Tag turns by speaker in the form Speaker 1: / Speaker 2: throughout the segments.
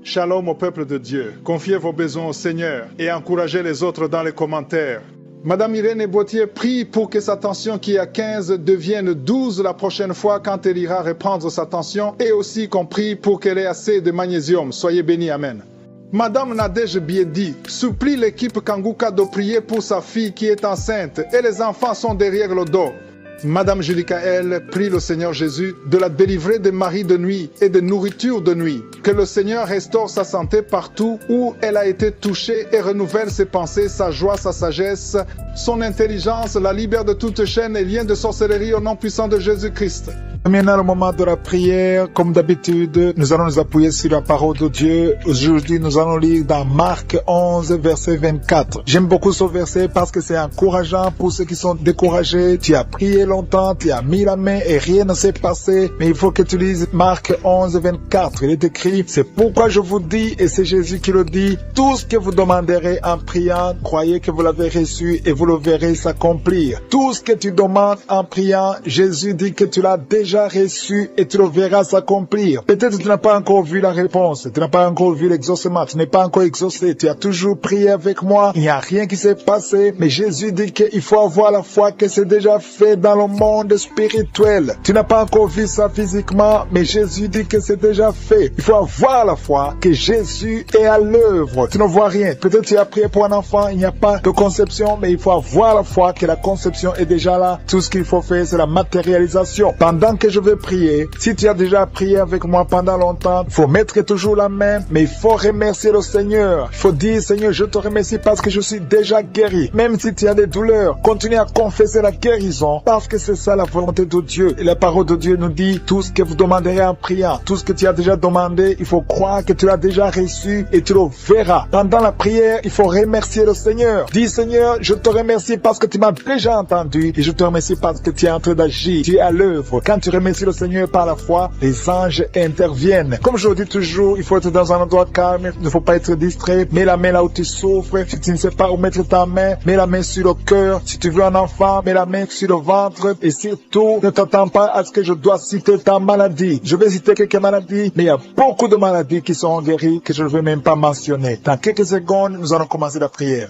Speaker 1: Shalom au peuple de Dieu. Confiez vos besoins au Seigneur et encouragez les autres dans les commentaires. Madame Irène Boitier prie pour que sa tension qui est à 15 devienne 12 la prochaine fois quand elle ira reprendre sa tension et aussi qu'on prie pour qu'elle ait assez de magnésium. Soyez bénis, amen. Madame Nadège Biedi supplie l'équipe Kanguka de prier pour sa fille qui est enceinte et les enfants sont derrière le dos. Madame Julika, elle, prie le Seigneur Jésus de la délivrer des maris de nuit et de nourriture de nuit. Que le Seigneur restaure sa santé partout où elle a été touchée et renouvelle ses pensées, sa joie, sa sagesse, son intelligence, la libère de toute chaîne et lien de sorcellerie au nom puissant de Jésus-Christ.
Speaker 2: Maintenant, le moment de la prière, comme d'habitude, nous allons nous appuyer sur la parole de Dieu. Aujourd'hui, nous allons lire dans Marc 11, verset 24. J'aime beaucoup ce verset parce que c'est encourageant pour ceux qui sont découragés. Tu as prié longtemps, tu as mis la main et rien ne s'est passé. Mais il faut que tu lises Marc 11, 24. Il est écrit, c'est pourquoi je vous dis, et c'est Jésus qui le dit, tout ce que vous demanderez en priant, croyez que vous l'avez reçu et vous le verrez s'accomplir. Tout ce que tu demandes en priant, Jésus dit que tu l'as déjà reçu et tu le verras s'accomplir. Peut-être tu n'as pas encore vu la réponse, tu n'as pas encore vu l'exaucement, tu n'es pas encore exaucé, tu as toujours prié avec moi, il n'y a rien qui s'est passé, mais Jésus dit qu'il faut avoir la foi que c'est déjà fait dans le monde spirituel. Tu n'as pas encore vu ça physiquement, mais Jésus dit que c'est déjà fait. Il faut avoir la foi que Jésus est à l'œuvre. Tu ne vois rien. Peut-être tu as prié pour un enfant, il n'y a pas de conception, mais il faut avoir la foi que la conception est déjà là. Tout ce qu'il faut faire, c'est la matérialisation. Pendant que je vais prier, si tu as déjà prié avec moi pendant longtemps, il faut mettre toujours la main, mais il faut remercier le Seigneur. Il faut dire, Seigneur, je te remercie parce que je suis déjà guéri. Même si tu as des douleurs, continue à confesser la guérison parce que c'est ça la volonté de Dieu. Et la parole de Dieu nous dit, tout ce que vous demanderez en priant, tout ce que tu as déjà demandé, il faut croire que tu l'as déjà reçu et tu le verras. Pendant la prière, il faut remercier le Seigneur. Dis, Seigneur, je te remercie parce que tu m'as déjà entendu et je te remercie parce que tu es en train d'agir. Tu es à l'œuvre. Quand tu remercies le Seigneur par la foi, les anges interviennent. Comme je le dis toujours, il faut être dans un endroit calme, il ne faut pas être distrait. Mets la main là où tu souffres. Si tu ne sais pas où mettre ta main, mets la main sur le cœur. Si tu veux un enfant, mets la main sur le ventre. Et surtout, ne t'attends pas à ce que je dois citer ta maladie. Je vais citer quelques maladies, mais il y a beaucoup de maladies qui sont guéries que je ne vais même pas mentionner. Dans quelques secondes, nous allons commencer la prière.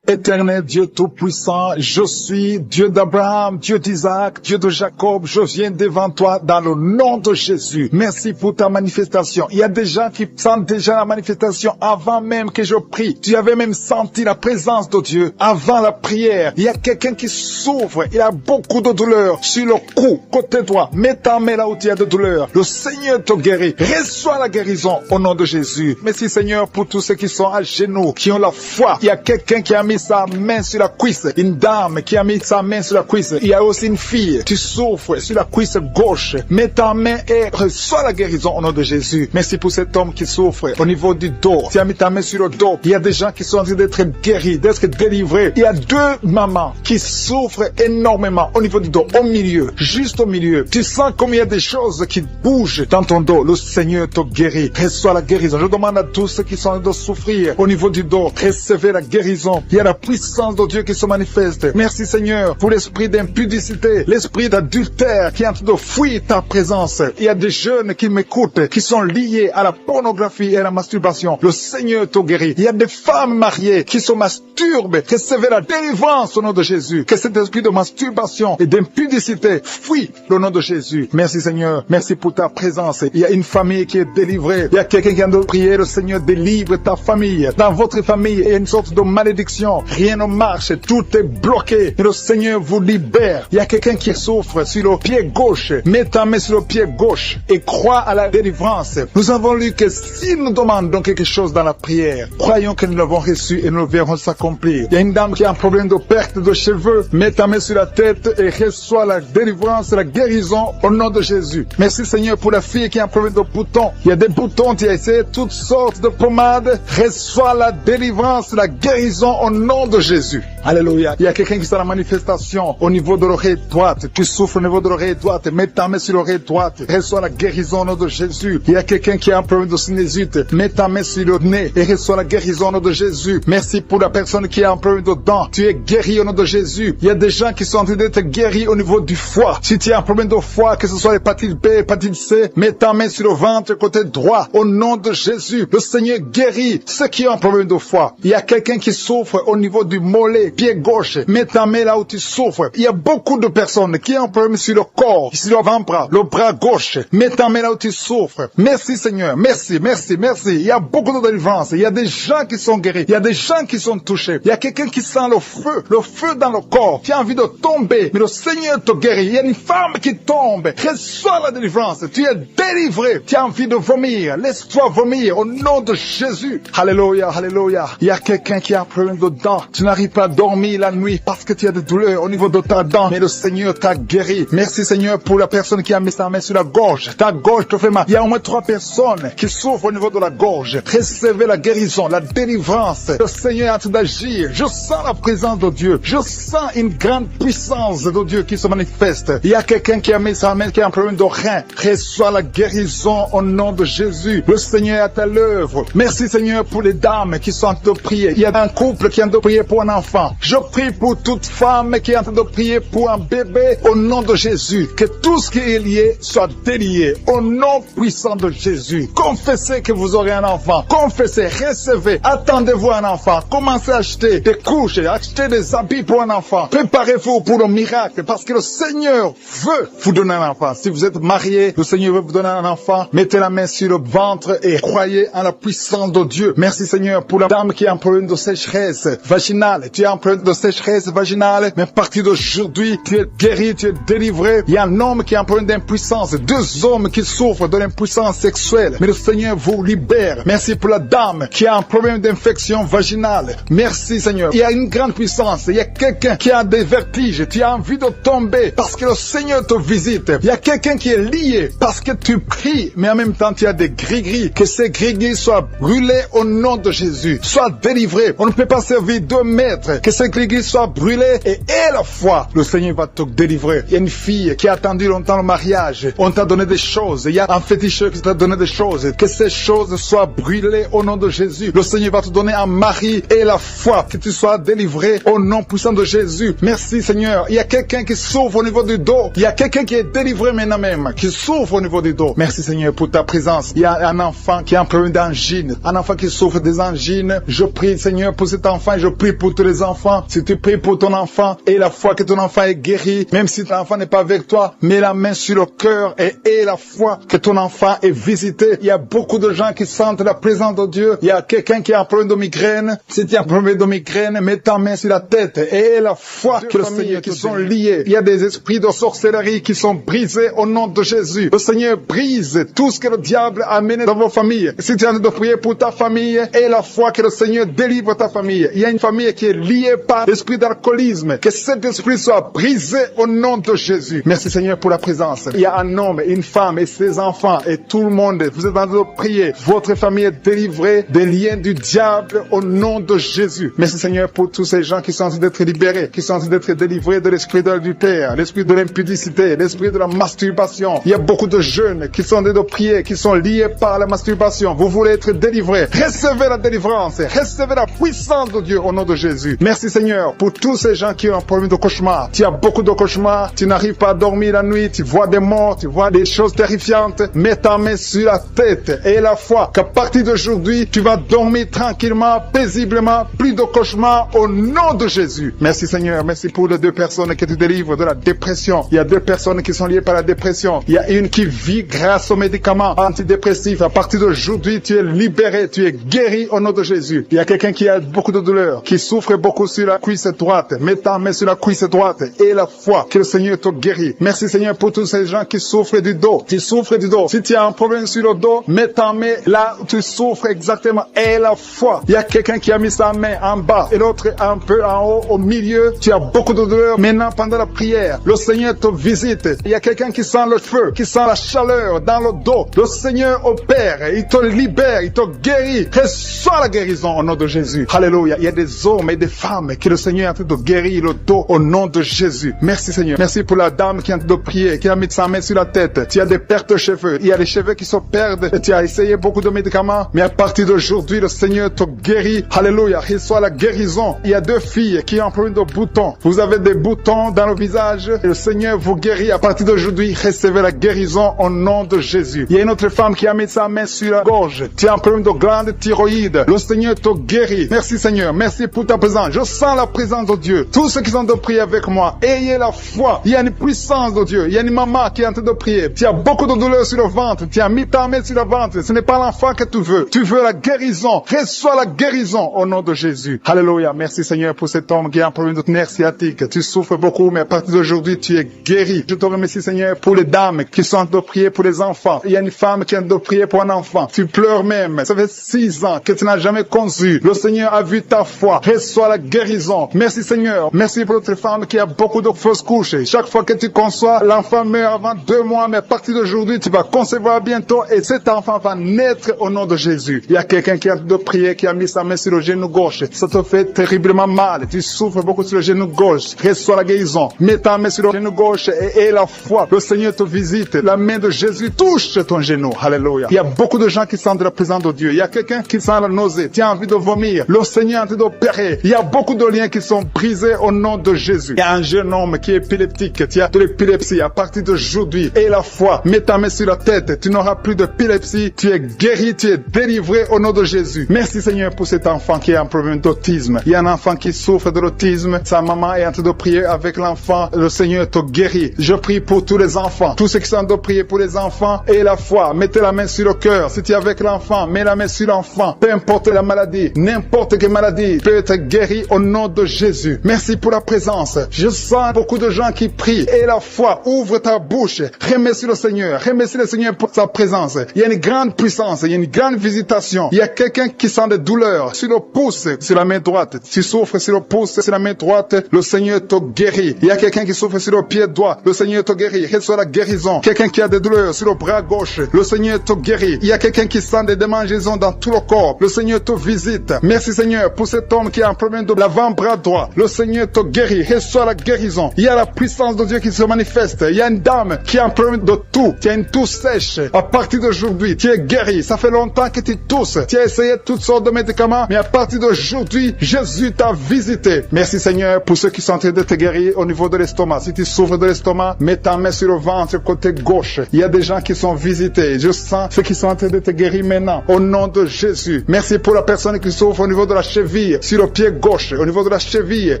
Speaker 2: Éternel Dieu Tout-Puissant, je suis Dieu d'Abraham, Dieu d'Isaac, Dieu de Jacob, je viens devant toi dans le nom de Jésus. Merci pour ta manifestation. Il y a des gens qui sentent déjà la manifestation avant même que je prie. Tu avais même senti la présence de Dieu avant la prière. Il y a quelqu'un qui souffre, il a beaucoup de douleur sur le cou, côté droit. Mets ta main là où tu as de douleur. Le Seigneur te guérit. Reçois la guérison au nom de Jésus. Merci Seigneur pour tous ceux qui sont à genoux, qui ont la foi. Il y a quelqu'un qui a mis sa main sur la cuisse, une dame qui a mis sa main sur la cuisse. Il y a aussi une fille, tu souffres sur la cuisse gauche. Mets ta main et reçois la guérison au nom de Jésus. Merci pour cet homme qui souffre au niveau du dos. Tu as mis ta main sur le dos. Il y a des gens qui sont en train d'être guéris, d'être délivrés. Il y a deux mamans qui souffrent énormément au niveau du dos, au milieu, juste au milieu. Tu sens comme il y a des choses qui bougent dans ton dos. Le Seigneur te guérit. Reçois la guérison. Je demande à tous ceux qui sont en train de souffrir au niveau du dos, recevez la guérison. Il y a la puissance de Dieu qui se manifeste. Merci Seigneur pour l'esprit d'impudicité, l'esprit d'adultère qui est en train de fuir ta présence. Il y a des jeunes qui m'écoutent, qui sont liés à la pornographie et à la masturbation. Le Seigneur te guérit. Il y a des femmes mariées qui se masturbent. Recevez la délivrance au nom de Jésus. Que cet esprit de masturbation et d'impudicité fuit au nom de Jésus. Merci Seigneur. Merci pour ta présence. Il y a une famille qui est délivrée. Il y a quelqu'un qui vient de prier. Le Seigneur délivre ta famille. Dans votre famille, il y a une sorte de malédiction. Rien ne marche, tout est bloqué. Et le Seigneur vous libère. Il y a quelqu'un qui souffre sur le pied gauche. Mets ta main sur le pied gauche et crois à la délivrance. Nous avons lu que si nous demandons quelque chose dans la prière, croyons que nous l'avons reçu et nous le verrons s'accomplir. Il y a une dame qui a un problème de perte de cheveux. Mets ta main sur la tête et reçois la délivrance, la guérison au nom de Jésus. Merci Seigneur pour la fille qui a un problème de boutons. Il y a des boutons, tu as essayé toutes sortes de pommades. Reçois la délivrance, la guérison au nom nom de Jésus. Alléluia. Il y a quelqu'un qui sent la manifestation au niveau de l'oreille droite. Tu souffres au niveau de l'oreille droite. Mets ta main sur l'oreille droite. Reçois la guérison au nom de Jésus. Il y a quelqu'un qui a un problème de sinusite. Mets ta main sur le nez et reçois la guérison au nom de Jésus. Merci pour la personne qui a un problème de dents. Tu es guéri au nom de Jésus. Il y a des gens qui sont en train d'être guéris au niveau du foie. Si tu as un problème de foie, que ce soit l'hépatite B, l'hépatite C, mets ta main sur le ventre côté droit. Au nom de Jésus, le Seigneur guérit ceux qui ont un problème de foie. Il y a quelqu'un qui souffre au niveau du mollet, pied gauche. Mets ta main là où tu souffres. Il y a beaucoup de personnes qui ont un problème sur le corps, sur l'avant-bras, le bras gauche. Mets ta main là où tu souffres. Merci Seigneur, merci, merci, merci. Il y a beaucoup de délivrance. Il y a des gens qui sont guéris. Il y a des gens qui sont touchés. Il y a quelqu'un qui sent le feu dans le corps. Tu as envie de tomber, mais le Seigneur te guérit. Il y a une femme qui tombe. Reçois la délivrance. Tu es délivré. Tu as envie de vomir. Laisse-toi vomir au nom de Jésus. Alléluia, alléluia. Il y a quelqu'un qui a un problème de dents. Tu n'arrives pas à dormir la nuit parce que tu as des douleurs au niveau de ta dent. Mais le Seigneur t'a guéri. Merci Seigneur pour la personne qui a mis sa main sur la gorge. Ta gorge te fait mal. Il y a au moins 3 personnes qui souffrent au niveau de la gorge. Recevez la guérison, la délivrance. Le Seigneur est en train d'agir. Je sens la présence de Dieu. Je sens une grande puissance de Dieu qui se manifeste. Il y a quelqu'un qui a mis sa main, qui a un problème de rein. Reçois la guérison au nom de Jésus. Le Seigneur est à l'œuvre. Merci Seigneur pour les dames qui sont en train de prier. Il y a un couple qui est en train de prier pour un enfant. Je prie pour toute femme qui est en train de prier pour un bébé au nom de Jésus. Que tout ce qui est lié soit délié au nom puissant de Jésus. Confessez que vous aurez un enfant. Confessez, recevez. Attendez-vous un enfant. Commencez à acheter des couches, acheter des habits pour un enfant. Préparez-vous pour le miracle parce que le Seigneur veut vous donner un enfant. Si vous êtes marié, le Seigneur veut vous donner un enfant. Mettez la main sur le ventre et croyez en la puissance de Dieu. Merci Seigneur pour la dame qui a un problème de sécheresse vaginale. Tu as un problème de sécheresse vaginale, mais à partir d'aujourd'hui, tu es guéri, tu es délivré. Il y a un homme qui a un problème d'impuissance. 2 hommes qui souffrent de l'impuissance sexuelle. Mais le Seigneur vous libère. Merci pour la dame qui a un problème d'infection vaginale. Merci Seigneur. Il y a une grande puissance. Il y a quelqu'un qui a des vertiges. Tu as envie de tomber parce que le Seigneur te visite. Il y a quelqu'un qui est lié parce que tu pries, mais en même temps tu as des gris-gris. Que ces gris-gris soient brûlés au nom de Jésus. Sois délivré. On ne peut pas servir 2 maîtres. Que ces gris-gris soient brûlés et à la fois, le Seigneur va te délivrer. Il y a une fille qui a attendu longtemps le mariage. On t'a donné des choses. Il y a un féticheur qui t'a donné des choses. Que ces choses soient brûlées au nom de Jésus. Le Seigneur va te donner un mari et la foi. Que tu sois délivré au nom puissant de Jésus. Merci Seigneur. Il y a quelqu'un qui souffre au niveau du dos. Il y a quelqu'un qui est délivré maintenant même, qui souffre au niveau du dos. Merci Seigneur pour ta présence. Il y a un enfant qui a un problème d'angine. Un enfant qui souffre des angines. Je prie Seigneur pour cet enfant. Je prie pour tous les enfants. Si tu pries pour ton enfant et la foi que ton enfant est guéri, même si ton enfant n'est pas avec toi, mets la main sur le cœur et la foi que ton enfant est visité. Il y a beaucoup de gens qui sentent la présence de Dieu. Il y a quelqu'un qui a un problème de migraine. Si tu as un problème de migraine, mets ta main sur la tête et la foi que le Seigneur qui sont liés. Il y a des esprits de sorcellerie qui sont brisés au nom de Jésus. Le Seigneur brise tout ce que le diable a amené dans vos familles. Si tu es en train de prier pour ta famille, et la foi que le Seigneur délivre ta famille. Il y a une famille qui est liée par l'esprit d'alcoolisme. Que cet esprit soit brisé au nom de Jésus. Merci Seigneur pour la présence. Il y a un homme, une femme et ses enfants et tout le monde. Vous êtes en train de prier. Votre famille est délivrée des liens du diable au nom de Jésus. Merci Seigneur pour tous ces gens qui sont en train d'être libérés, qui sont en train d'être délivrés de l'esprit de l'adultère, l'esprit de l'impudicité, l'esprit de la masturbation. Il y a beaucoup de jeunes qui sont en train de prier, qui sont liés par la masturbation. Vous voulez être délivrés. Recevez la délivrance. Recevez la puissance de Dieu au nom de Jésus. Merci Seigneur pour tous ces gens qui ont un problème de cauchemar. Tu as beaucoup de cauchemars. Tu n'arrives pas à dormir la nuit. Tu vois des morts. Tu vois des choses terrifiantes. Mets ta main sur la tête et la foi qu'à partir d'aujourd'hui, tu vas dormir tranquillement, paisiblement. Plus de cauchemars au nom de Jésus. Merci Seigneur. Merci pour les 2 personnes qui te délivrent de la dépression. Il y a 2 personnes qui sont liées par la dépression. Il y a une qui vit grâce aux médicaments antidépressifs. À partir d'aujourd'hui, tu es libéré. Tu es guéri au nom de Jésus. Il y a quelqu'un qui a beaucoup de douleur, qui souffre beaucoup sur la cuisse droite. Mets ta main sur la cuisse droite et la foi que le Seigneur te guérit. Merci Seigneur pour tous ces gens qui souffrent du dos. Tu souffres du dos. Si tu as un problème sur le dos, mets ta main là où tu souffres exactement et la foi. Il y a quelqu'un qui a mis sa main en bas et l'autre un peu en haut, au milieu. Tu as beaucoup de douleur. Maintenant, pendant la prière, le Seigneur te visite. Il y a quelqu'un qui sent le feu, qui sent la chaleur dans le dos. Le Seigneur opère. Il te libère. Il te guérit. Reçois la guérison au nom de Jésus. Alléluia. Il y a a des hommes et des femmes que le Seigneur est en train de guérir le dos au nom de Jésus. Merci Seigneur. Merci pour la dame qui est en train de prier, qui a mis sa main sur la tête. Tu as des pertes de cheveux. Il y a des cheveux qui se perdent. Et tu as essayé beaucoup de médicaments. Mais à partir d'aujourd'hui, le Seigneur te guérit. Alléluia. Reçois la guérison. Il y a 2 filles qui ont un problème de boutons. Vous avez des boutons dans le visage. Et le Seigneur vous guérit. À partir d'aujourd'hui, recevez la guérison au nom de Jésus. Il y a une autre femme qui a mis sa main sur la gorge. Tu as un problème de glande thyroïde. Le Seigneur te guérit. Merci Seigneur. Merci pour ta présence. Je sens la présence de Dieu. Tous ceux qui sont de prier avec moi, ayez la foi. Il y a une puissance de Dieu. Il y a une maman qui est en train de prier. Tu as beaucoup de douleurs sur le ventre. Tu as mis ta main sur le ventre. Ce n'est pas l'enfant que tu veux. Tu veux la guérison. Reçois la guérison au nom de Jésus. Alléluia. Merci Seigneur pour cet homme qui a un problème de nerf sciatique. Tu souffres beaucoup, mais à partir d'aujourd'hui, tu es guéri. Je te remercie Seigneur pour les dames qui sont en train de prier pour les enfants. Il y a une femme qui est en train de prier pour un enfant. Tu pleures même. Ça fait 6 ans que tu n'as jamais conçu. Le Seigneur a vu ta foi. Reçois la guérison. Merci Seigneur. Merci pour notre femme qui a beaucoup de fausses couches. Chaque fois que tu conçois, l'enfant meurt avant 2 mois, mais à partir d'aujourd'hui, tu vas concevoir bientôt et cet enfant va naître au nom de Jésus. Il y a quelqu'un qui a de prier, qui a mis sa main sur le genou gauche. Ça te fait terriblement mal. Tu souffres beaucoup sur le genou gauche. Reçois la guérison. Mets ta main sur le genou gauche et la foi. Le Seigneur te visite. La main de Jésus touche ton genou. Alléluia. Il y a beaucoup de gens qui sentent la présence de Dieu. Il y a quelqu'un qui sent la nausée. Tu as envie de vomir. Le Seigneur est en train d'opérer. Il y a beaucoup de liens qui sont brisés au nom de Jésus. Il y a un jeune homme qui est épileptique. Tu as de l'épilepsie à partir d'aujourd'hui. Et la foi. Mets ta main sur la tête. Tu n'auras plus d'épilepsie. Tu es guéri. Tu es délivré au nom de Jésus. Merci Seigneur pour cet enfant qui a un problème d'autisme. Il y a un enfant qui souffre de l'autisme. Sa maman est en train de prier avec l'enfant. Le Seigneur te guérit. Je prie pour tous les enfants. Tous ceux qui sont en train de prier pour les enfants et la foi. Mettez la main sur le cœur. Si tu es avec l'enfant, mets la main sur l'enfant. Peu importe la maladie, n'importe quelle maladie peut être guérie au nom de Jésus. Merci pour la présence. Je sens beaucoup de gens qui prient. Et la foi, ouvre ta bouche. Remercie le Seigneur. Remercie le Seigneur pour sa présence. Il y a une grande puissance. Il y a une grande visitation. Il y a quelqu'un qui sent des douleurs sur le pouce, sur la main droite. Tu souffres sur le pouce, sur la main droite. Le Seigneur te guérit. Il y a quelqu'un qui souffre sur le pied droit. Le Seigneur te guérit. Reçois la guérison. Quelqu'un qui a des douleurs sur le bras gauche. Le Seigneur te guérit. Il y a quelqu'un qui sent des démangeaisons dans tout le corps. Le Seigneur te visite. Merci Seigneur pour cet homme qui a un problème de l'avant-bras droit. Le Seigneur te guérit. Reçois la guérison. Il y a la puissance de Dieu qui se manifeste. Il y a une dame qui a un problème de toux. Tu as une toux sèche. À partir d'aujourd'hui, tu es guéri. Ça fait longtemps que tu tousses. Tu as essayé toutes sortes de médicaments, mais à partir d'aujourd'hui, Jésus t'a visité. Merci Seigneur pour ceux qui sont en train de te guérir au niveau de l'estomac. Si tu souffres de l'estomac, mets ta main sur le ventre côté gauche. Il y a des gens qui sont visités. Je sens ceux qui sont en train de te guérir maintenant. Au nom de Jésus. Merci pour la personne qui souffre au niveau de la cheville, sur le pied gauche, au niveau de la cheville.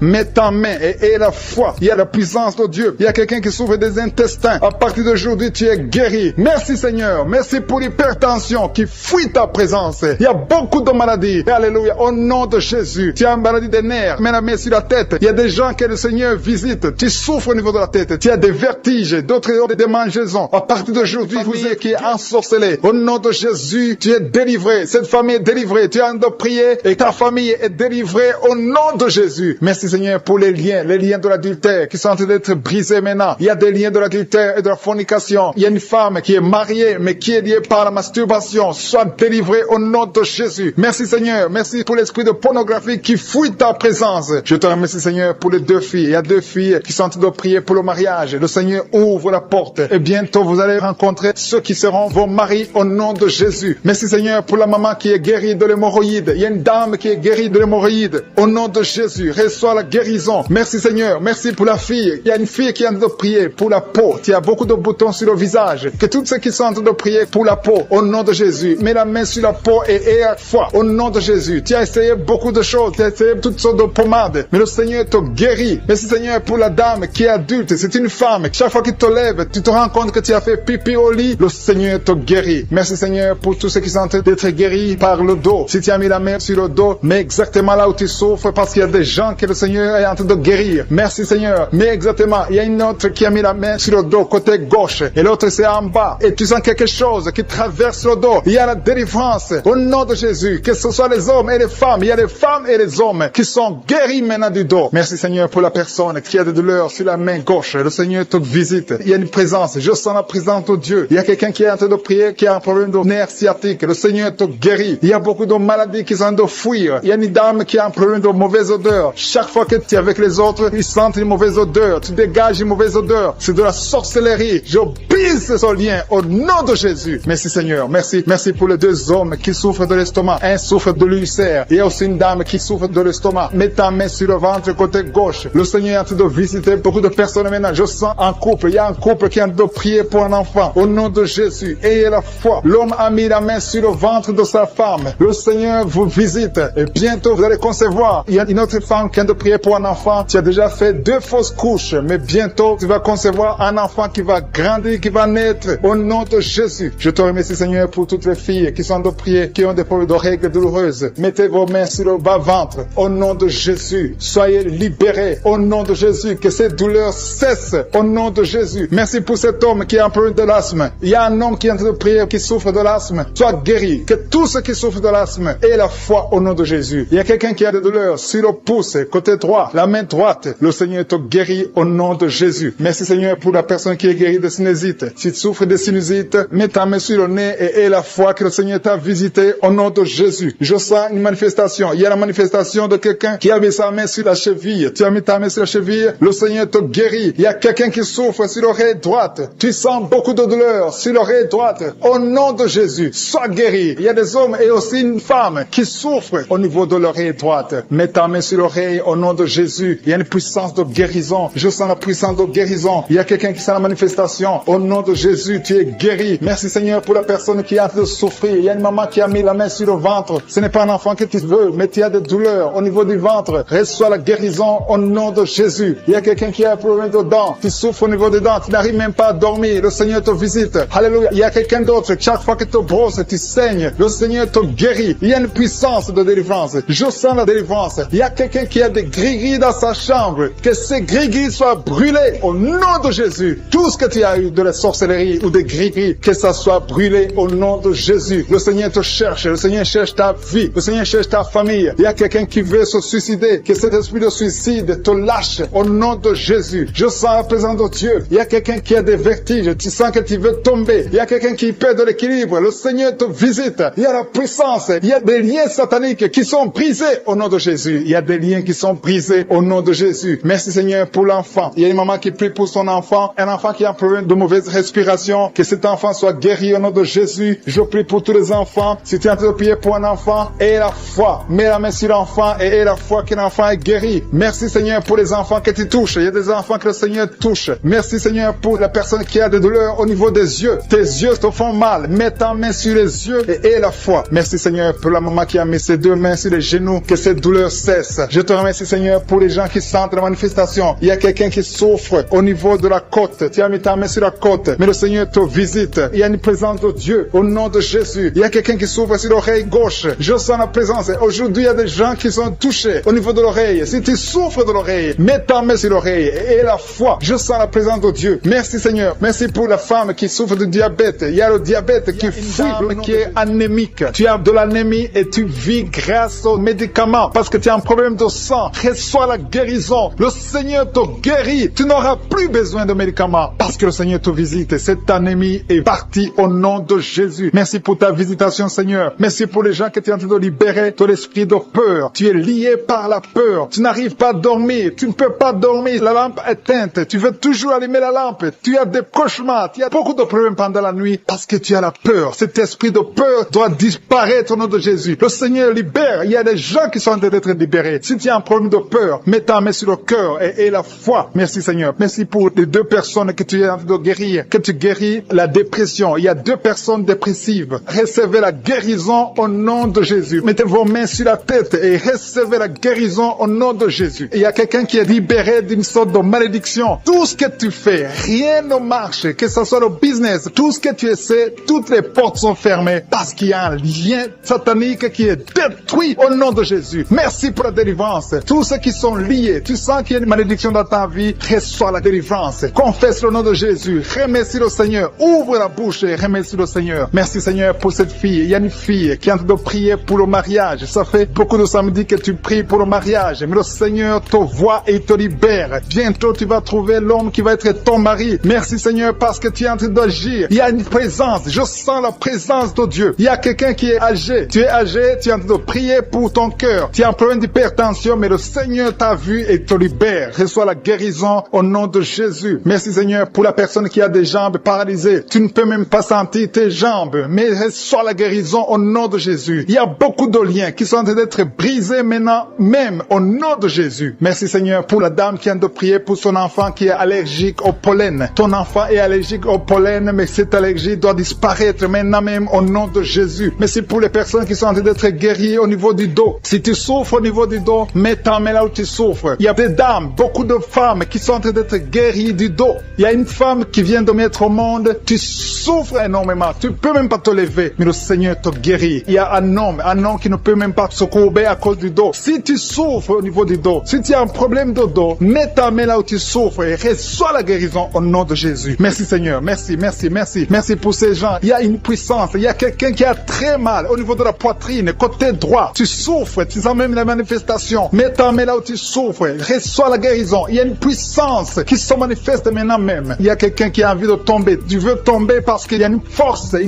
Speaker 2: Mets ta main et la foi. Il y a la puissance de Dieu. Il y a quelqu'un qui souffre des intestins. À partir d'aujourd'hui, tu es guéri. Merci Seigneur. Merci pour l'hypertension qui fuit ta présence. Il y a beaucoup de maladies. Alléluia. Au nom de Jésus. Tu as une maladie des nerfs. Mets la main sur la tête. Il y a des gens que le Seigneur visite. Tu souffres au niveau de la tête. Tu as des vertiges, d'autres ont des démangeaisons. À partir d'aujourd'hui, vous êtes qui est ensorcelé. Au nom de Jésus, tu es délivré. Cette famille est délivrée. Tu as de prier et ta famille est délivrée au nom de Jésus. Merci Seigneur pour les liens de l'adultère qui sont en train d'être brisés maintenant. Il y a des liens de l'adultère et de la fornication. Il y a une femme qui est mariée mais qui est liée par la masturbation. Sois délivrée au nom de Jésus. Merci Seigneur. Merci pour l'esprit de pornographie qui fuit ta présence. Je te remercie Seigneur pour les 2 filles. Il y a 2 filles qui sont en train de prier pour le mariage. Le Seigneur ouvre la porte et bientôt vous allez rencontrer ceux qui seront vos maris au nom de Jésus. Merci Seigneur pour la maman qui est guérie de l'hémorroïde. Il y a une dame qui est guérie de l'hémorroïde. Au nom de Jésus, reçois la guérison. Merci Seigneur. Merci pour la fille. Il y a une fille qui est en train de prier pour la peau. Tu as beaucoup de boutons sur le visage. Que tous ceux qui sont en train de prier pour la peau, au nom de Jésus, mets la main sur la peau et à foi. Au nom de Jésus. Tu as essayé beaucoup de choses. Tu as essayé toutes sortes de pommades. Mais le Seigneur te guérit. Merci Seigneur pour la dame qui est adulte. C'est une femme. Chaque fois qu'il te lève, tu te rends compte que tu as fait pipi au lit. Le Seigneur te guérit. Merci Seigneur pour tous ceux qui sont en train d'être guéris par le dos. Si tu as mis la main sur le dos, mets exactement là où tu souffres parce qu'il y a des gens que le Seigneur est en train de guérir. Merci Seigneur. Mais exactement, il y a une autre qui a mis la main sur le dos côté gauche et l'autre c'est en bas. Et tu sens quelque chose qui traverse le dos. Il y a la délivrance au nom de Jésus. Que ce soit les hommes et les femmes. Il y a les femmes et les hommes qui sont guéris maintenant du dos. Merci Seigneur pour la personne qui a des douleurs sur la main gauche. Le Seigneur te visite. Il y a une présence. Je sens la présence de Dieu. Il y a quelqu'un qui est en train de prier, qui a un problème de nerf sciatique. Le Seigneur te guérit. Il y a beaucoup de maladies qui sont en train de fuir. Il y a une dame qui a un problème de mauvaise odeur. Chaque fois que tu es avec les autres, ils sentent une mauvaise odeur. Tu dégages une mauvaise odeur. C'est de la sorcellerie. Je brise ce lien au nom de Jésus. Merci Seigneur. Merci. Merci pour les deux hommes qui souffrent de l'estomac. Un souffre de l'ulcère. Il y a aussi une dame qui souffre de l'estomac. Mets ta main sur le ventre côté gauche. Le Seigneur est en train de visiter beaucoup de personnes maintenant. Je sens un couple. Il y a un couple qui est en train de prier pour un enfant. Au nom de Jésus. Ayez la foi. L'homme a mis la main sur le ventre de sa femme. Le Seigneur vous visite. Et bientôt vous allez concevoir. Il y a une autre femme qui vient de prier pour un enfant. Tu as déjà fait 2 fausses couches. Mais bientôt tu vas concevoir un enfant qui va grandir, qui va naître. Au nom de Jésus. Je te remercie Seigneur pour toutes les filles qui sont de prier, qui ont des problèmes de règles douloureuses. Mettez vos mains sur le bas-ventre. Au nom de Jésus. Soyez libérés. Au nom de Jésus. Que ces douleurs cessent. Au nom de Jésus. Merci pour cet homme qui a un problème de l'asthme. Il y a un homme qui est en train de prier, qui souffre de l'asthme. Sois guéri. Que tous ceux qui souffrent de l'asthme aient la foi au nom de Jésus. Il y a quelqu'un qui a des douleurs sur le pouce, côté droit, la main droite. Le Seigneur te guérit au nom de Jésus. Merci Seigneur pour la personne qui est guérie de sinusite. Si tu souffres de sinusite, mets ta main sur le nez et aie la foi que le Seigneur t'a visité au nom de Jésus. Je sens une manifestation. Il y a la manifestation de quelqu'un qui a mis sa main sur la cheville. Tu as mis ta main sur la cheville, le Seigneur te guérit. Il y a quelqu'un qui souffre sur l'oreille droite. Tu sens beaucoup de douleur sur l'oreille droite. Au nom de Jésus, sois guéri. Il y a des hommes et aussi une femme qui souffrent au niveau de l'oreille droite. Mets ta main sur l'oreille au nom de Jésus. Il y a une puissance de guérison. Je sens la puissance de guérison. Il y a quelqu'un qui sent la manifestation. Au nom de Jésus, tu es guéri. Merci Seigneur pour la personne qui est en train de souffrir. Il y a une maman qui a mis la main sur le ventre. Ce n'est pas un enfant que tu veux, mais tu as des douleurs au niveau du ventre. Reçois la guérison au nom de Jésus. Il y a quelqu'un qui a un problème de dents. Tu souffres au niveau des dents. Tu n'arrives même pas à dormir. Le Seigneur te visite. Alléluia. Il y a quelqu'un d'autre. Chaque fois que tu brosses, tu saignes. Le Seigneur te guérit. Il y a une puissance de délivrance. Je sens la délivrance. Il y a quelqu'un qui a des gris-gris dans sa chambre. Que ces gris-gris soient brûlés au nom de Jésus. Tout ce que tu as eu de la sorcellerie ou des gris-gris, que ça soit brûlé au nom de Jésus. Le Seigneur te cherche. Le Seigneur cherche ta vie. Le Seigneur cherche ta famille. Il y a quelqu'un qui veut se suicider. Que cet esprit de suicide te lâche au nom de Jésus. Je sens la présence de Dieu. Il y a quelqu'un qui a des vertiges. Tu sens que tu veux tomber. Il y a quelqu'un qui perd de l'équilibre. Le Seigneur te visite. Il y a la puissance. Il y a des liens sataniques qui sont brisés au nom de Jésus. Il y a des liens qui sont brisés au nom de Jésus. Merci Seigneur pour l'enfant. Il y a une maman qui prie pour son enfant. Un enfant qui a un problème de mauvaise respiration. Que cet enfant soit guéri au nom de Jésus. Je prie pour tous les enfants. Si tu es en train de prier pour un enfant, aie la foi. Mets la main sur l'enfant et aie la foi que l'enfant est guéri. Merci Seigneur pour les enfants que tu touches. Il y a des enfants que le Seigneur touche. Merci Seigneur pour la personne qui a des douleurs au niveau des yeux. Tes yeux te font mal. Mets ta main sur les yeux et aie la foi. Merci Seigneur pour la maman qui a mis ses 2 mains sur les genoux. Que cette douleur cesse. Je te remercie Seigneur pour les gens qui sentent la manifestation. Il y a quelqu'un qui souffre au niveau de la côte. Tu as mis ta main sur la côte. Mais le Seigneur te visite. Il y a une présence de Dieu au nom de Jésus. Il y a quelqu'un qui souffre sur l'oreille gauche. Je sens la présence. Aujourd'hui, il y a des gens qui sont touchés au niveau de l'oreille. Si tu souffres de l'oreille, mets ta main sur l'oreille et la foi. Je sens la présence de Dieu. Merci Seigneur. Merci pour la femme qui souffre de diabète. Il y a le diabète qui fuit, qui est anémique. Tu as de l'anémie et tu vis grâce aux médicaments parce que tu as un problème de sang. Reçois la guérison. Le Seigneur te guérit. Tu n'auras plus besoin de médicaments parce que le Seigneur te visite. Cette anémie est partie au nom de Jésus. Merci pour ta visitation Seigneur. Merci pour les gens que tu es en train de libérer de l'esprit de peur. Tu es lié par la peur. Tu n'arrives pas à dormir. Tu ne peux pas dormir. La lampe est éteinte. Tu veux toujours allumer la lampe. Tu as des cauchemars. Tu as beaucoup de problèmes pendant la nuit parce que tu as la peur. Cet esprit de peur doit disparaître au nom de Jésus. Le Seigneur libère. Il y a des gens qui sont en train d'être libérés. Si tu as un problème de peur, mets ta main sur le cœur et la foi. Merci Seigneur. Merci pour les 2 personnes que tu es en train de guérir. Que tu guéris la dépression. Il y a 2 personnes dépressives. Recevez la guérison au nom de Jésus. Mettez vos mains sur la tête et recevez la guérison au nom de Jésus. Il y a quelqu'un qui est libéré d'une sorte de malédiction. Tout ce que tu fais, rien ne marche. Que ce soit le business, tout ce que tu essaies, toutes les portes sont fermées parce qu'il y a un lien satanique qui est détruit au nom de Jésus. Merci pour la délivrance. Tous ceux qui sont liés, tu sens qu'il y a une malédiction dans ta vie, reçois la délivrance. Confesse le nom de Jésus. Remercie le Seigneur. Ouvre la bouche et remercie le Seigneur. Merci Seigneur pour cette fille. Il y a une fille qui est en train de prier pour le mariage. Ça fait beaucoup de samedis que tu pries pour le mariage. Mais le Seigneur te voit et te libère. Bientôt tu vas trouver l'homme qui va être ton mari. Merci Seigneur parce que tu es en train d'agir. Il y a une présence. Je sens la présence de Dieu. Il y a quelqu'un qui est âgé. Tu es âgé. Tu es en train de prier pour pour ton cœur. Tu as un problème d'hypertension, mais le Seigneur t'a vu et te libère. Reçois la guérison au nom de Jésus. Merci Seigneur pour la personne qui a des jambes paralysées. Tu ne peux même pas sentir tes jambes, mais reçois la guérison au nom de Jésus. Il y a beaucoup de liens qui sont en train d'être brisés maintenant, même au nom de Jésus. Merci Seigneur pour la dame qui vient de prier pour son enfant qui est allergique au pollen. Ton enfant est allergique au pollen, mais cette allergie doit disparaître maintenant même au nom de Jésus. Merci pour les personnes qui sont en train d'être guéries au niveau du dos. Si tu souffres au niveau du dos, mets ta main là où tu souffres. Il y a des dames, beaucoup de femmes qui sont en train d'être guéries du dos. Il y a une femme qui vient de mettre au monde. Tu souffres énormément. Tu peux même pas te lever, mais le Seigneur te guérit. Il y a un homme qui ne peut même pas se courber à cause du dos. Si tu souffres au niveau du dos, si tu as un problème de dos, mets ta main là où tu souffres et reçois la guérison au nom de Jésus. Merci Seigneur. Merci, merci, merci. Merci pour ces gens. Il y a une puissance. Il y a quelqu'un qui a très mal au niveau de la poitrine, côté droit. Tu souffres. Tu sens même la manifestation. Mets ta main là où tu souffres. Reçois la guérison. Il y a une puissance qui se manifeste maintenant même. Il y a quelqu'un qui a envie de tomber. Tu veux tomber parce qu'il y a une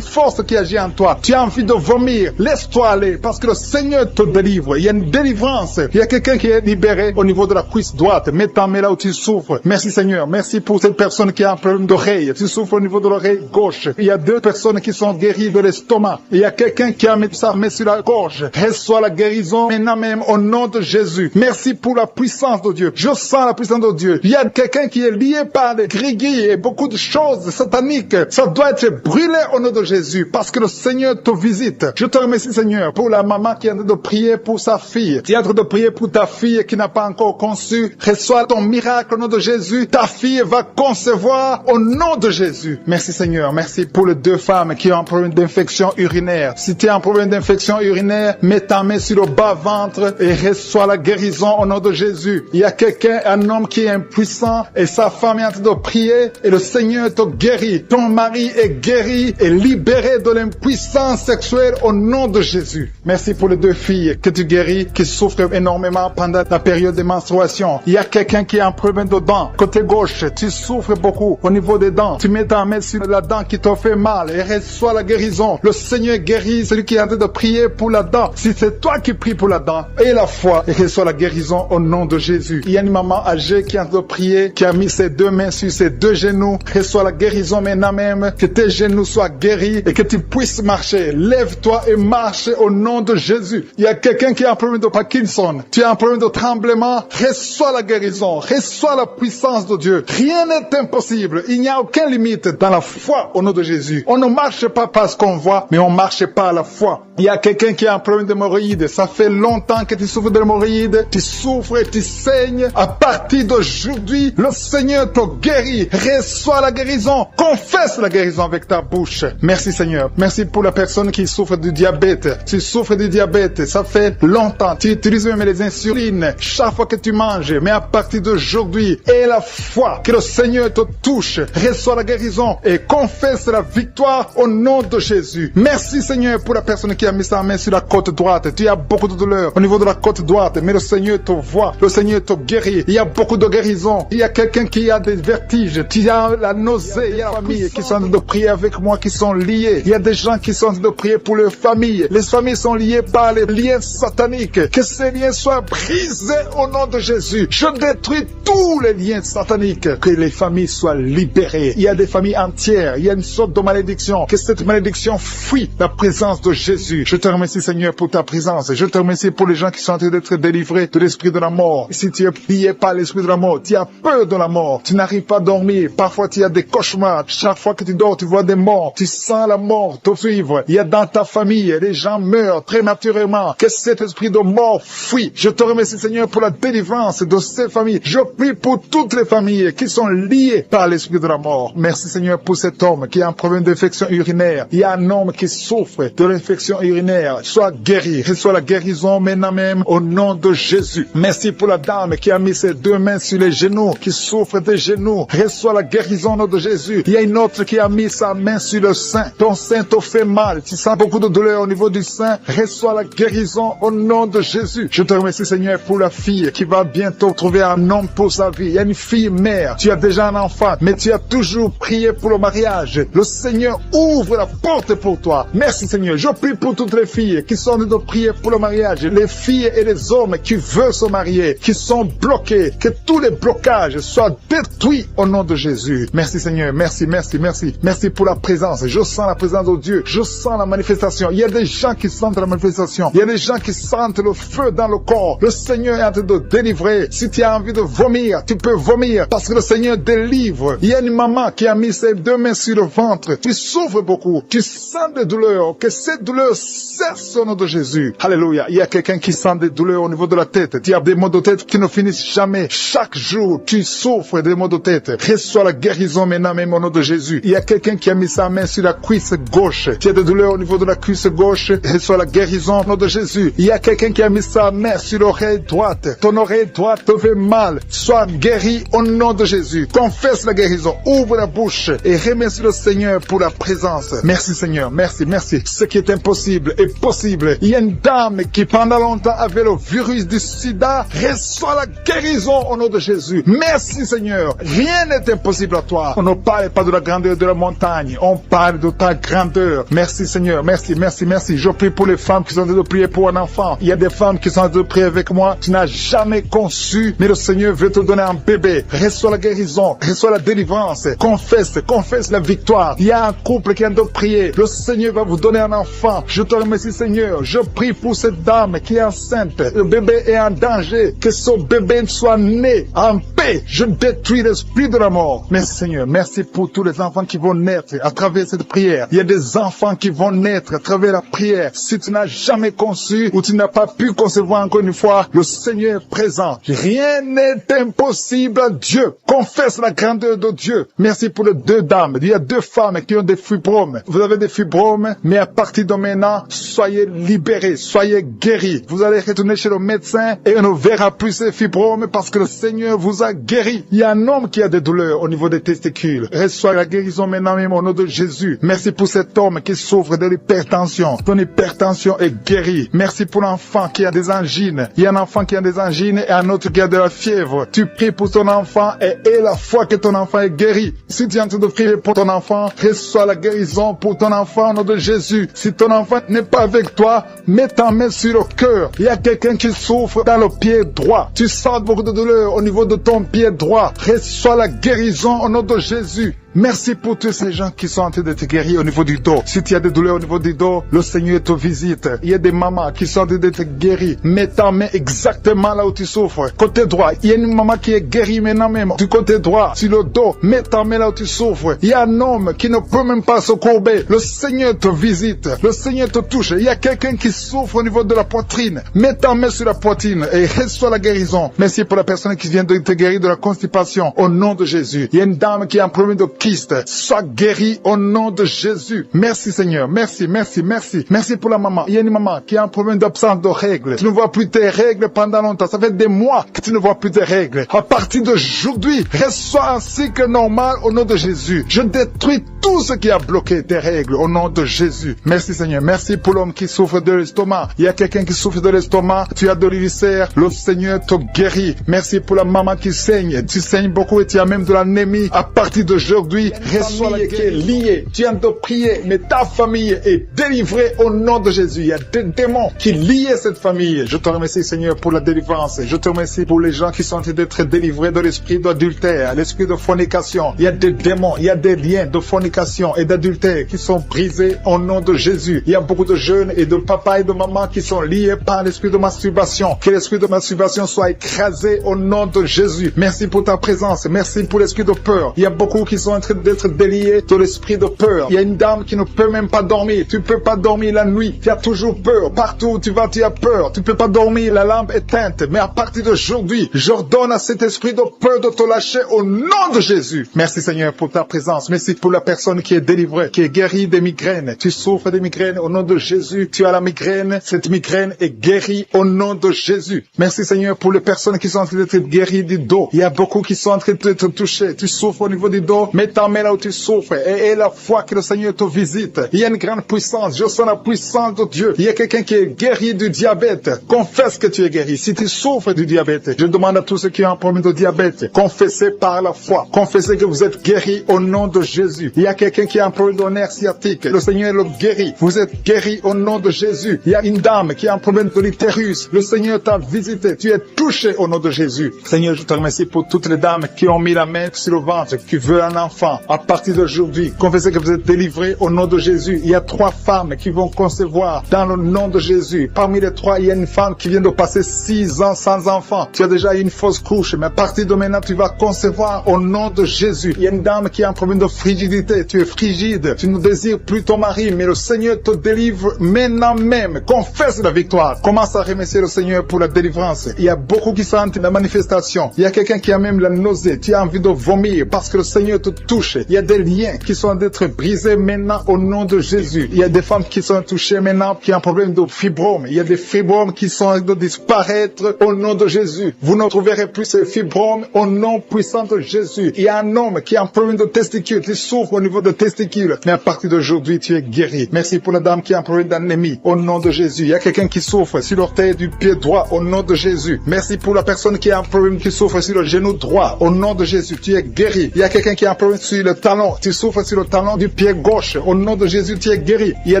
Speaker 2: force qui agit en toi. Tu as envie de vomir. Laisse-toi aller parce que le Seigneur te délivre. Il y a une délivrance. Il y a quelqu'un qui est libéré au niveau de la cuisse droite. Mets ta main là où tu souffres. Merci Seigneur. Merci pour cette personne qui a un problème d'oreille. Tu souffres au niveau de l'oreille gauche. Il y a 2 personnes qui sont guéries de l'estomac. Il y a quelqu'un qui a mis sa main sur la gorge. Reçois la guérison maintenant même au nom de Jésus. Merci pour la puissance de Dieu. Je sens la puissance de Dieu. Il y a quelqu'un qui est lié par des grigui et beaucoup de choses sataniques. Ça doit être brûlé au nom de Jésus parce que le Seigneur te visite. Je te remercie Seigneur pour la maman qui est en train de prier pour sa fille. Tu es en train de prier pour ta fille qui n'a pas encore conçu. Reçois ton miracle au nom de Jésus. Ta fille va concevoir au nom de Jésus. Merci Seigneur. Merci pour les 2 femmes qui ont un problème d'infection urinaire. Si tu as un problème d'infection urinaire, mets ta main sur le bas-ventre et reçois la guérison au nom de Jésus. Il y a quelqu'un, un homme qui est impuissant et sa femme est en train de prier et le Seigneur te guérit. Ton mari est guéri et libéré de l'impuissance sexuelle au nom de Jésus. Merci pour les 2 filles que tu guéris, qui souffrent énormément pendant la période de menstruation. Il y a quelqu'un qui a un problème de dents. Côté gauche, tu souffres beaucoup au niveau des dents. Tu mets ta main sur la dent qui te fait mal et reçois la guérison. Le Seigneur guérit celui qui est en train de prier pour la dent. Si c'est toi qui pries pour la dent, et la foi et reçois la guérison au nom de Jésus. Il y a une maman âgée qui est en train de prier, qui a mis ses 2 mains sur ses 2 genoux. Reçois la guérison maintenant même. Que tes genoux soient guéris et que tu puisses marcher. Lève-toi et marche au nom de Jésus. Il y a quelqu'un qui a un problème de Parkinson. Tu as un problème de tremblement. Reçois la guérison. Reçois la puissance de Dieu. Rien n'est impossible. Il n'y a aucune limite dans la foi au nom de Jésus. On ne marche pas parce qu'on voit, mais on marche pas à la foi. Il y a quelqu'un qui a un problème d'hémorroïdes. Ça fait longtemps que tu souffres d'hémorroïdes. Tu souffres et tu saignes. À partir d'aujourd'hui, le Seigneur te guérit. Reçois la guérison. Confesse la guérison avec ta bouche. Merci Seigneur. Merci pour la personne qui souffre du diabète. Tu souffres du diabète. Ça fait longtemps. Tu utilises même les insulines chaque fois que tu manges. Mais à partir d'aujourd'hui, aie la foi que le Seigneur te touche. Reçois la guérison et confesse la victoire au nom de Jésus. Merci Seigneur pour la personne qui a mis sa main sur la côte droite. Tu as beaucoup de douleur au niveau de la côte droite, mais le Seigneur te voit. Le Seigneur te guérit. Il y a beaucoup de guérison. Il y a quelqu'un qui a des vertiges. Tu as la nausée. Il y a la famille qui sont en train de prier avec moi, qui sont liés. Il y a des gens qui sont en train de prier pour leurs familles. Les familles sont liées par les liens sataniques. Que ces liens soient brisés au nom de Jésus. Je détruis tous les liens sataniques. Que les familles soient libérées. Il y a des familles entières. Il y a une sorte de malédiction. Que cette malédiction fuit la présence de Jésus. Je te remercie Seigneur pour ta présence. Je te remercie pour les gens qui sont en train d'être délivrés de l'esprit de la mort. Si tu es lié par l'esprit de la mort, tu as peur de la mort. Tu n'arrives pas à dormir. Parfois tu as des cauchemars. Chaque fois que tu dors, tu vois des morts. Tu sens la mort te suivre. Il y a dans ta famille, les gens meurent prématurément. Que cet esprit de mort fuit. Je te remercie Seigneur pour la délivrance de ces familles. Je prie pour toutes les familles qui sont liées par l'esprit de la mort. Merci Seigneur pour cet homme qui a un problème d'infection urinaire. Il y a un homme qui souffre de l'infection urinaire. Sois guéri. Reçois la guérison maintenant même au nom de Jésus. Merci pour la dame qui a mis ses 2 mains sur les genoux, qui souffre des genoux. Reçois la guérison au nom de Jésus. Il y a une autre qui a mis sa main sur le sein. Ton sein te fait mal. Tu sens beaucoup de douleur au niveau du sein. Reçois la guérison au nom de Jésus. Je te remercie Seigneur pour la fille qui va bientôt trouver un homme pour sa vie. Il y a une fille mère. Tu as déjà un enfant, mais tu as toujours prié pour le mariage. Le Seigneur ouvre la porte pour toi. Merci Seigneur. Je prie pour toutes les filles qui sont en train de prier prier pour le mariage. Les filles et les hommes qui veulent se marier, qui sont bloqués, que tous les blocages soient détruits au nom de Jésus. Merci Seigneur, merci, merci, merci. Merci pour la présence. Je sens la présence de Dieu. Je sens la manifestation. Il y a des gens qui sentent la manifestation. Il y a des gens qui sentent le feu dans le corps. Le Seigneur est en train de délivrer. Si tu as envie de vomir, tu peux vomir parce que le Seigneur délivre. Il y a une maman qui a mis ses 2 mains sur le ventre. Tu souffres beaucoup. Tu sens des douleurs. Que ces douleurs cessent au nom de Jésus. Alléluia. Il y a quelqu'un qui sent des douleurs au niveau de la tête. Tu as des maux de tête qui ne finissent jamais. Chaque jour, tu souffres des maux de tête. Reçois la guérison maintenant même au nom de Jésus. Il y a quelqu'un qui a mis sa main sur la cuisse gauche. Tu as des douleurs au niveau de la cuisse gauche. Reçois la guérison au nom de Jésus. Il y a quelqu'un qui a mis sa main sur l'oreille droite. Ton oreille droite te fait mal. Sois guéri au nom de Jésus. Confesse la guérison. Ouvre la bouche et remercie le Seigneur pour la présence. Merci Seigneur. Merci, merci. Ce qui est impossible est possible. Il y a une dame qui pendant longtemps avait le virus du sida. Reçois la guérison au nom de Jésus. Merci Seigneur. Rien n'est impossible à toi. On ne parle pas de la grandeur de la montagne. On parle de ta grandeur. Merci Seigneur. Merci, merci, merci. Je prie pour les femmes qui sont en train de prier pour un enfant. Il y a des femmes qui sont en train de prier avec moi. Tu n'as jamais conçu, mais le Seigneur veut te donner un bébé. Reçois la guérison. Reçois la délivrance. Confesse la victoire. Il y a un couple qui est en train de prier. Le Seigneur va vous donner un enfant. Je te remercie Seigneur. Je prie pour cette dame qui est enceinte. Le bébé est en danger. Que son bébé soit né en paix. Je détruis l'esprit de la mort. Merci Seigneur. Merci pour tous les enfants qui vont naître à travers cette prière. Il y a des enfants qui vont naître à travers la prière. Si tu n'as jamais conçu ou tu n'as pas pu concevoir encore une fois, le Seigneur est présent. Rien n'est impossible à Dieu. Confesse la grandeur de Dieu. Merci pour les 2 dames. Il y a 2 femmes qui ont des fibromes. Vous avez des fibromes, mais à partir de maintenant, soyez libérés, soyez guéris. Vous allez retourner chez le médecin et on ne verra plus ces fibromes parce que le Seigneur vous a guéri. Il y a un homme qui a des douleurs au niveau des testicules. Reçois la guérison maintenant même au nom de Jésus. Merci pour cet homme qui souffre de l'hypertension. Ton hypertension est guérie. Merci pour l'enfant qui a des angines. Il y a un enfant qui a des angines et un autre qui a de la fièvre. Tu pries pour ton enfant et aie la foi que ton enfant est guéri. Si tu es en train de prier pour ton enfant, reçois la guérison pour ton enfant au nom de Jésus. Si ton enfant n'est pas avec toi, mets ta main sur le cœur. Il y a quelqu'un qui souffre dans le pied droit. Tu sens beaucoup de douleur au niveau de ton pied droit. Reçois la guérison au nom de Jésus. Merci pour tous ces gens qui sont en train de te guérir au niveau du dos. Si tu as des douleurs au niveau du dos, le Seigneur te visite. Il y a des mamans qui sont en train de te guérir. Mets ta main exactement là où tu souffres. Côté droit, il y a une maman qui est guérie maintenant même. Du côté droit, sur le dos, mets ta main là où tu souffres. Il y a un homme qui ne peut même pas se courber. Le Seigneur te visite. Le Seigneur te touche. Il y a quelqu'un qui souffre au niveau de la poitrine. Mets ta main sur la poitrine et reçois la guérison. Merci pour la personne qui vient de te guérir de la constipation. Au nom de Jésus. Il y a une dame qui a un problème de kyste. Sois guéri au nom de Jésus. Merci Seigneur. Merci, merci, merci. Merci pour la maman. Il y a une maman qui a un problème d'absence de règles. Tu ne vois plus tes règles pendant longtemps. Ça fait des mois que tu ne vois plus tes règles. À partir d'aujourd'hui, reçois un cycle normal au nom de Jésus. Je détruis tout ce qui a bloqué tes règles au nom de Jésus. Merci Seigneur. Merci pour l'homme qui souffre de l'estomac. Il y a quelqu'un qui souffre de l'estomac. Tu as de l'ulcère. Le Seigneur te guérit. Merci pour la maman qui saigne. Tu saignes beaucoup et tu as même de l'anémie. À partir d'aujourd'hui, reçois la qui est liée. Tu viens de prier, mais ta famille est délivrée au nom de Jésus. Il y a des démons qui lient cette famille. Je te remercie Seigneur pour la délivrance. Je te remercie pour les gens qui sont en train d'être délivrés de l'esprit d'adultère, l'esprit de fornication. Il y a des démons, il y a des liens de fornication et d'adultère qui sont brisés au nom de Jésus. Il y a beaucoup de jeunes et de papas et de mamans qui sont liés par l'esprit de masturbation. Que l'esprit de masturbation soit écrasé au nom de Jésus. Merci pour ta présence. Merci pour l'esprit de peur. Il y a beaucoup qui sont en train d'être déliés de l'esprit de peur. Il y a une dame qui ne peut même pas dormir. Tu peux pas dormir la nuit. Tu as toujours peur. Partout où tu vas, tu as peur. Tu peux pas dormir. La lampe est éteinte. Mais à partir d'aujourd'hui, j'ordonne à cet esprit de peur de te lâcher au nom de Jésus. Merci Seigneur pour ta présence. Merci pour la personne qui est délivrée, qui est guérie des migraines. Tu souffres des migraines au nom de Jésus. Tu as la migraine. Cette migraine est guérie au nom de Jésus. Merci Seigneur pour les personnes qui sont en train d'être guéries du dos. Il y a beaucoup qui sont en train d'être touchées. Tu souffres au niveau du dos. Mets Mets ta main là où tu souffres et la foi que le Seigneur te visite. Il y a une grande puissance. Je sens la puissance de Dieu. Il y a quelqu'un qui est guéri du diabète. Confesse que tu es guéri. Si tu souffres du diabète, je demande à tous ceux qui ont un problème de diabète, confessez par la foi. Confessez que vous êtes guéri au nom de Jésus. Il y a quelqu'un qui a un problème de nerf sciatique. Le Seigneur le guérit. Vous êtes guéri au nom de Jésus. Il y a une dame qui a un problème de l'utérus. Le Seigneur t'a visité. Tu es touché au nom de Jésus. Seigneur, je te remercie pour toutes les dames qui ont mis la main sur le ventre, qui veulent un enfant. À partir d'aujourd'hui, confessez que vous êtes délivrés au nom de Jésus. Il y a 3 femmes qui vont concevoir dans le nom de Jésus. Parmi les 3, il y a une femme qui vient de passer 6 ans sans enfant. Tu as déjà eu une fausse couche, mais à partir de maintenant, tu vas concevoir au nom de Jésus. Il y a une dame qui a un problème de frigidité. Tu es frigide. Tu ne désires plus ton mari, mais le Seigneur te délivre maintenant même. Confesse la victoire. Commence à remercier le Seigneur pour la délivrance. Il y a beaucoup qui sentent la manifestation. Il y a quelqu'un qui a même la nausée. Tu as envie de vomir parce que le Seigneur te touche. Il y a des liens qui sont d'être brisés maintenant au nom de Jésus. Il y a des femmes qui sont touchées maintenant qui ont un problème de fibrome. Il y a des fibromes qui sont de disparaître au nom de Jésus. Vous ne trouverez plus ces fibromes au nom puissant de Jésus. Il y a un homme qui a un problème de testicules, qui souffre au niveau de testicules. Mais à partir d'aujourd'hui, tu es guéri. Merci pour la dame qui a un problème d'anémie au nom de Jésus. Il y a quelqu'un qui souffre sur l'orteil du pied droit au nom de Jésus. Merci pour la personne qui a un problème qui souffre sur le genou droit au nom de Jésus. Tu es guéri. Il y a quelqu'un qui a un problème sur le talon. Tu souffres sur le talon du pied gauche. Au nom de Jésus, tu es guéri. Il y a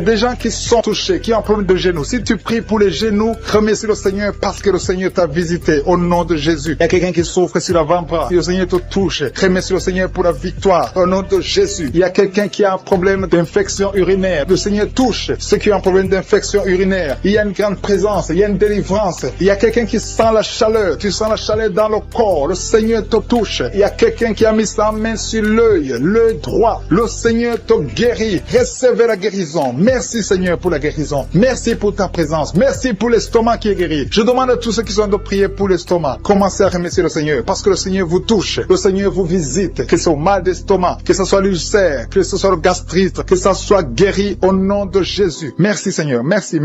Speaker 2: des gens qui sont touchés, qui ont un problème de genou. Si tu pries pour les genoux, remercie le Seigneur parce que le Seigneur t'a visité au nom de Jésus. Il y a quelqu'un qui souffre sur l'avant-bras. Si le Seigneur te touche, remercie le Seigneur pour la victoire au nom de Jésus. Il y a quelqu'un qui a un problème d'infection urinaire. Le Seigneur touche ceux qui ont un problème d'infection urinaire. Il y a une grande présence, il y a une délivrance. Il y a quelqu'un qui sent la chaleur. Tu sens la chaleur dans le corps. Le Seigneur te touche. Il y a quelqu'un qui a mis sa main sur l'œil droit. Le Seigneur te guérit. Recevez la guérison. Merci Seigneur pour la guérison. Merci pour ta présence. Merci pour l'estomac qui est guéri. Je demande à tous ceux qui sont de prier pour l'estomac. Commencez à remercier le Seigneur parce que le Seigneur vous touche. Le Seigneur vous visite. Que ce soit mal d'estomac, que ce soit l'ulcère, que ce soit le gastrite, que ça soit guéri au nom de Jésus. Merci Seigneur. Merci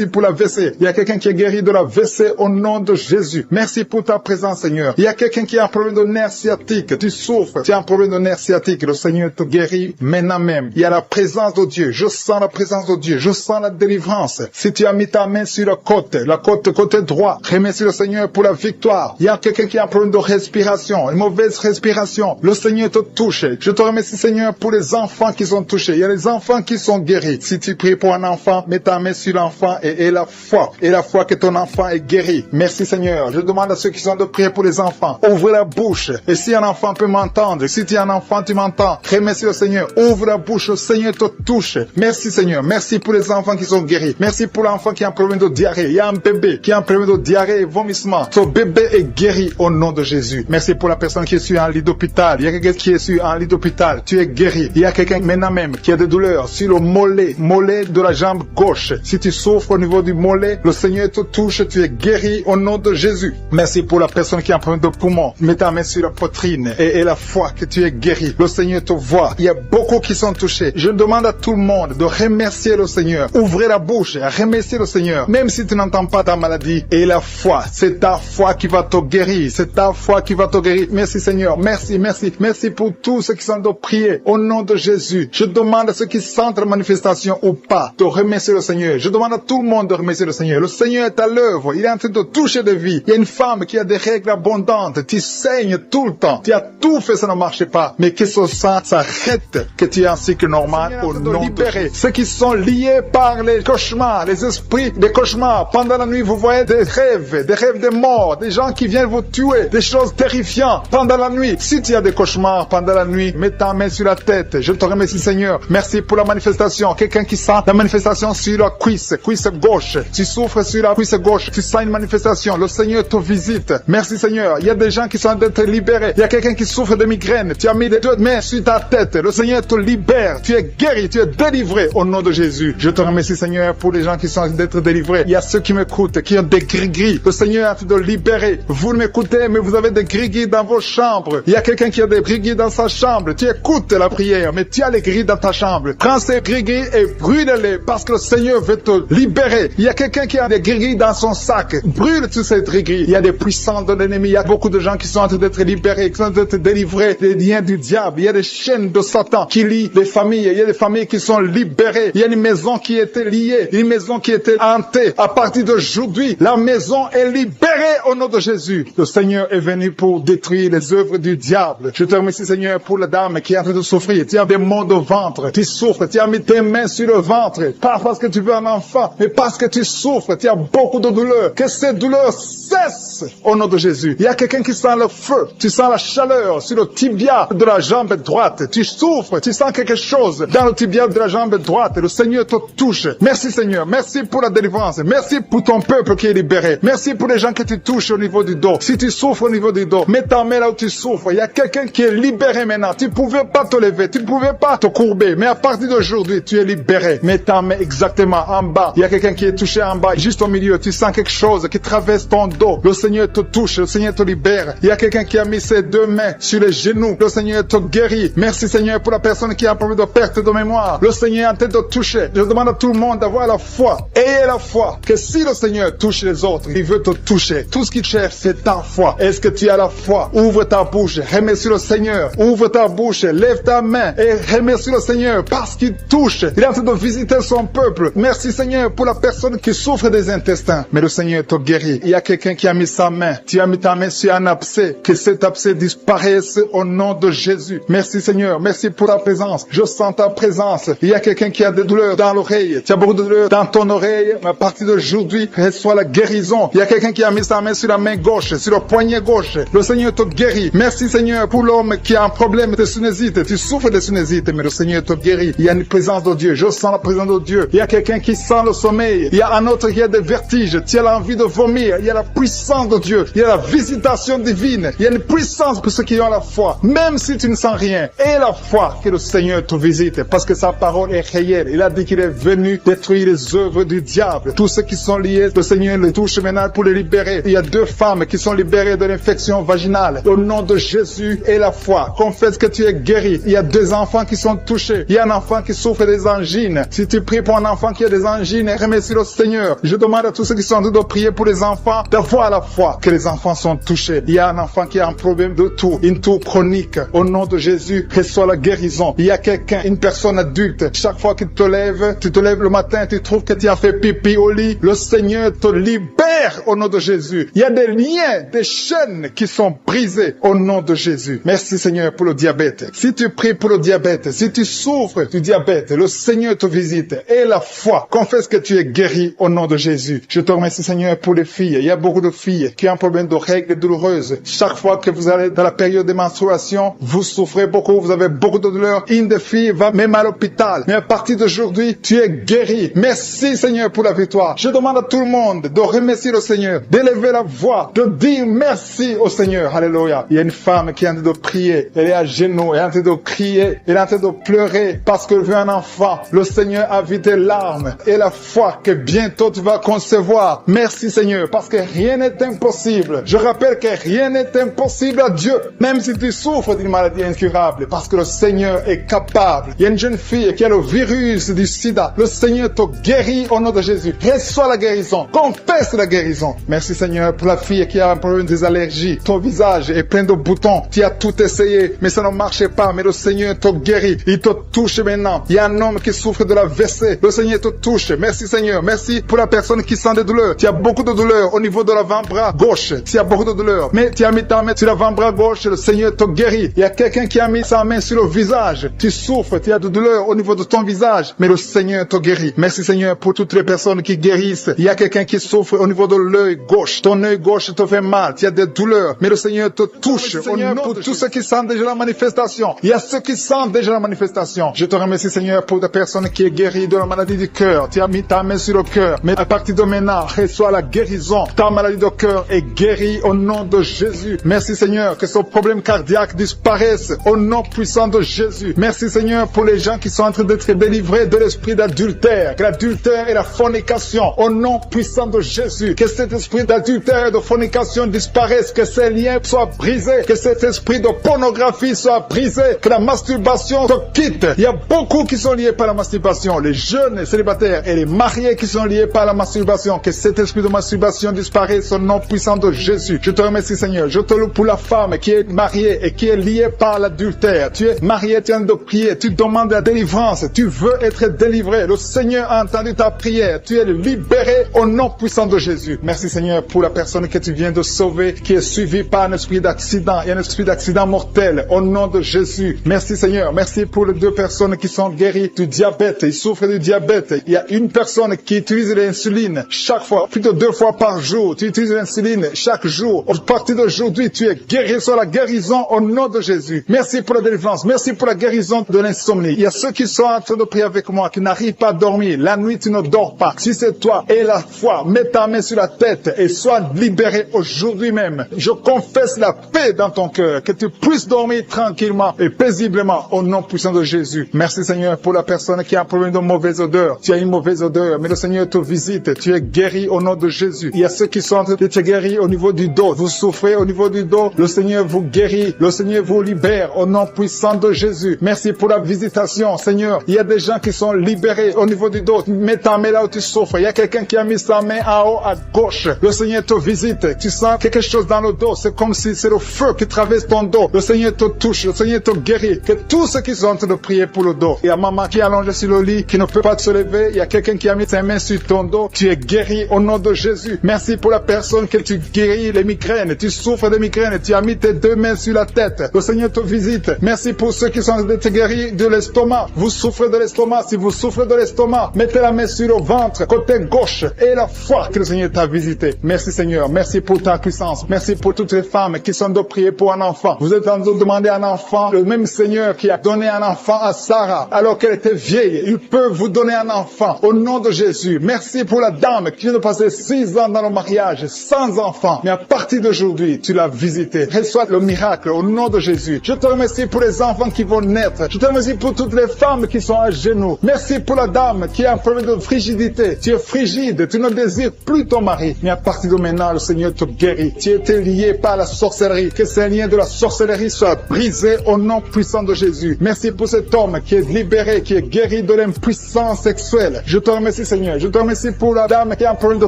Speaker 2: pour la WC. Il y a quelqu'un qui est guéri de la WC au nom de Jésus. Merci pour ta présence Seigneur. Il y a quelqu'un qui a un problème de nerf sciatique. Tu souffres. Tu as un problème de nerf sciatique. Le Seigneur te guérit maintenant même. Il y a la présence de Dieu. Je sens la présence de Dieu. Je sens la délivrance. Si tu as mis ta main sur la côté droit, remercie le Seigneur pour la victoire. Il y a quelqu'un qui a un problème de respiration, une mauvaise respiration. Le Seigneur te touche. Je te remercie Seigneur pour les enfants qui sont touchés. Il y a les enfants qui sont guéris. Si tu pries pour un enfant, mets ta main sur l'enfant et la foi que ton enfant est guéri. Merci Seigneur. Je demande à ceux qui sont de prier pour les enfants. Ouvre la bouche. Et si un enfant peut m'entendre, si tu es un enfant, tu m'entends. Remercie le Seigneur. Ouvre la bouche. Le Seigneur te touche. Merci Seigneur. Merci pour les enfants qui sont guéris. Merci pour l'enfant qui a un problème de diarrhée. Il y a un bébé qui a un problème de diarrhée et vomissement. Ton bébé est guéri au nom de Jésus. Merci pour la personne qui est sur un lit d'hôpital. Il y a quelqu'un qui est sur un lit d'hôpital. Tu es guéri. Il y a quelqu'un maintenant même qui a des douleurs sur le mollet de la jambe gauche. Si tu souffres au niveau du mollet, le Seigneur te touche. Tu es guéri au nom de Jésus. Merci pour la personne qui a un problème de poumon. Mets ta main sur la poitrine et la foi que tu es guéri. Le Seigneur te voit. Il y a beaucoup qui sont touchés. Je demande à tout le monde de remercier le Seigneur. Ouvrez la bouche et remerciez le Seigneur. Même si tu n'entends pas ta maladie. Et la foi, c'est ta foi qui va te guérir. C'est ta foi qui va te guérir. Merci Seigneur. Merci pour tous ceux qui sont de prier. Au nom de Jésus. Je demande à ceux qui sentent la manifestation ou pas de remercier le Seigneur. Je demande à tout le monde de remercier le Seigneur. Le Seigneur est à l'œuvre. Il est en train de toucher des vies. Il y a une femme qui a des règles abondantes. Tu saignes tout le temps. Tu as tout fait, ça ne marche pas. Mais que ce sang s'arrête. Que tu aies un cycle normal au nom de Jésus. Ceux qui sont liés par les cauchemars, les esprits des cauchemars. Pendant la nuit, vous voyez des rêves de mort, des gens qui viennent vous tuer, des choses terrifiantes pendant la nuit. Si tu as des cauchemars pendant la nuit, mets ta main sur la tête. Je te remercie Seigneur. Merci pour la manifestation. Quelqu'un qui sent la manifestation sur la cuisse gauche. Tu souffres sur la cuisse gauche. Tu sens une manifestation. Le Seigneur te visite. Merci Seigneur. Il y a des gens qui sont d'être libérés. Il y a quelqu'un qui souffre de migraine. Tu as mis les 2 mains sur ta tête. Le Seigneur te libère. Tu es guéri. Tu es délivré au nom de Jésus. Je te remercie Seigneur pour les gens qui sont d'être délivrés. Il y a ceux qui m'écoutent, qui ont des gris-gris. Le Seigneur a fait de libérer. Vous m'écoutez, mais vous avez des gris-gris dans vos chambres. Il y a quelqu'un qui a des gris-gris dans sa chambre. Tu écoutes la prière, mais tu as les gris dans ta chambre. Prends ces gris-gris et brûle-les parce que le Seigneur veut te libérer. Il y a quelqu'un qui a des gris-gris dans son sac. Brûle tous ces gris-gris. Il y a des puissants de l'ennemi. Il y a beaucoup de gens qui sont en train d'être libérés, qui sont en train d'être délivrés des liens du diable. Il y a des chaînes de Satan qui lient des familles. Il y a des familles qui sont libérées. Il y a une maison qui était liée, une maison qui était hantée. À partir d'aujourd'hui, la maison est libérée au nom de Jésus. Le Seigneur est venu pour détruire les œuvres du diable. Je te remercie, Seigneur, pour la dame qui est en train de souffrir. Tu as des maux de ventre. Tu souffres. Tu as mis tes mains sur le ventre. Pas parce que tu veux un enfant, mais parce que tu souffres. Tu as beaucoup de douleurs. Que ces douleurs cessent au nom de Jésus. Il y a quelqu'un qui sent le feu. Tu sens la chaleur sur le tibia de la jambe droite. Tu souffres. Tu sens quelque chose dans le tibia de la jambe droite. Le Seigneur te touche. Merci, Seigneur. Merci pour la délivrance. Merci pour ton peuple qui est libéré. Merci pour les gens que tu touches au niveau du dos. Si tu souffres au niveau du dos, mets ta main là où tu souffres. Il y a quelqu'un qui est libéré maintenant. Tu ne pouvais pas te lever. Tu ne pouvais pas te courber. Mais à partir d'aujourd'hui, tu es libéré. Mets ta main exactement en bas. Il y a quelqu'un qui est touché en bas. Juste au milieu, tu sens quelque chose qui traverse ton dos. Le Seigneur te touche. Le Seigneur te libère. Il y a quelqu'un qui a mis ses deux mains sur les genoux. Le Seigneur te guérit. Merci, Seigneur, pour la personne qui a un problème de perte de mémoire. Le Seigneur est en train de toucher. Je demande à tout le monde d'avoir la foi. Ayez la foi que si le Seigneur touche les autres, il veut te toucher. Tout ce qu'il cherche, c'est ta foi. Est-ce que tu as la foi? Ouvre ta bouche. Remercie le Seigneur. Ouvre ta bouche. Lève ta main et remercie le Seigneur parce qu'il touche. Il est en train de visiter son peuple. Merci, Seigneur, pour la personne qui souffre des intestins. Mais le Seigneur te guérit. Il y a quelqu'un qui a mis sa main. Tu as mis ta main sur un abcès. Que cet abcès disparaisse au nom de Jésus. Merci, Seigneur. Merci pour ta présence. Je sens ta présence. Il y a quelqu'un qui a des douleurs dans l'oreille. Tu as beaucoup de douleurs dans ton oreille. Mais à partir d'aujourd'hui, reçois la guérison. Il y a quelqu'un qui a mis sa main sur la main gauche, sur le poignet gauche. Le Seigneur te guérit. Merci, Seigneur, pour l'homme qui a un problème de sinusite. Tu souffres de sinusite, mais le Seigneur te guérit. Il y a une présence de Dieu. Je sens la présence de Dieu. Il y a quelqu'un qui sent le sommeil. Il y a un autre qui a des vertiges. Tu as l'envie de vomir. Il y a la puissance de Dieu. Il y a la visitation divine. Il y a une puissance pour ceux qui ont la foi. Même si tu ne sens rien, aie la foi que le Seigneur te visite parce que sa parole est réelle. Il a dit qu'il est venu détruire les œuvres du diable. Tous ceux qui sont liés, le Seigneur les touche maintenant pour les libérer. Il y a 2 femmes qui sont libérées de l'infection vaginale. Au nom de Jésus et la foi, confesse que tu es guéri. Il y a 2 enfants qui sont touchés. Il y a un enfant qui souffre des angines. Si tu pries pour un enfant qui a des angines, remercie le Seigneur. Je demande à tous ceux qui sont en train de prier pour les enfants d'avoir la foi que les enfants sont touchés. Il y a un enfant qui a un problème de toux, une toux chronique. Au nom de Jésus, reçois la guérison. Il y a quelqu'un, une personne adulte, chaque fois que tu te lèves le matin, tu trouves que tu as fait pipi au lit. Le Seigneur te libère au nom de Jésus. Il y a des liens, des chaînes qui sont brisées au nom de Jésus. Merci, Seigneur, pour le diabète. Si tu pries pour le diabète, si tu souffres du diabète, le Seigneur te visite. Et la foi, confesse que tu es guéri au nom de Jésus. Je te remercie, Seigneur, pour les filles. Il y a beaucoup de filles qui ont un problème de règles douloureuses. Chaque fois que vous allez dans la période de menstruation, vous souffrez beaucoup, vous avez beaucoup de douleurs. Une des filles va même à l'hôpital. Mais à partir d'aujourd'hui, tu es guéri. Merci, Seigneur, pour la victoire. Je demande à tout le monde de remercier le Seigneur, d'élever la voix, de dire merci au Seigneur. Alléluia. Il y a une femme qui est en train de prier. Elle est à genoux, elle est en train de crier, elle est en train de pleurer parce qu'elle veut un enfant. Le Seigneur a vu tes larmes et la foi que bientôt tu vas concevoir. Merci, Seigneur, parce que rien n'est impossible. Je rappelle que rien n'est impossible à Dieu, même si tu souffres d'une maladie incurable, parce que le Seigneur est capable. Il y a une jeune fille qui a le virus du sida. Le Seigneur te guérit au nom de Jésus. Reçois la guérison. Confesse la guérison. Merci, Seigneur, pour la fille qui a un problème des allergies. Ton visage est plein de boutons. Tu as tout essayé, mais ça ne marchait pas. Mais le Seigneur te guérit. Il te touche maintenant. Il y a un homme qui souffre de la WC. Le Seigneur te touche. Merci, Seigneur. Merci pour la personne qui sent des douleurs. Tu as beaucoup de douleurs au niveau de l'avant-bras gauche. Tu as beaucoup de douleurs. Mais tu as mis ta main sur l'avant-bras gauche. Le Seigneur te guérit. Il y a quelqu'un qui a mis sa main sur le visage. Tu souffres. Tu as de douleurs au niveau de ton visage. Mais le Seigneur te guérit. Merci, Seigneur, pour toutes les personnes qui guérissent. Il y a quelqu'un qui souffre au niveau de l'œil gauche. Ton œil gauche te fait mal. Tu as des douleurs. Mais le Seigneur te touche. Seigneur, pour tous ceux qui sentent déjà la manifestation. Il y a ceux qui sentent déjà la manifestation. Je te remercie, Seigneur, pour des personnes qui est guérie de la maladie du cœur. Tu as mis ta main sur le cœur. Mais à partir de maintenant, reçois la guérison. Ta maladie de cœur est guérie au nom de Jésus. Merci, Seigneur, que ce problème cardiaque disparaisse au nom puissant de Jésus. Merci, Seigneur, pour les gens qui sont en train d'être délivrés de l'esprit d'adultère. Que l'adultère et la fornication, au nom puissant de Jésus. Que cet esprit d'adultère et de fornication disparaisse. Que ces liens soient brisés. Que cet esprit de pornographie soit brisé. Que la masturbation te quitte. Il y a beaucoup qui sont liés par la masturbation. Les jeunes célibataires et les mariés qui sont liés par la masturbation. Que cet esprit de masturbation disparaisse au nom puissant de Jésus. Je te remercie, Seigneur. Je te loue pour la femme qui est mariée et qui est liée par l'adultère. Tu es marié, tu es en train de prier, tu demandes la délivrance, tu veux être délivré. Le Seigneur a entendu ta prière, tu es libéré au nom puissant de Jésus. Merci Seigneur pour la personne que tu viens de sauver, qui est suivie par un esprit d'accident. Il y a un esprit d'accident mortel au nom de Jésus. Merci Seigneur, merci pour les 2 personnes qui sont guéries du diabète. Ils souffrent du diabète. Il y a une personne qui utilise l'insuline chaque fois, plus de 2 fois par jour. Tu utilises l'insuline chaque jour. À partir d'aujourd'hui, tu es guéri sur la guérison au nom de Jésus. Merci pour la délivrance. Merci pour la guérison de l'insomnie. Il y a ceux qui sont en train de prier avec moi, qui n'arrivent pas à dormir. La nuit, tu ne dors pas. Si c'est toi, aie la foi. Mets ta main sur la tête et sois libéré aujourd'hui même. Je confesse la paix dans ton cœur, que tu puisses dormir tranquillement et paisiblement au nom puissant de Jésus. Merci Seigneur pour la personne qui a un problème de mauvaise odeur. Tu as une mauvaise odeur, mais le Seigneur te visite. Tu es guéri au nom de Jésus. Il y a ceux qui sont en train d'être guéris au niveau du dos. Vous souffrez au niveau du dos. Le Seigneur vous guérit. Le Seigneur vous libère au nom puissant de Jésus. Merci pour la visitation, Seigneur. Il y a des gens qui sont libérés au niveau du dos. Mets ta main là où tu souffres. Il y a quelqu'un qui a mis sa main en haut à gauche. Le Seigneur te visite. Tu sens quelque chose dans le dos. C'est comme si c'est le feu qui traverse ton dos. Le Seigneur te touche. Le Seigneur te guérit. Que tous ceux qui sont en train de prier pour le dos. Il y a maman qui est allongée sur le lit, qui ne peut pas se lever. Il y a quelqu'un qui a mis ses mains sur ton dos. Tu es guéri au nom de Jésus. Merci pour la personne que tu guéris les migraines. Tu souffres de migraines. Tu as mis tes 2 mains sur la tête. Le Seigneur te visite. Merci pour ceux qui sont en train de guéris de l'estomac. Vous souffrez de l'estomac. Si vous souffrez de l'estomac, mettez la main sur le ventre, côté gauche, et la foi que le Seigneur t'a visité. Merci Seigneur. Merci pour ta puissance. Merci pour toutes les femmes qui sont de prier pour un enfant. Vous êtes en train de demander un enfant. Le même Seigneur qui a donné un enfant à Sarah alors qu'elle était vieille, il peut vous donner un enfant au nom de Jésus. Merci pour la dame qui vient de passer 6 ans dans le mariage sans enfant. Mais à partir d'aujourd'hui, tu l'as visité. Reçois le miracle au nom de Jésus. Je te remercie pour les enfants qui vont naître. Je te remercie pour toutes les femmes qui sont à genoux. Merci pour la dame qui a un problème de frigidité. Tu es frigide, tu ne désires plus ton mari. Mais à partir de maintenant, le Seigneur te guérit. Tu étais lié par la sorcellerie. Que ces liens de la sorcellerie soient brisés au nom puissant de Jésus. Merci pour cet homme qui est libéré, qui est guéri de l'impuissance sexuelle. Je te remercie Seigneur. Je te remercie pour la dame qui a un problème de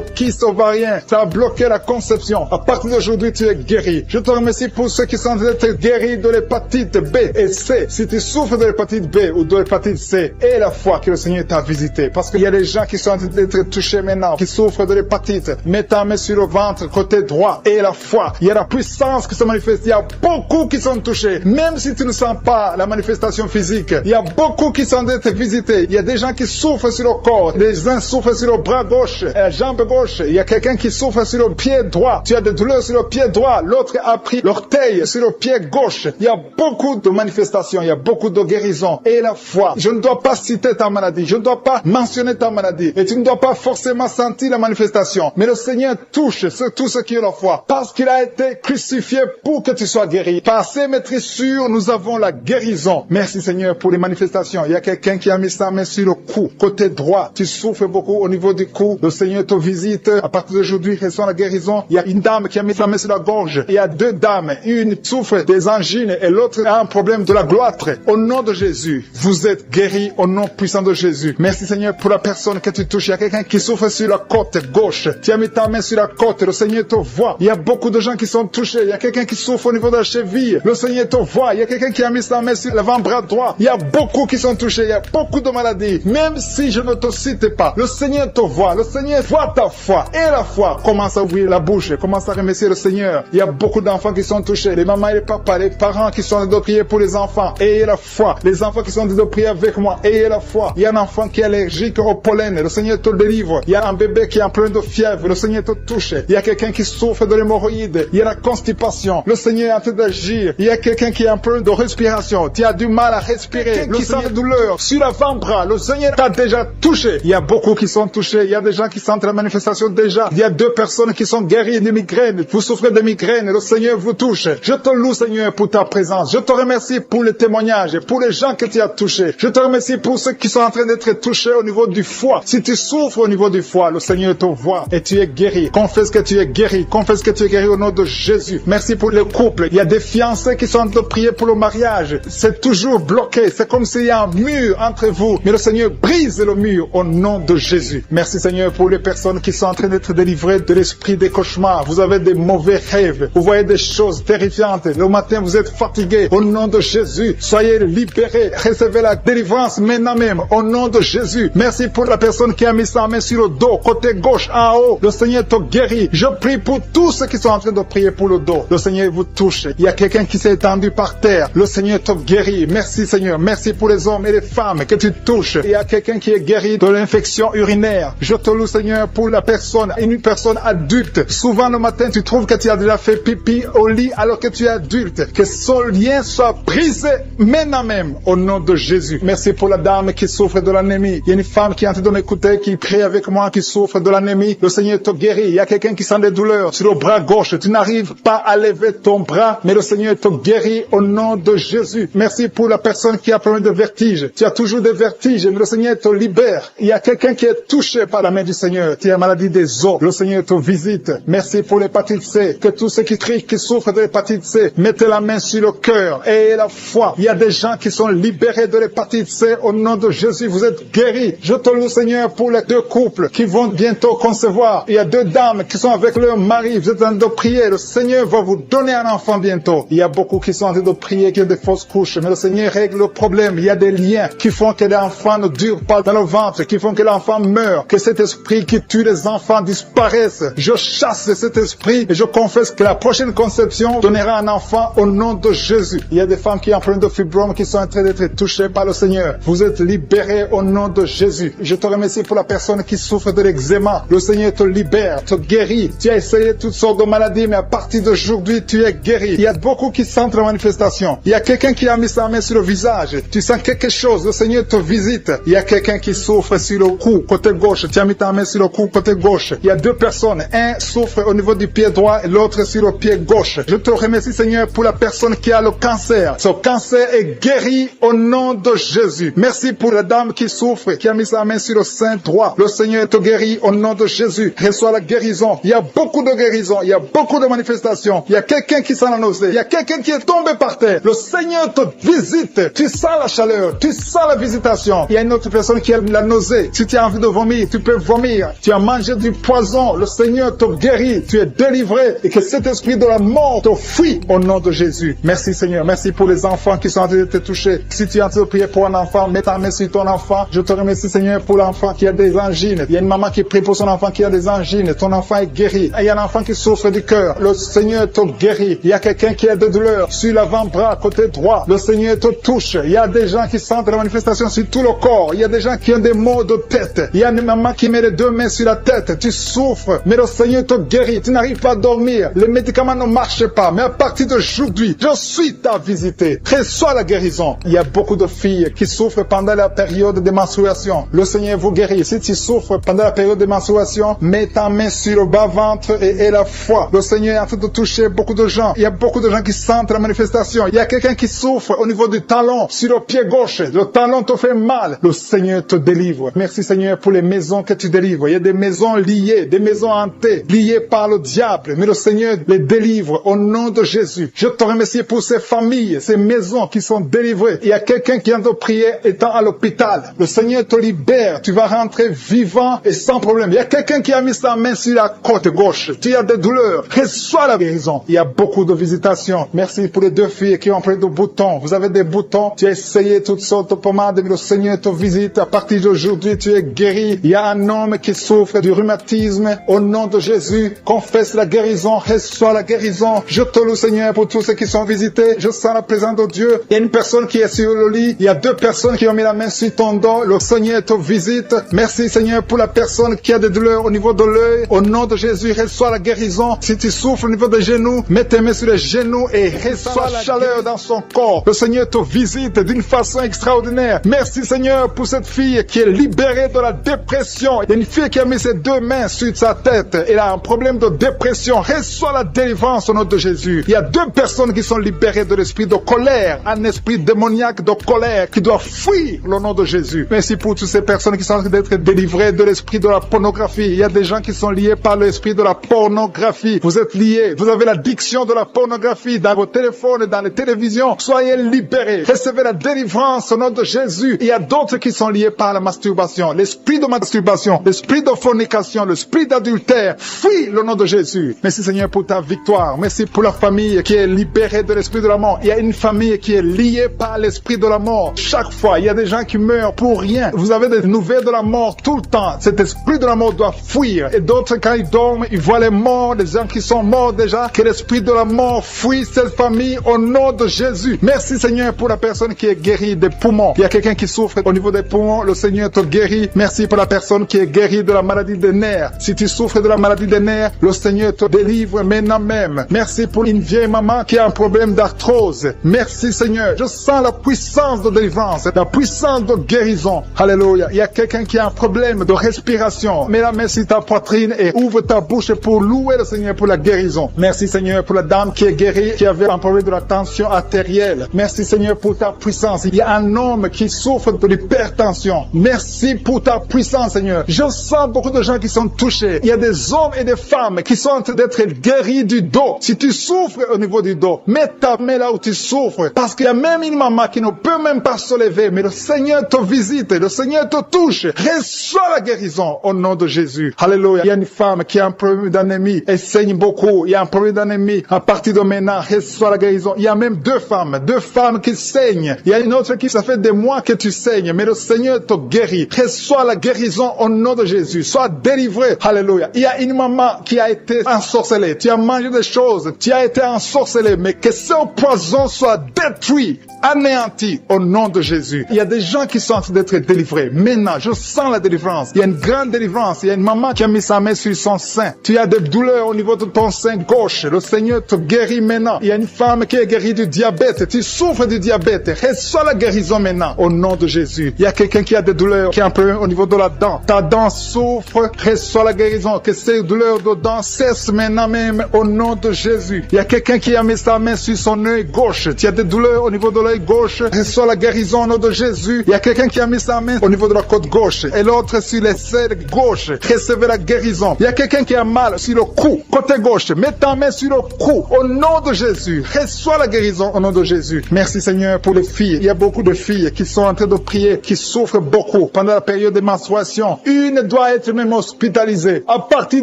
Speaker 2: kyste ovarien. Ça a bloqué la conception. À partir d'aujourd'hui, tu es guéri. Je te remercie pour ceux qui sont guéris de l'hépatite B et C. Si tu souffres de l'hépatite B ou de l'hépatite C, aie la foi que le Seigneur t'a visité. Parce qu'il y a des gens qui sont en train d'être touchés maintenant, qui souffrent de l'hépatite. Mets ta main sur le ventre, côté droit, et la foi. Il y a la puissance qui se manifeste. Il y a beaucoup qui sont touchés. Même si tu ne sens pas la manifestation physique, il y a beaucoup qui sont d'être visités. Il y a des gens qui souffrent sur le corps. Les uns souffrent sur le bras gauche, la jambe gauche. Il y a quelqu'un qui souffre sur le pied droit. Tu as des douleurs sur le pied droit. L'autre a pris l'orteil sur le pied gauche. Il y a beaucoup de manifestations. Il y a beaucoup de guérisons. Et la foi. Je ne dois pas citer ta maladie. Je ne dois pas mentionner ta maladie. Et tu ne dois pas forcément sentir la manifestation. Mais le Seigneur touche tous ceux qui ont la foi. Parce qu'il a été crucifié pour que tu sois guéri. Par ses maîtrissures, nous avons la guérison. Merci Seigneur pour les manifestations. Il y a quelqu'un qui a mis sa main sur le cou. Côté droit, tu souffres beaucoup au niveau du cou. Le Seigneur te visite. À partir d'aujourd'hui, reçois la guérison. Il y a une dame qui a mis sa main sur la gorge. Il y a 2 dames. Une souffre des angines et l'autre a un problème de la gloître. Au nom de Jésus, vous êtes guéris au nom puissant de Jésus. Merci Seigneur pour la personne que tu touches. Il y a quelqu'un qui souffre sur la côte gauche. Tu as mis ta main sur la côte. Le Seigneur te voit. Il y a beaucoup de gens qui sont touchés. Il y a quelqu'un qui souffre au niveau de la cheville. Le Seigneur te voit. Il y a quelqu'un qui a mis sa main sur l'avant-bras droit. Il y a beaucoup qui sont touchés. Il y a beaucoup de maladies. Même si je ne te cite pas, le Seigneur te voit. Le Seigneur voit ta foi. Et la foi commence à ouvrir la bouche. Commence à remercier le Seigneur. Il y a beaucoup d'enfants qui sont touchés. Les mamans et les papas, les parents qui sont en train de prier pour les enfants. Ayez la foi. Les enfants qui sont en train de prier avec moi. Ayez la foi. Il y a un enfant qui est allergique au pollen. Le Seigneur te délivre. Il y a un bébé qui est en plein de fièvre. Le Seigneur te touche. Il y a quelqu'un qui souffre de l'hémorroïde. Il y a la constipation. Le Seigneur est en train d'agir. Il y a quelqu'un qui a un problème de respiration. Tu as du mal à respirer. Le Seigneur douleur sur l'avant-bras. Le Seigneur t'a déjà touché. Il y a beaucoup qui sont touchés. Il y a des gens qui sentent la manifestation déjà. Il y a 2 personnes qui sont guéries de migraines. Vous souffrez de migraines. Le Seigneur vous touche. Je te loue, Seigneur, pour ta présence. Je te remercie pour les témoignages, pour les gens que tu as touchés. Je te remercie pour ceux qui sont en train d'être touchés au niveau du foie. Si tu souffres au niveau du foie, le Seigneur te voit et tu es guéri. Confesse que tu es guéri. Confesse que tu es guéri au nom de Jésus. Merci pour les couples. Il y a des fiancés qui sont en train de prier pour le mariage. C'est toujours bloqué. C'est comme s'il y a un mur entre vous. Mais le Seigneur brise le mur au nom de Jésus. Merci Seigneur pour les personnes qui sont en train d'être délivrées de l'esprit des cauchemars. Vous avez des mauvais rêves. Vous voyez des choses terrifiantes. Le matin, vous êtes êtes fatigués, au nom de Jésus, soyez libérés. Recevez la délivrance maintenant même, au nom de Jésus. Merci pour la personne qui a mis sa main sur le dos, côté gauche, en haut. Le Seigneur te guérit. Je prie pour tous ceux qui sont en train de prier pour le dos. Le Seigneur vous touche. Il y a quelqu'un qui s'est étendu par terre. Le Seigneur te guérit. Merci Seigneur. Merci pour les hommes et les femmes que tu touches. Il y a quelqu'un qui est guéri de l'infection urinaire. Je te loue Seigneur pour la personne, une personne adulte. Souvent le matin tu trouves que tu as déjà fait pipi au lit alors que tu es adulte. Que son lien soit brisé maintenant même au nom de Jésus. Merci pour la dame qui souffre de l'anémie. Il y a une femme qui est en train de m'écouter, qui prie avec moi, qui souffre de l'anémie. Le Seigneur te guérit. Il y a quelqu'un qui sent des douleurs sur le bras gauche. Tu n'arrives pas à lever ton bras, mais le Seigneur te guérit au nom de Jésus. Merci pour la personne qui a problème de vertige. Tu as toujours des vertiges, mais le Seigneur te libère. Il y a quelqu'un qui est touché par la main du Seigneur. Tu as maladie des os. Le Seigneur te visite. Merci pour l'hépatite C. Que tous ceux qui crient, qui souffrent de l'hépatite C, mettez la main sur le cœur et la foi. Il y a des gens qui sont libérés de l'hépatite C au nom de Jésus. Vous êtes guéris. Je te loue Seigneur pour les deux couples qui vont bientôt concevoir. Il y a deux dames qui sont avec leur mari. Vous êtes en train de prier. Le Seigneur va vous donner un enfant bientôt. Il y a beaucoup qui sont en train de prier, qui ont des fausses couches. Mais le Seigneur règle le problème. Il y a des liens qui font que l'enfant ne dure pas dans le ventre, qui font que l'enfant meurt, que cet esprit qui tue les enfants disparaisse. Je chasse cet esprit et je confesse que la prochaine conception donnera un enfant au nom de Jésus. Il y a des femmes qui ont problème de fibrome qui sont en train d'être touchées par le Seigneur. Vous êtes libérés au nom de Jésus. Je te remercie pour la personne qui souffre de l'eczéma. Le Seigneur te libère, te guérit. Tu as essayé toutes sortes de maladies, mais à partir d'aujourd'hui, tu es guéri. Il y a beaucoup qui sentent la manifestation. Il y a quelqu'un qui a mis sa main sur le visage. Tu sens quelque chose. Le Seigneur te visite. Il y a quelqu'un qui souffre sur le cou, côté gauche. Tu as mis ta main sur le cou, côté gauche. Il y a deux personnes. Un souffre au niveau du pied droit et l'autre sur le pied gauche. Je te remercie, Seigneur, pour la personne qui a le cancer. Ce cancer est guéri au nom de Jésus. Merci pour la dame qui souffre, qui a mis sa main sur le sein droit. Le Seigneur te guérit au nom de Jésus. Reçois la guérison. Il y a beaucoup de guérisons. Il y a beaucoup de manifestations. Il y a quelqu'un qui sent la nausée. Il y a quelqu'un qui est tombé par terre. Le Seigneur te visite. Tu sens la chaleur. Tu sens la visitation. Il y a une autre personne qui a la nausée. Si tu as envie de vomir, tu peux vomir. Tu as mangé du poison. Le Seigneur te guérit. Tu es délivré. Et que cet esprit de la mort te fuit au nom de Jésus. Merci Seigneur. Merci pour les enfants qui sont en train de te toucher. Si tu es en train de prier pour un enfant, mets ta main sur ton enfant. Je te remercie Seigneur pour l'enfant qui a des angines. Il y a une maman qui prie pour son enfant qui a des angines. Ton enfant est guéri. Et il y a un enfant qui souffre du cœur. Le Seigneur te guérit. Il y a quelqu'un qui a des douleurs sur l'avant-bras, côté droit. Le Seigneur te touche. Il y a des gens qui sentent la manifestation sur tout le corps. Il y a des gens qui ont des maux de tête. Il y a une maman qui met les deux mains sur la tête. Tu souffres, mais le Seigneur te guérit. Tu n'arrives pas à dormir. Les médicaments ne marchent pas. Mais à partir d'aujourd'hui, je suis ta visité. Reçois la guérison. Il y a beaucoup de filles qui souffrent pendant la période de menstruation. Le Seigneur vous guérit. Si tu souffres pendant la période de menstruation, mets ta main sur le bas-ventre et la foi. Le Seigneur est en train de toucher beaucoup de gens. Il y a beaucoup de gens qui sentent la manifestation. Il y a quelqu'un qui souffre au niveau du talon, sur le pied gauche. Le talon te fait mal. Le Seigneur te délivre. Merci Seigneur pour les maisons que tu délivres. Il y a des maisons liées, des maisons hantées, liées par le diable. Mais le Seigneur les délivre au nom de Jésus. Je te remercie pour ces familles, ces maisons qui sont délivrées. Il y a quelqu'un qui vient de prier étant à l'hôpital. Le Seigneur te libère. Tu vas rentrer vivant et sans problème. Il y a quelqu'un qui a mis sa main sur la côte gauche. Tu as des douleurs. Reçois la guérison. Il y a beaucoup de visitations. Merci pour les deux filles qui ont pris des boutons. Vous avez des boutons. Tu as essayé toutes sortes de pommades, mais le Seigneur te visite. À partir d'aujourd'hui, tu es guéri. Il y a un homme qui souffre du rhumatisme. Au nom de Jésus, confesse la guérison. Reçois la guérison. Je te loue, Seigneur, pour tous ceux qui sont visités. Je sens la présence de Dieu. Il y a une personne qui est sur le lit. Il y a deux personnes qui ont mis la main sur ton dos. Le Seigneur te visite. Merci, Seigneur, pour la personne qui a des douleurs au niveau de l'œil. Au nom de Jésus, reçois la guérison. Si tu souffres au niveau des genoux, mets tes mains sur les genoux et reçois la chaleur dans son corps. Le Seigneur te visite d'une façon extraordinaire. Merci, Seigneur, pour cette fille qui est libérée de la dépression. Il y a une fille qui a mis ses deux mains sur sa tête. Elle a un problème de dépression. Reçois la délivrance au nom de Jésus. Il y a deux personnes qui sont libérées de l'esprit de colère. Un esprit démoniaque de colère qui doit fuir le nom de Jésus. Merci pour toutes ces personnes qui sont en train d'être délivrées de l'esprit de la pornographie. Il y a des gens qui sont liés par l'esprit de la pornographie. Vous êtes liés. Vous avez l'addiction de la pornographie dans vos téléphones et dans les télévisions. Soyez libérés. Recevez la délivrance au nom de Jésus. Il y a d'autres qui sont liés par la masturbation. L'esprit de masturbation, l'esprit de fornication, l'esprit d'adultère. Fuis le nom de Jésus. Merci Seigneur pour ta victoire. Merci pour la famille qui est libérée libérés de l'esprit de la mort. Il y a une famille qui est liée par l'esprit de la mort. Chaque fois, il y a des gens qui meurent pour rien. Vous avez des nouvelles de la mort tout le temps. Cet esprit de la mort doit fuir. Et d'autres, quand ils dorment, ils voient les morts, des gens qui sont morts déjà. Que l'esprit de la mort fuit cette famille au nom de Jésus. Merci Seigneur pour la personne qui est guérie des poumons. Il y a quelqu'un qui souffre au niveau des poumons. Le Seigneur te guérit. Merci pour la personne qui est guérie de la maladie des nerfs. Si tu souffres de la maladie des nerfs, le Seigneur te délivre maintenant même. Merci pour une vieille maman qui a un problème d'arthrose. Merci Seigneur. Je sens la puissance de délivrance, la puissance de guérison. Alléluia. Il y a quelqu'un qui a un problème de respiration. Mets la main sur ta poitrine et ouvre ta bouche pour louer le Seigneur pour la guérison. Merci Seigneur pour la dame qui est guérie, qui avait un problème de la tension artérielle. Merci Seigneur pour ta puissance. Il y a un homme qui souffre de l'hypertension. Merci pour ta puissance Seigneur. Je sens beaucoup de gens qui sont touchés. Il y a des hommes et des femmes qui sont en train d'être guéris du dos. Si tu souffres au niveau du dos, mets ta main là où tu souffres. Parce qu'il y a même une maman qui ne peut même pas se lever, mais le Seigneur te visite, le Seigneur te touche. Reçois la guérison au nom de Jésus. Alléluia. Il y a une femme qui a un problème d'anémie. Elle saigne beaucoup. Il y a un problème d'anémie. À partir de maintenant, reçois la guérison. Il y a même deux femmes qui saignent. Il y a une autre qui, ça fait des mois que tu saignes, mais le Seigneur te guérit. Reçois la guérison au nom de Jésus. Sois délivré. Alléluia. Il y a une maman qui a été ensorcelée. Tu as mangé des choses. Tu as été ensorcelé, mais que ce poison soit détruit, anéanti au nom de Jésus. Il y a des gens qui sont en train d'être délivrés. Maintenant, je sens la délivrance. Il y a une grande délivrance. Il y a une maman qui a mis sa main sur son sein. Tu as des douleurs au niveau de ton sein gauche. Le Seigneur te guérit maintenant. Il y a une femme qui est guérie du diabète. Tu souffres du diabète. Reçois la guérison maintenant au nom de Jésus. Il y a quelqu'un qui a des douleurs, qui a un problème au niveau de la dent. Ta dent souffre. Reçois la guérison. Que ces douleurs de dents cessent maintenant même au nom de Jésus. Il y a quelqu'un qui a mis sa main sur son œil gauche. Tu as des douleurs au niveau de l'œil gauche. Reçois la guérison au nom de Jésus. Il y a quelqu'un qui a mis sa main au niveau de la côte gauche et l'autre sur l'aisselle gauche. Recevez la guérison. Il y a quelqu'un qui a mal sur le cou, côté gauche. Mets ta main sur le cou au nom de Jésus. Reçois la guérison au nom de Jésus. Merci Seigneur pour les filles. Il y a beaucoup de filles qui sont en train de prier, qui souffrent beaucoup pendant la période de menstruation. Une doit être même hospitalisée. À partir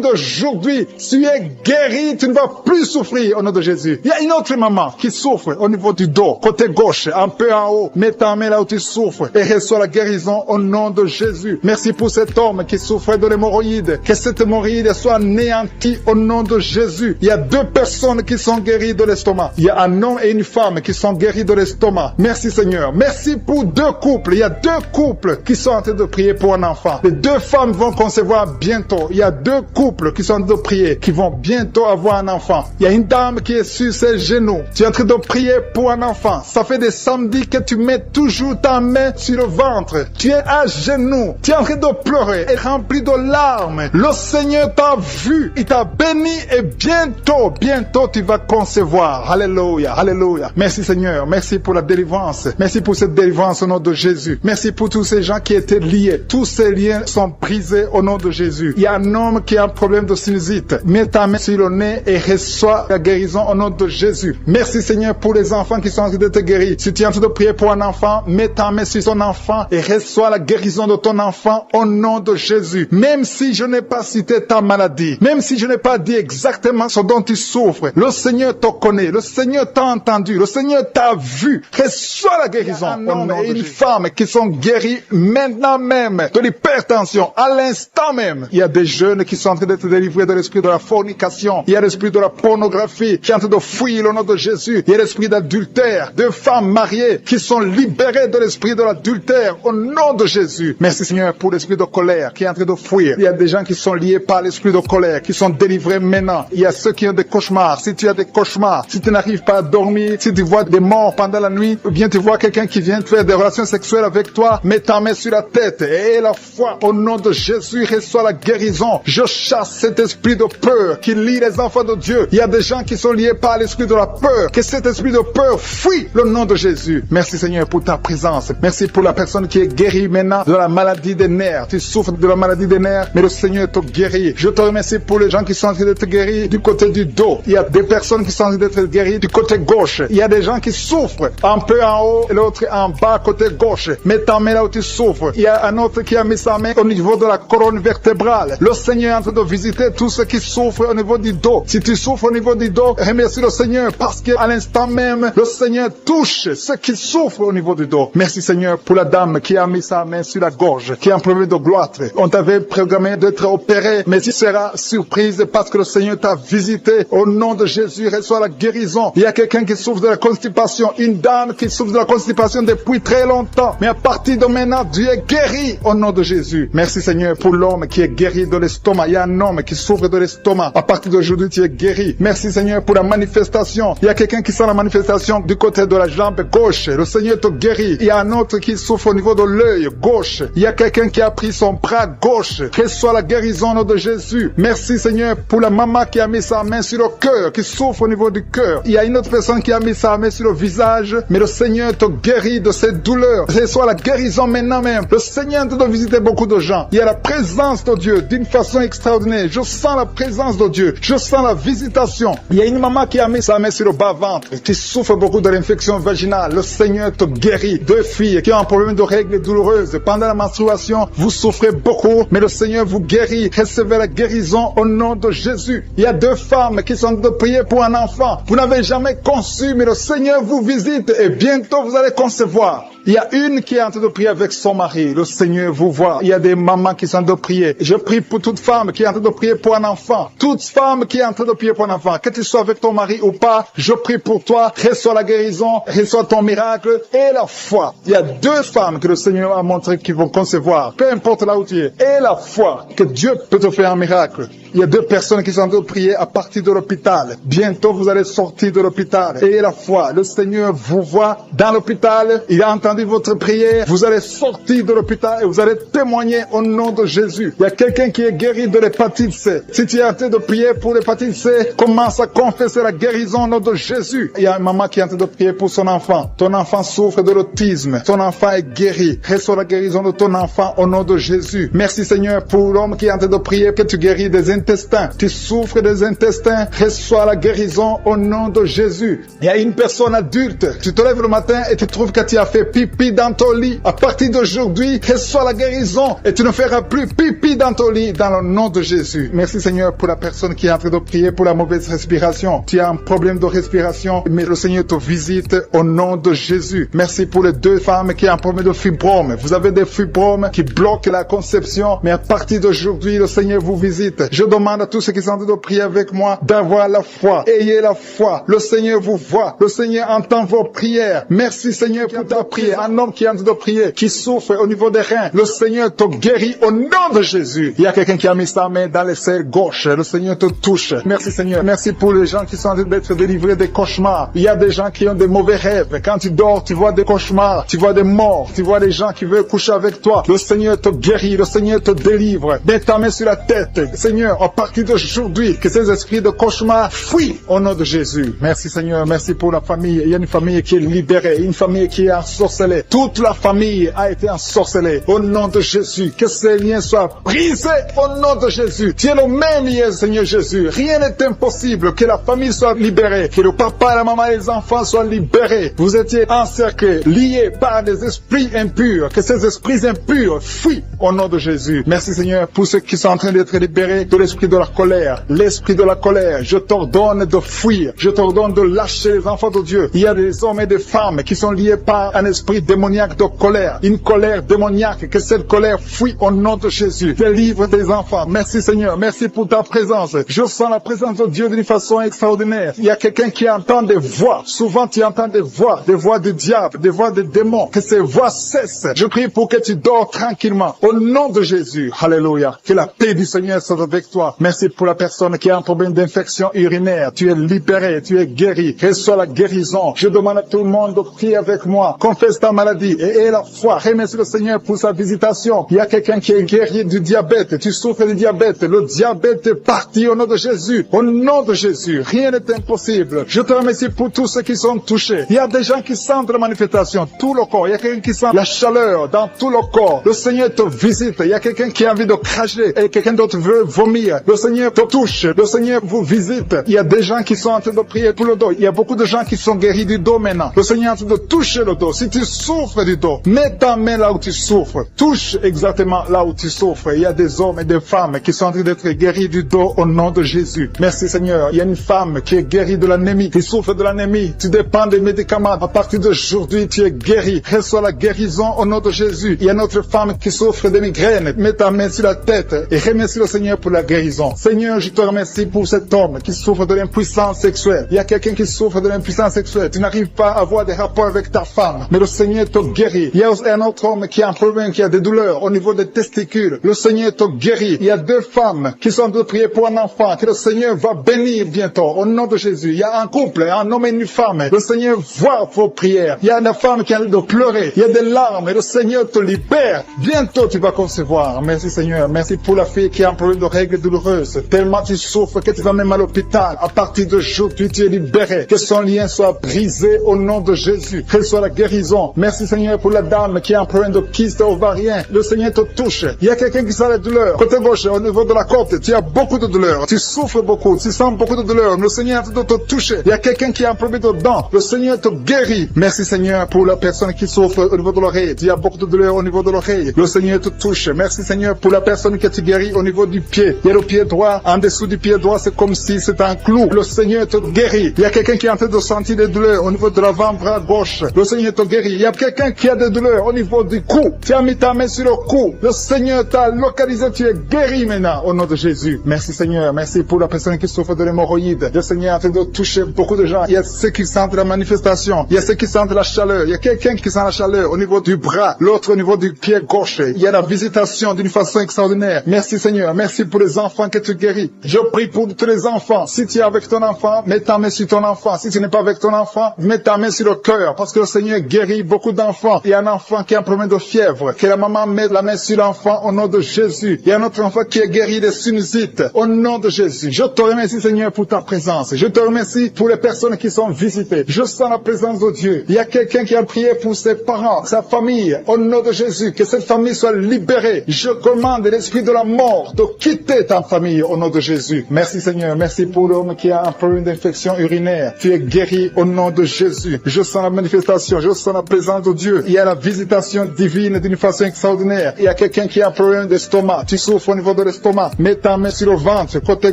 Speaker 2: d'aujourd'hui, tu es guéri, tu ne vas plus souffrir au nom de Jésus. Il y a une autre maman qui souffre au niveau du dos, côté gauche, un peu en haut. Mets ta main là où tu souffres et reçois la guérison au nom de Jésus. Merci pour cet homme qui souffrait de l'hémorroïde. Que cette hémorroïde soit anéantie au nom de Jésus. Il y a deux personnes qui sont guéries de l'estomac. Il y a un homme et une femme qui sont guéris de l'estomac. Merci Seigneur. Merci pour deux couples. Il y a deux couples qui sont en train de prier pour un enfant. Les deux femmes vont concevoir bientôt. Il y a deux couples qui sont en train de prier, qui vont bientôt avoir un enfant. Il y a une dame qui est sur ses genoux. Tu es en train de prier pour un enfant. Ça fait des samedis que tu mets toujours ta main sur le ventre. Tu es à genoux. Tu es en train de pleurer et rempli de larmes. Le Seigneur t'a vu. Il t'a béni et bientôt tu vas concevoir. Alléluia. Alléluia. Merci Seigneur. Merci pour la délivrance. Merci pour cette délivrance au nom de Jésus. Merci pour tous ces gens qui étaient liés. Tous ces liens sont brisés au nom de Jésus. Il y a un homme qui a un problème de sinusite. Mets ta main sur le nez et reçois la guérison au nom de Jésus. Merci Seigneur pour les enfants qui sont en train de te guérir. Si tu es en train de prier pour un enfant, mets ta main sur son enfant et reçois la guérison de ton enfant au nom de Jésus. Même si je n'ai pas cité ta maladie, même si je n'ai pas dit exactement ce dont tu souffres, le Seigneur te connaît, le Seigneur t'a entendu, le Seigneur t'a vu. Reçois la guérison au nom de Jésus. Une femme qui sont guéries maintenant même de l'hypertension, à l'instant même. Il y a des jeunes qui sont en train d'être délivrés de l'esprit de la fornication. Il y a l'esprit de la pornographie qui est en train de fuir au nom de Jésus. Il y a l'esprit d'adultère. Deux femmes mariées qui sont libérées de l'esprit de l'adultère au nom de Jésus. Merci Seigneur pour l'esprit de colère qui est en train de fuir. Il y a des gens qui sont liés par l'esprit de colère, qui sont délivrés maintenant. Il y a ceux qui ont des cauchemars. Si tu as des cauchemars, si tu n'arrives pas à dormir, si tu vois des morts pendant la nuit, ou bien tu vois quelqu'un qui vient faire des relations sexuelles avec toi, mets ta main sur la tête et la foi au nom de Jésus reçoit la guérison. Je chasse cet esprit de peur qui lie les enfants de Dieu. Il y a des gens qui sont liés par l'esprit de la peur. Que cet esprit de peur fuit le nom de Jésus. Merci Seigneur pour ta présence. Merci pour la personne qui est guérie maintenant de la maladie des nerfs. Tu souffres de la maladie des nerfs, mais le Seigneur te guérit. Je te remercie pour les gens qui sont en train d'être guéris du côté du dos. Il y a des personnes qui sont en train d'être guéries du côté gauche. Il y a des gens qui souffrent un peu en haut et l'autre en bas côté gauche. Mets ta main là où tu souffres. Il y a un autre qui a mis sa main au niveau de la colonne vertébrale. Le Seigneur est en train de visiter tous ceux qui souffrent au niveau du dos. Si tu souffres au niveau du dos, remercie le Seigneur parce qu'à l'instant même, le Seigneur touche ceux qui souffrent au niveau du dos. Merci Seigneur pour la dame qui a mis sa main sur la gorge, qui a un problème de gloître. On t'avait programmé d'être opéré, mais tu seras surprise parce que le Seigneur t'a visité. Au nom de Jésus, reçois la guérison. Il y a quelqu'un qui souffre de la constipation, une dame qui souffre de la constipation depuis très longtemps. Mais à partir de maintenant, Dieu est guéri au nom de Jésus. Merci Seigneur pour l'homme qui est guéri de l'estomac. Il y a un homme qui souffre de l'estomac. À partir d'aujourd'hui, tu es guéri. Merci Seigneur pour la manifestation. Il y a quelqu'un qui sent la manifestation du côté de la jambe gauche. Le Seigneur te guérit. Il y a un autre qui souffre au niveau de l'œil gauche. Il y a quelqu'un qui a pris son bras gauche. Reçois la guérison au nom de Jésus. Merci Seigneur pour la maman qui a mis sa main sur le cœur, qui souffre au niveau du cœur. Il y a une autre personne qui a mis sa main sur le visage, mais le Seigneur te guérit de ces douleurs. Reçois la guérison maintenant même. Le Seigneur te doit visiter beaucoup de gens. Il y a la présence de Dieu d'une façon extraordinaire. Je sens la présence de Dieu. Je sens la visitation. Il y a une maman qui a mis sa main sur le bas-ventre, qui souffre beaucoup de l'infection vaginale. Le Seigneur te guérit. Deux filles qui ont un problème de règles douloureuses. Pendant la menstruation, vous souffrez beaucoup, mais le Seigneur vous guérit. Recevez la guérison au nom de Jésus. Il y a deux femmes qui sont de prier pour un enfant. Vous n'avez jamais conçu, mais le Seigneur vous visite et bientôt vous allez concevoir. Il y a une qui est en train de prier avec son mari. Le Seigneur vous voit. Il y a des mamans qui sont en train de prier. Je prie pour toute femme qui est en train de prier pour un enfant. Toute femme qui est en train de prier pour un enfant. Que tu sois avec ton mari ou pas, je prie pour toi. Reçois la guérison, reçois ton miracle et la foi. Il y a deux femmes que le Seigneur a montré qui vont concevoir. Peu importe là où tu es. Et la foi. Que Dieu peut te faire un miracle. Il y a deux personnes qui sont en train de prier à partir de l'hôpital. Bientôt vous allez sortir de l'hôpital. Et la foi. Le Seigneur vous voit dans l'hôpital. Il a entendu votre prière. Vous allez sortir de l'hôpital et vous allez témoigner au nom de Jésus. Il y a quelqu'un qui est guéri de l'hépatite C. Si tu es en train de prier pour l'hépatite C, commence à confesser la guérison au nom de Jésus. Il y a une maman qui est en train de prier pour son enfant. Ton enfant souffre de l'autisme. Ton enfant est guéri. Reçois la guérison de ton enfant au nom de Jésus. Merci Seigneur pour l'homme qui est en train de prier que tu guéris des intestins. Tu souffres des intestins. Reçois la guérison au nom de Jésus. Il y a une personne adulte. Tu te lèves le matin et tu trouves que tu as fait pipi dans ton lit. À partir d'aujourd'hui, reçois la guérison et tu ne feras plus pipi dans ton lit dans le nom de Jésus. Merci Seigneur pour la personne qui est en train de prier pour la mauvaise respiration. Tu as un problème de respiration, mais le Seigneur te visite au nom de Jésus. Merci pour les deux femmes qui ont un problème de fibrome. Vous avez des fibromes qui bloquent la conception, mais à partir d'aujourd'hui, le Seigneur vous visite. Je demande à tous ceux qui sont en train de prier avec moi d'avoir la foi. Ayez la foi. Le Seigneur vous voit. Le Seigneur entend vos prières. Merci Seigneur pour ta prière. Un homme qui est en train de prier, qui souffre au niveau des reins. Le Seigneur te guérit au nom de Jésus. Il y a quelqu'un qui a mis sa main dans l'aisselle gauche. Le Seigneur te touche. Merci Seigneur. Merci pour les gens qui sont en train d'être délivrés des cauchemars. Il y a des gens qui ont des mauvais rêves. Quand tu dors, tu vois des cauchemars. Tu vois des morts. Tu vois des gens qui veulent coucher avec toi. Le Seigneur te guérit. Le Seigneur te délivre. Mets ta main sur la tête. Seigneur, à partir d'aujourd'hui, que ces esprits de cauchemar fuient au nom de Jésus. Merci Seigneur. Merci pour la famille. Il y a une famille qui est libérée. Une famille qui est ensorcelée. Toute la famille a été ensorcelée. Au nom de Jésus, que ces liens soient brisés au nom de Jésus. Tu es le même hier, Seigneur Jésus. Rien n'est impossible. Que la famille soit libérée. Que le papa, la maman et les enfants soient libérés. Vous étiez encerclés, liés par des esprits impurs. Que ces esprits impurs fuient au nom de Jésus. Merci Seigneur pour ceux qui sont en train d'être libérés de l'esprit de la colère. L'esprit de la colère, je t'ordonne de fuir. Je t'ordonne de lâcher les enfants de Dieu. Il y a des hommes et des femmes qui sont liés par un esprit démoniaque de colère. Une colère démoniaque. Que cette colère fuit au nom de Jésus. Délivre tes enfants. Merci Seigneur. Merci pour ta présence. Je sens la présence de Dieu d'une façon extraordinaire. Il y a quelqu'un qui entend des voix. Souvent tu entends des voix du diable, des voix des démons. Que ces voix cessent. Je prie pour que tu dors tranquillement. Au nom de Jésus. Alléluia. Que la paix du Seigneur soit avec toi. Merci pour la personne qui a un problème d'infection urinaire. Tu es libéré, tu es guéri. Reçois la guérison. Je demande à tout le monde de prier avec moi. Confesse ta maladie et aie la foi. Remercie le Seigneur pour sa visitation. Il y a quelqu'un qui est guéri du diabète. Tu souffres du diabète. Le diabète est parti au nom de Jésus. Au nom de Jésus. Rien n'est impossible. Je te remercie pour tous ceux qui sont touchés. Il y a des gens qui sentent la manifestation. Tout le corps. Il y a quelqu'un qui sent la chaleur dans tout le corps. Le Seigneur te visite. Il y a quelqu'un qui a envie de cracher et quelqu'un d'autre veut vomir. guérir. Le Seigneur te touche. Le Seigneur vous visite. Il y a des gens qui sont en train de prier pour le dos. Il y a beaucoup de gens qui sont guéris du dos maintenant. Le Seigneur est en train de toucher le dos. Si tu souffres du dos, mets ta main là où tu souffres. Touche exactement là où tu souffres. Il y a des hommes et des femmes qui sont en train d'être guéris du dos au nom de Jésus. Merci Seigneur. Il y a une femme qui est guérie de l'anémie, qui souffre de l'anémie. Tu dépends des médicaments. À partir d'aujourd'hui, tu es guéri. Reçois la guérison au nom de Jésus. Il y a une autre femme qui souffre de migraine. Mets ta main sur la tête et remercie le Seigneur pour la guérison. Seigneur, je te remercie pour cet homme qui souffre de l'impuissance sexuelle. Il y a quelqu'un qui souffre de l'impuissance sexuelle. Tu n'arrives pas à avoir des rapports avec ta femme, mais le Seigneur te guérit. Il y a un autre homme qui a un problème, qui a des douleurs au niveau des testicules. Le Seigneur te guérit. Il y a deux femmes qui sont en train de prier pour un enfant que le Seigneur va bénir bientôt au nom de Jésus. Il y a un couple, un homme et une femme. Le Seigneur voit vos prières. Il y a une femme qui a de pleurer. Il y a des larmes et le Seigneur te libère. Bientôt tu vas concevoir. Merci Seigneur. Merci pour la fille qui a un problème de règles douloureuses. Tellement tu souffres que tu vas même à l'hôpital. À partir d'aujourd'hui, tu es libéré. Que son lien soit brisé au nom de Jésus. Que soit la guérison. Merci Seigneur pour la dame qui a un problème de kyste ovarien. Le Seigneur te touche. Il y a quelqu'un qui sent la douleur. Côté gauche, au niveau de la côte, tu as beaucoup de douleur. Tu souffres beaucoup. Tu sens beaucoup de douleur. Le Seigneur est en train de te toucher. Il y a quelqu'un qui a un problème de dents. Le Seigneur te guérit. Merci Seigneur pour la personne qui souffre au niveau de l'oreille. Il y a beaucoup de douleur au niveau de l'oreille. Le Seigneur te touche. Merci Seigneur pour la personne qui te guérit au niveau du pied. Il y a le pied droit. En dessous du pied droit, c'est comme si c'était un clou. Le Seigneur te guérit. Il y a quelqu'un qui est en train de sentir des douleurs au niveau de l'avant-bras gauche. Le Seigneur te guérit. Il y a quelqu'un qui a des douleurs au niveau du cou. Tu as mis ta main sur le cou. Le Seigneur t'a localisé. Tu es guéri maintenant au nom de Jésus. Merci Seigneur. Merci pour la personne qui souffre de l'hémorroïde. Le Seigneur est en train de toucher beaucoup de gens. Il y a ceux qui sentent la manifestation. Il y a ceux qui sentent la chaleur. Il y a quelqu'un qui sent la chaleur au niveau du bras. L'autre au niveau du pied gauche. Il y a la visitation d'une façon extraordinaire. Merci Seigneur. Merci pour les enfants que tu guéris. Je prie pour tous les enfants. Si tu es avec ton enfant, mets ta main sur ton enfant. Si tu n'es pas avec ton enfant, mets ta main sur le cœur. Parce que le Seigneur guérit beaucoup d'enfants. Il y a un enfant qui a un problème de fièvre. Que la maman mette la main sur l'enfant au nom de Jésus. Il y a un autre enfant qui est guéri des sinusites au nom de Jésus. Je te remercie Seigneur pour ta présence. Je te remercie pour les personnes qui sont visitées. Je sens la présence de Dieu. Il y a quelqu'un qui a prié pour ses parents, sa famille, au nom de Jésus. Que cette famille soit libérée. Je commande l'esprit de la mort de quitter ta famille au nom de Jésus. Merci Seigneur. Merci pour l'homme qui a un problème d'infection urinaire. Tu es guéri au nom de Jésus. Je sens la manifestation. Je sens la présence de Dieu. Il y a la visitation divine d'une façon extraordinaire. Il y a quelqu'un qui a un problème d'estomac. Tu souffres au niveau de l'estomac. Mets ta main sur le ventre, côté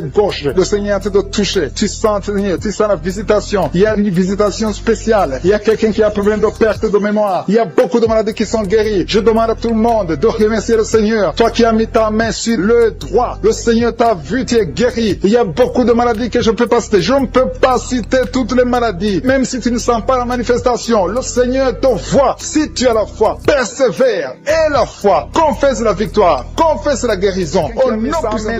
Speaker 2: gauche. Le Seigneur est en train de toucher. Tu sens, Seigneur, tu sens la visitation. Il y a une visitation spéciale. Il y a quelqu'un qui a un problème de perte de mémoire. Il y a beaucoup de maladies qui sont guéries. Je demande à tout le monde de remercier le Seigneur. Toi qui as mis ta main sur le droit, le Seigneur t'a vu, tu es guéri. Il y a beaucoup de maladies que je ne peux pas citer. Je ne peux pas citer toutes les maladies. Même si tu ne sens pas la manifestation, le Seigneur te voit. Si tu as la foi, persévère. Et la foi, confesse la victoire. Confesse la guérison. On met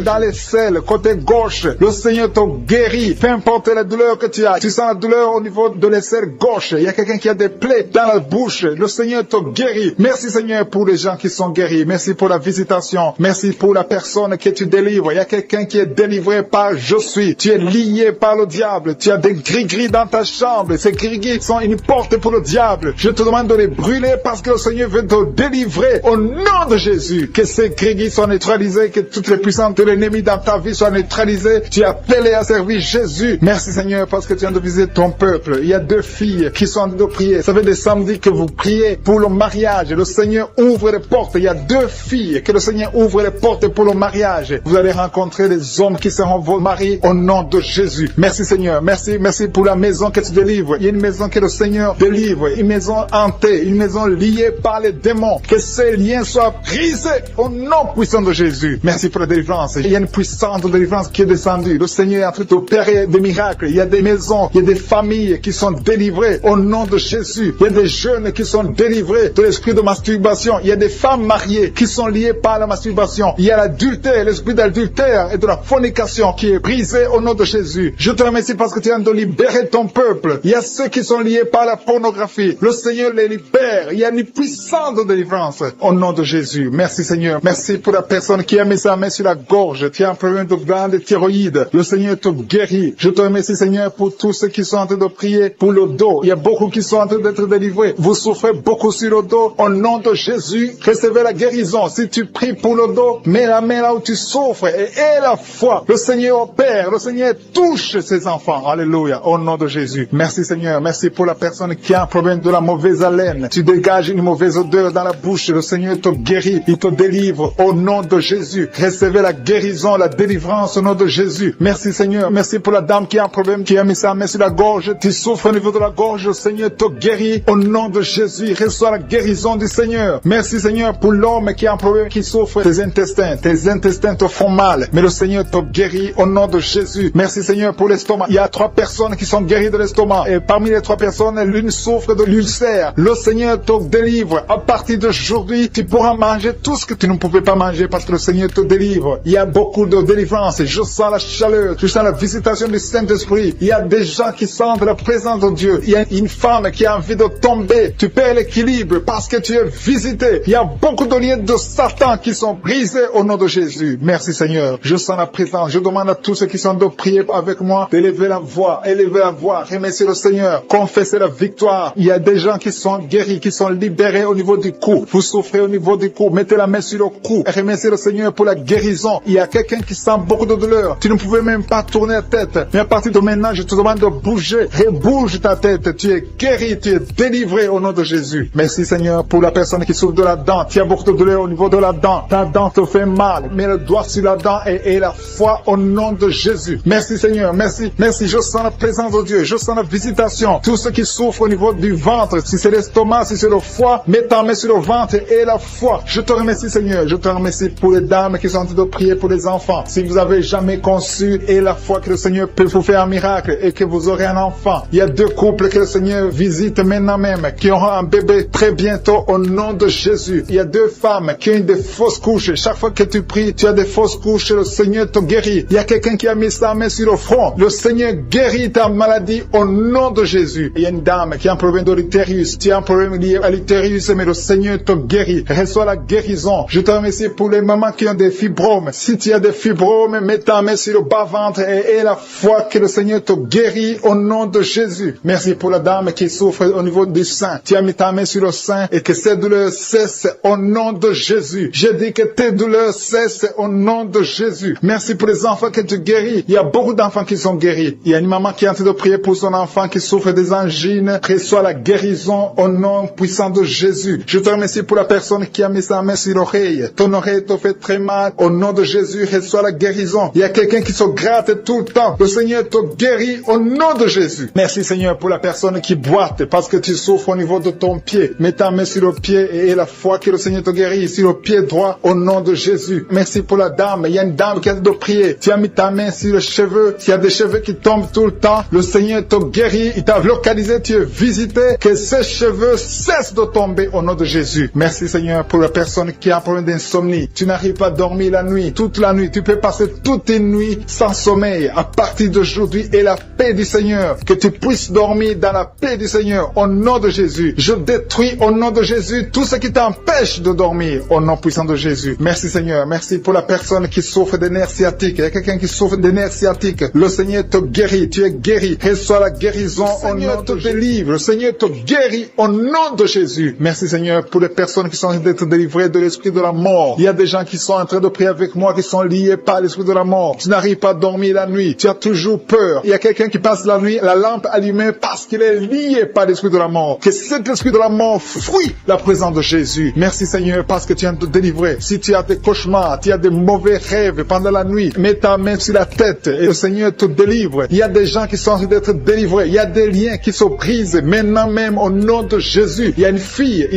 Speaker 2: dans les selles, côté gauche. Le Seigneur te guérit. Peu importe la douleur que tu as. Tu sens la douleur au niveau de l'aisselle gauche. Il y a quelqu'un qui a des plaies dans la bouche. Le Seigneur te guérit. Merci Seigneur pour les gens qui sont guéris. Merci pour la visitation. Merci pour la personne que tu délivres. Il y a quelqu'un qui est délivré par je suis. Tu es lié par le diable. Tu as des gris-gris dans ta chambre. Ces gris-gris sont une porte pour le diable. Je te demande de les brûler parce que le Seigneur veut te délivrer au nom de Jésus. Que ces gris-gris soient neutralisés. Que toutes les puissances de l'ennemi dans ta vie soient neutralisées. Tu as appelé à servir Jésus. Merci Seigneur parce que tu viens de visiter ton peuple. Il y a deux filles qui sont en train de prier. Ça fait des samedis que vous priez pour le mariage. Le Seigneur ouvre les portes. Il y a deux filles que le Seigneur ouvre les portes pour le mariage. Vous allez rencontrer les hommes qui seront vos maris au nom de Jésus. Merci Seigneur. Merci pour la maison que tu délivres. Il y a une maison que le Seigneur délivre. Une maison hantée. Une maison liée par les démons. Que ces liens soient brisés au nom puissant de Jésus. Merci pour la délivrance. Il y a une puissante délivrance qui est descendue. Le Seigneur est en train d'opérer des miracles. Il y a des maisons, il y a des familles qui sont délivrées au nom de Jésus. Il y a des jeunes qui sont délivrés de l'esprit de masturbation. Il y a des femmes mariées qui sont liées par la masturbation. Il y a l'adultère, l'esprit d'adultère et de la fornication qui est brisé au nom de Jésus. Je te remercie parce que tu viens de libérer ton peuple. Il y a ceux qui sont liés par la pornographie. Le Seigneur les libère. Il y a une puissante délivrance au nom de Jésus. Merci Seigneur. Merci pour la personne qui a mis sa main sur la gorge. Tu as un problème de glande thyroïde. Le Seigneur te guérit. Je te remercie Seigneur pour tous ceux qui sont en train de prier pour le dos. Il y a beaucoup qui sont en train d'être délivrés. Vous souffrez beaucoup sur le dos. Au nom de Jésus, recevez la guérison. Si tu pries pour le dos, mets la main là où tu souffres. souffre et la foi. Le Seigneur opère, le Seigneur touche ses enfants. Alléluia, au nom de Jésus. Merci Seigneur, merci pour la personne qui a un problème de la mauvaise haleine. Tu dégages une mauvaise odeur dans la bouche. Le Seigneur te guérit, il te délivre au nom de Jésus. Recevez la guérison, la délivrance au nom de Jésus. Merci Seigneur, merci pour la dame qui a un problème, qui a mis sa main sur la gorge. Tu souffres au niveau de la gorge, le Seigneur te guérit au nom de Jésus. Reçois la guérison du Seigneur. Merci Seigneur pour l'homme qui a un problème, qui souffre des intestins. Tes intestins te font mal, mais le Seigneur te guérit au nom de Jésus. Merci Seigneur pour l'estomac. Il y a 3 personnes qui sont guéries de l'estomac et parmi les 3 personnes, l'une souffre de l'ulcère. Le Seigneur te délivre. À partir d'aujourd'hui, tu pourras manger tout ce que tu ne pouvais pas manger parce que le Seigneur te délivre. Il y a beaucoup de délivrance. Je sens la chaleur, je sens la visitation du Saint-Esprit. Il y a des gens qui sentent la présence de Dieu. Il y a une femme qui a envie de tomber. Tu perds l'équilibre parce que tu es visité. Il y a beaucoup de liens de Satan qui sont brisés au nom de Jésus. Merci Seigneur. Je sens la présence. Je demande à tous ceux qui sont de prier avec moi d'élever la voix. Élevez la voix. Remerciez le Seigneur. Confessez la victoire. Il y a des gens qui sont guéris, qui sont libérés au niveau du cou. Vous souffrez au niveau du cou. Mettez la main sur le cou. Remerciez le Seigneur pour la guérison. Il y a quelqu'un qui sent beaucoup de douleur. Tu ne pouvais même pas tourner la tête. Mais à partir de maintenant, je te demande de bouger. Rebouge ta tête. Tu es guéri. Tu es délivré au nom de Jésus. Merci Seigneur pour la personne qui souffre de la dent. Tu as beaucoup de douleur au niveau de la dent. Ta dent te fait mal. Mets le doigt sur la dent et la foi au nom de Jésus. Merci Seigneur. Merci. Merci. Je sens la présence de Dieu. Je sens la visitation. Tous ceux qui souffrent au niveau du ventre, si c'est l'estomac, si c'est le foie, mets ta main sur le ventre et la foi. Je te remercie Seigneur. Je te remercie pour les dames qui sont en train de prier pour les enfants. Si vous avez jamais conçu et la foi que le Seigneur peut vous faire un miracle et que vous aurez un enfant. Il y a 2 couples que le Seigneur visite maintenant même, qui auront un bébé très bientôt au nom de Jésus. Il y a 2 femmes qui ont des fausses couches. Chaque fois que tu pries, tu as des fausses couches, le Seigneur te guérit. Il y a quelqu'un qui a mis sa main sur le front. Le Seigneur guérit ta maladie au nom de Jésus. Il y a une dame qui a un problème de l'utérus. Tu as un problème lié à l'utérus, mais le Seigneur te guérit. Reçois la guérison. Je te remercie pour les mamans qui ont des fibromes. Si tu as des fibromes, mets ta main sur le bas-ventre et la foi que le Seigneur te guérit au nom de Jésus. Merci pour la dame qui souffre au niveau du sein. Tu as mis ta main sur le sein et que ces douleurs cessent au nom de Jésus. Je dis que tes douleurs cessent au nom de Jésus. Merci pour les enfants que tu guéris. Il y a beaucoup d'enfants qui sont guéris. Il y a une maman qui est en train de prier pour son enfant qui souffre des angines. Reçois la guérison au nom puissant de Jésus. Je te remercie pour la personne qui a mis sa main sur l'oreille. Ton oreille te fait très mal. Au nom de Jésus, reçois la guérison. Il y a quelqu'un qui se gratte tout le temps. Le Seigneur te guérit au nom de Jésus. Merci Seigneur pour la personne qui boite parce que tu souffres au niveau de ton pied. Mets ta main sur le pied et la foi que le Seigneur te guérit sur le pied droit au nom de Jésus. Merci pour la dame. Il y a une dame qui a de prier. Tu as mis ta main sur les cheveux. Il y a des cheveux qui tombent tout le temps. Le Seigneur te guérit. Il t'a localisé. Tu es visité. Que ces cheveux cessent de tomber au nom de Jésus. Merci Seigneur pour la personne qui a un problème d'insomnie. Tu n'arrives pas à dormir la nuit. Toute la nuit. Tu peux passer toute une nuit sans sommeil. À partir d'aujourd'hui et la paix du Seigneur. Que tu puisses dormir dans la paix du Seigneur au nom de Jésus. Je détruis au nom de Jésus tout ce qui t'empêche de dormir au nom puissant de Jésus. Merci Seigneur. Merci pour la personne qui souffre des nerfs sciatiques. Il y a quelqu'un qui souffre des nerfs sciatiques. Le Seigneur te guérit. Tu es guéri. Reçois la guérison au nom de Jésus. Le Seigneur te guérit au nom de Jésus. Merci Seigneur pour les personnes qui sont en train d'être délivrées de l'esprit de la mort. Il y a des gens qui sont en train de prier avec moi qui sont liés par l'esprit de la mort. Tu n'arrives pas à dormir la nuit. Tu as toujours peur. Il y a quelqu'un qui passe la nuit, la lampe allumée parce qu'il est lié par l'esprit de la mort. Que cet esprit de la mort fuit la présence de Jésus. Merci Seigneur parce que tu viens de te délivrer. Si tu as des cauchemars, tu as des mauvais rêves pendant la nuit, mets ta main sur la tête et le Seigneur te délivre. Il y a des gens qui sont en train d'être délivrés. Il y a des liens qui se brisent maintenant même au nom de Jésus. Il y a une fille